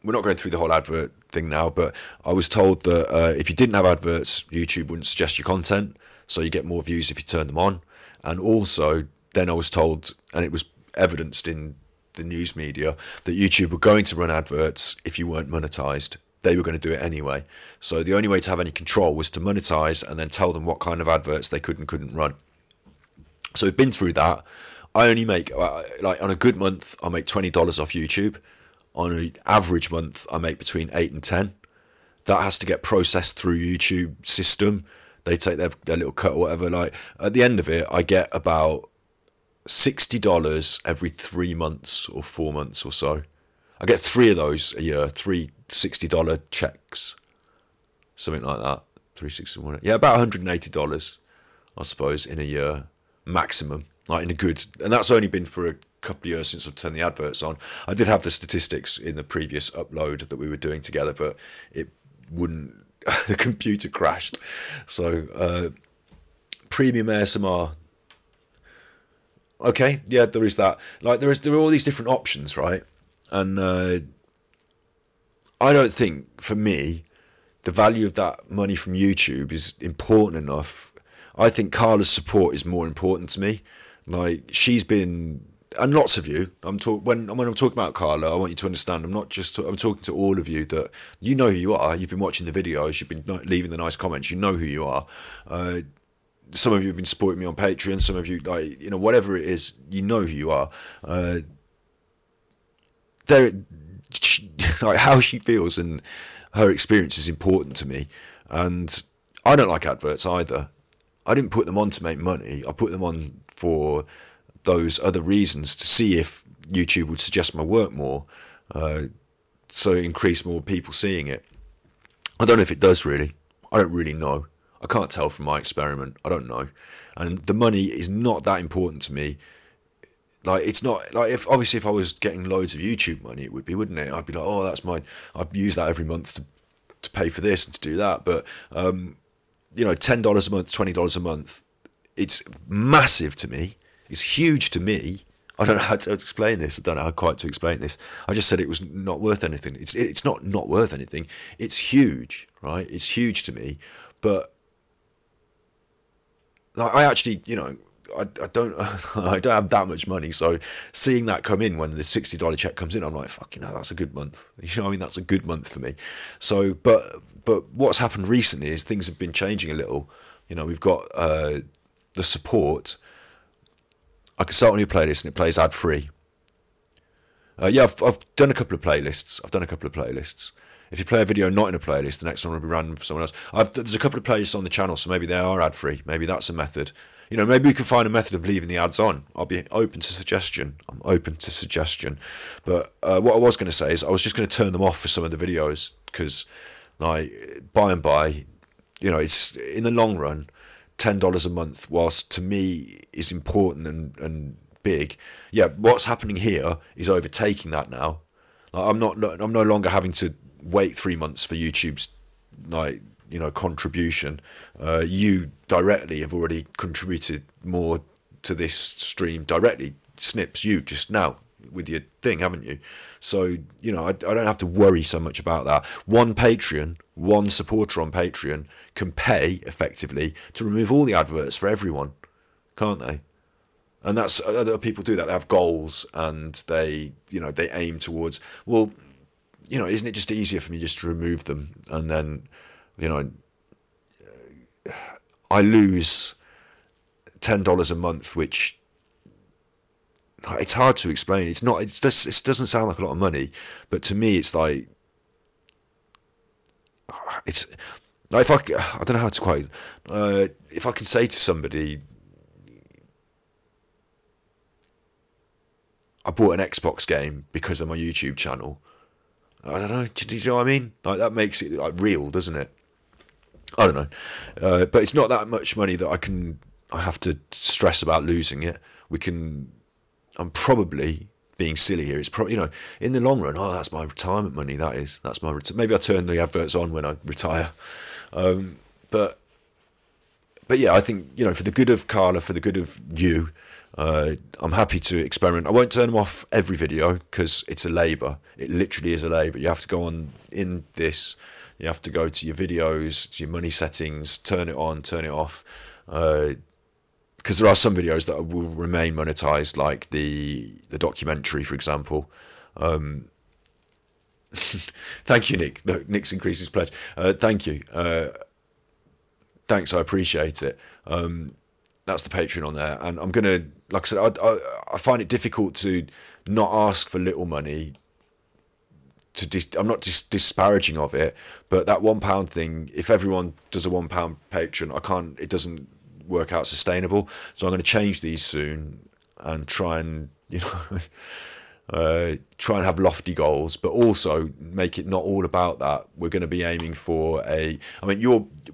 not going through the whole advert thing now, but I was told that if you didn't have adverts, YouTube wouldn't suggest your content, so you get more views if you turn them on. And also, then I was told, and it was evidenced in the news media, that YouTube were going to run adverts if you weren't monetized. They were going to do it anyway. So the only way to have any control was to monetize and then tell them what kind of adverts they could and couldn't run. So we've been through that. I only make, like on a good month, I make $20 off YouTube. On an average month, I make between 8 and 10. That has to get processed through YouTube system. They take their little cut or whatever. Like at the end of it, I get about $60 every 3 months or 4 months or so. I get 3 of those a year, 3 $60 checks, something like that. 361, yeah, about $180, I suppose, in a year maximum. Like in a good, and that's only been for a couple of years since I've turned the adverts on. I did have the statistics in the previous upload that we were doing together, but it wouldn't. The computer crashed. So premium ASMR. Okay, yeah, there is that. Like there are all these different options, right? And I don't think, for me, the value of that money from YouTube is important enough. I think Carla's support is more important to me. Like she's been, and lots of you. When I'm talking about Carla, I want you to understand. I'm talking to all of you, that you know who you are. You've been watching the videos. You've been leaving the nice comments. You know who you are. Some of you have been supporting me on Patreon. Some of you, like, you know, whatever it is, you know who you are. Like how she feels and her experience is important to me. And I don't like adverts either. I didn't put them on to make money. I put them on for those other reasons, to see if YouTube would suggest my work more, so increase more people seeing it. I don't know if it does really. I don't really know. I can't tell from my experiment. I don't know. And the money is not that important to me. Like it's not like, if obviously if I was getting loads of YouTube money, it would be, wouldn't it? I'd be like, oh, that's mine. I'd use that every month to pay for this and to do that. But you know, $10 a month, $20 a month, it's massive to me. It's huge to me. I don't know how to explain this. I don't know how quite to explain this. I just said it was not worth anything. It's not worth anything. It's huge, right? It's huge to me. But like, I actually, you know, I don't have that much money. So seeing that come in when the $60 check comes in, I'm like, fuck, you know, that's a good month. You know what I mean? That's a good month for me. So, but what's happened recently is things have been changing a little. You know, we've got the support. I can start a new playlist and it plays ad free. Yeah, I've done a couple of playlists. If you play a video not in a playlist, the next one will be random for someone else. There's a couple of playlists on the channel, so maybe they are ad free. Maybe that's a method. You know, maybe we can find a method of leaving the ads on. I'll be open to suggestion. I'm open to suggestion. But what I was going to say is I was just going to turn them off for some of the videos, because, like, by and by, you know, it's in the long run, $10 a month, whilst to me is important and big. Yeah, what's happening here is overtaking that now. Like, I'm no longer having to wait 3 months for YouTube's, like, you know, contribution. You directly have already contributed more to this stream directly. Snips, you just now with your thing, haven't you? So, you know, I don't have to worry so much about that. One supporter on Patreon can pay effectively to remove all the adverts for everyone, can't they? And that's, other people do that. They have goals and they, you know, they aim towards, well, you know, isn't it just easier for me just to remove them? And then, you know, I lose $10 a month, which it's hard to explain. It's not, it's just, it doesn't sound like a lot of money, but to me, it's like, it's like, if I don't know how to quite, if I can say to somebody, I bought an Xbox game because of my YouTube channel, I don't know, do you know what I mean? Like, that makes it like real, doesn't it? I don't know, but it's not that much money that I have to stress about losing it. I'm probably being silly here. It's probably, you know, in the long run, oh, that's my retirement money. That's my maybe I'll turn the adverts on when I retire. But yeah, I think, you know, for the good of Carla, for the good of you, I'm happy to experiment. I won't turn them off every video because it's a labour. It literally is a labour. You have to go on in this. You have to go to your videos, to your money settings, turn it on, turn it off. Because there are some videos that will remain monetized, like the documentary, for example. Thank you, Nick. No, Nick's increased his pledge. Thank you. Thanks, I appreciate it. That's the Patreon on there, and I'm gonna, like I said, I find it difficult to not ask for little money. I'm not just disparaging of it, but that £1 thing, if everyone does a £1 Patreon, it doesn't work out sustainable. So I'm going to change these soon and try and, you know, try and have lofty goals, but also make it not all about that. We're going to be aiming for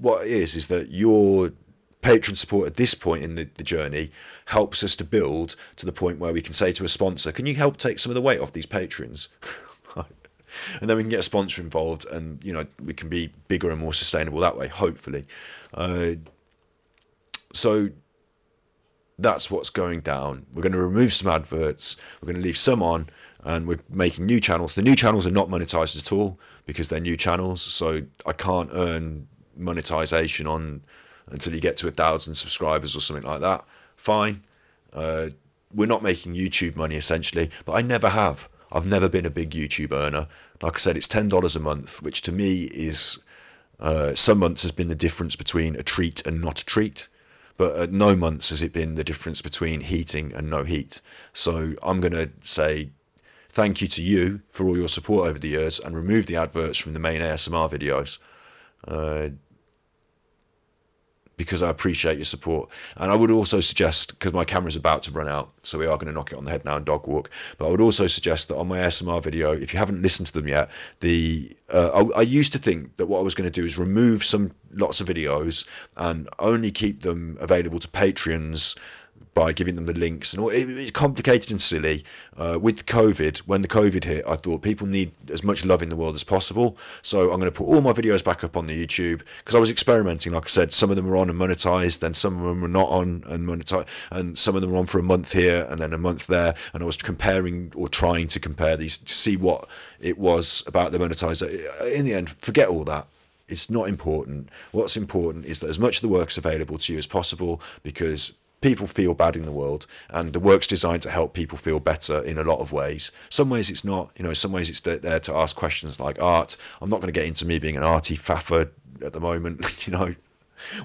what it is that your patron support at this point in the journey helps us to build to the point where we can say to a sponsor, can you help take some of the weight off these patrons? And then we can get a sponsor involved, and, you know, we can be bigger and more sustainable that way, hopefully. So that's what's going down. We're going to remove some adverts. We're going to leave some on, and we're making new channels. The new channels are not monetized at all because they're new channels. So I can't earn monetization on until you get to 1,000 subscribers or something like that. Fine. We're not making YouTube money essentially, but I never have. I've never been a big YouTube earner. Like I said, it's $10 a month, which to me is, some months has been the difference between a treat and not a treat. But at no months has it been the difference between heating and no heat. So I'm going to say thank you to you for all your support over the years, and remove the adverts from the main ASMR videos. Because I appreciate your support. And I would also suggest, because my camera's about to run out, so we are going to knock it on the head now and dog walk, but I would also suggest that on my ASMR video, if you haven't listened to them yet, I used to think that what I was going to do is remove lots of videos and only keep them available to Patreons by giving them the links, and all. It's complicated and silly. With COVID, when the COVID hit, I thought people need as much love in the world as possible. So I'm going to put all my videos back up on the YouTube, because I was experimenting. Like I said, some of them were on and monetized, then some of them were not on and monetized, and some of them were on for a month here and then a month there. And I was comparing, or trying to compare these to see what it was about the monetizer. In the end, forget all that. It's not important. What's important is that as much of the work's available to you as possible, because people feel bad in the world, and the work's designed to help people feel better in a lot of ways. Some ways it's not, you know, some ways it's there to ask questions like art. I'm not going to get into me being an arty faffer at the moment. You know,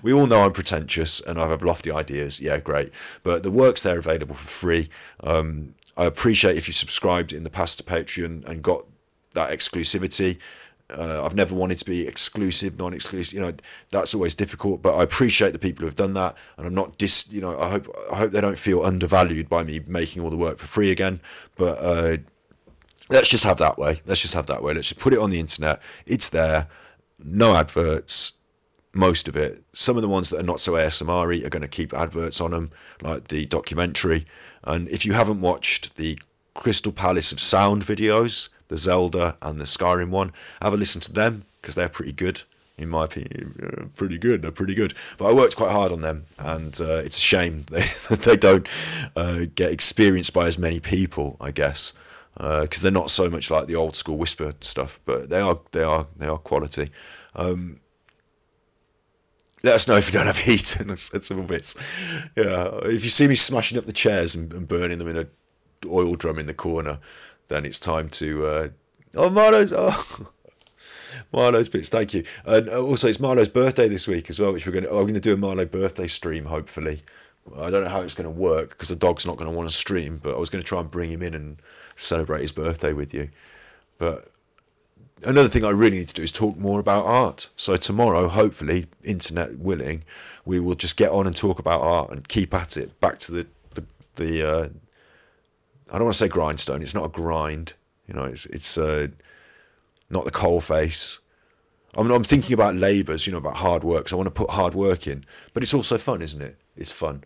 we all know I'm pretentious and I have lofty ideas. Yeah, great. But the work's there available for free. I appreciate if you subscribed in the past to Patreon and got that exclusivity. I've never wanted to be exclusive, non-exclusive. You know, that's always difficult. But I appreciate the people who have done that, and I'm not you know, I hope they don't feel undervalued by me making all the work for free again. But let's just have that way. Let's just have that way. Let's just put it on the internet. It's there. No adverts. Most of it. Some of the ones that are not so ASMR-y are going to keep adverts on them, like the documentary. And if you haven't watched the Crystal Palace of Sound videos, the Zelda and the Skyrim one, have a listen to them, because they're pretty good, in my opinion. They're pretty good. But I worked quite hard on them, and it's a shame they don't get experienced by as many people, I guess, because they're not so much like the old school Whisper stuff, but they are quality. Let us know if you don't have heat and sensible bits. Yeah, if you see me smashing up the chairs and burning them in a oil drum in the corner, then it's time to Oh, Marlo's. Oh, Marlo's bits. Thank you. And also, it's Marlo's birthday this week as well, which I'm going to do a Marlo birthday stream. Hopefully, I don't know how it's going to work because the dog's not going to want to stream. But I was going to try and bring him in and celebrate his birthday with you. But another thing I really need to do is talk more about art. So tomorrow, hopefully, internet willing, we will just get on and talk about art and keep at it. Back to the I don't want to say grindstone. It's not a grind. You know, it's not the coal face. I'm thinking about labours, you know, about hard work. So I want to put hard work in. But it's also fun, isn't it? It's fun.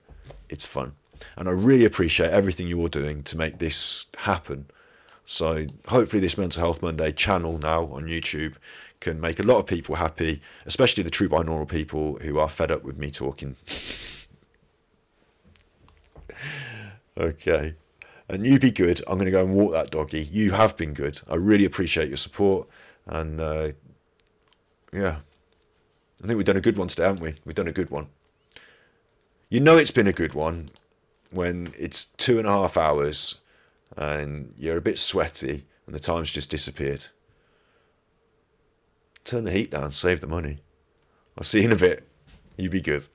It's fun. And I really appreciate everything you're doing to make this happen. So hopefully this Mental Health Monday channel now on YouTube can make a lot of people happy, especially the true binaural people who are fed up with me talking. Okay. And you be good. I'm going to go and walk that doggy. You have been good. I really appreciate your support. And yeah, I think we've done a good one today, haven't we? We've done a good one. You know it's been a good one when it's 2.5 hours and you're a bit sweaty and the time's just disappeared. Turn the heat down, save the money. I'll see you in a bit. You be good.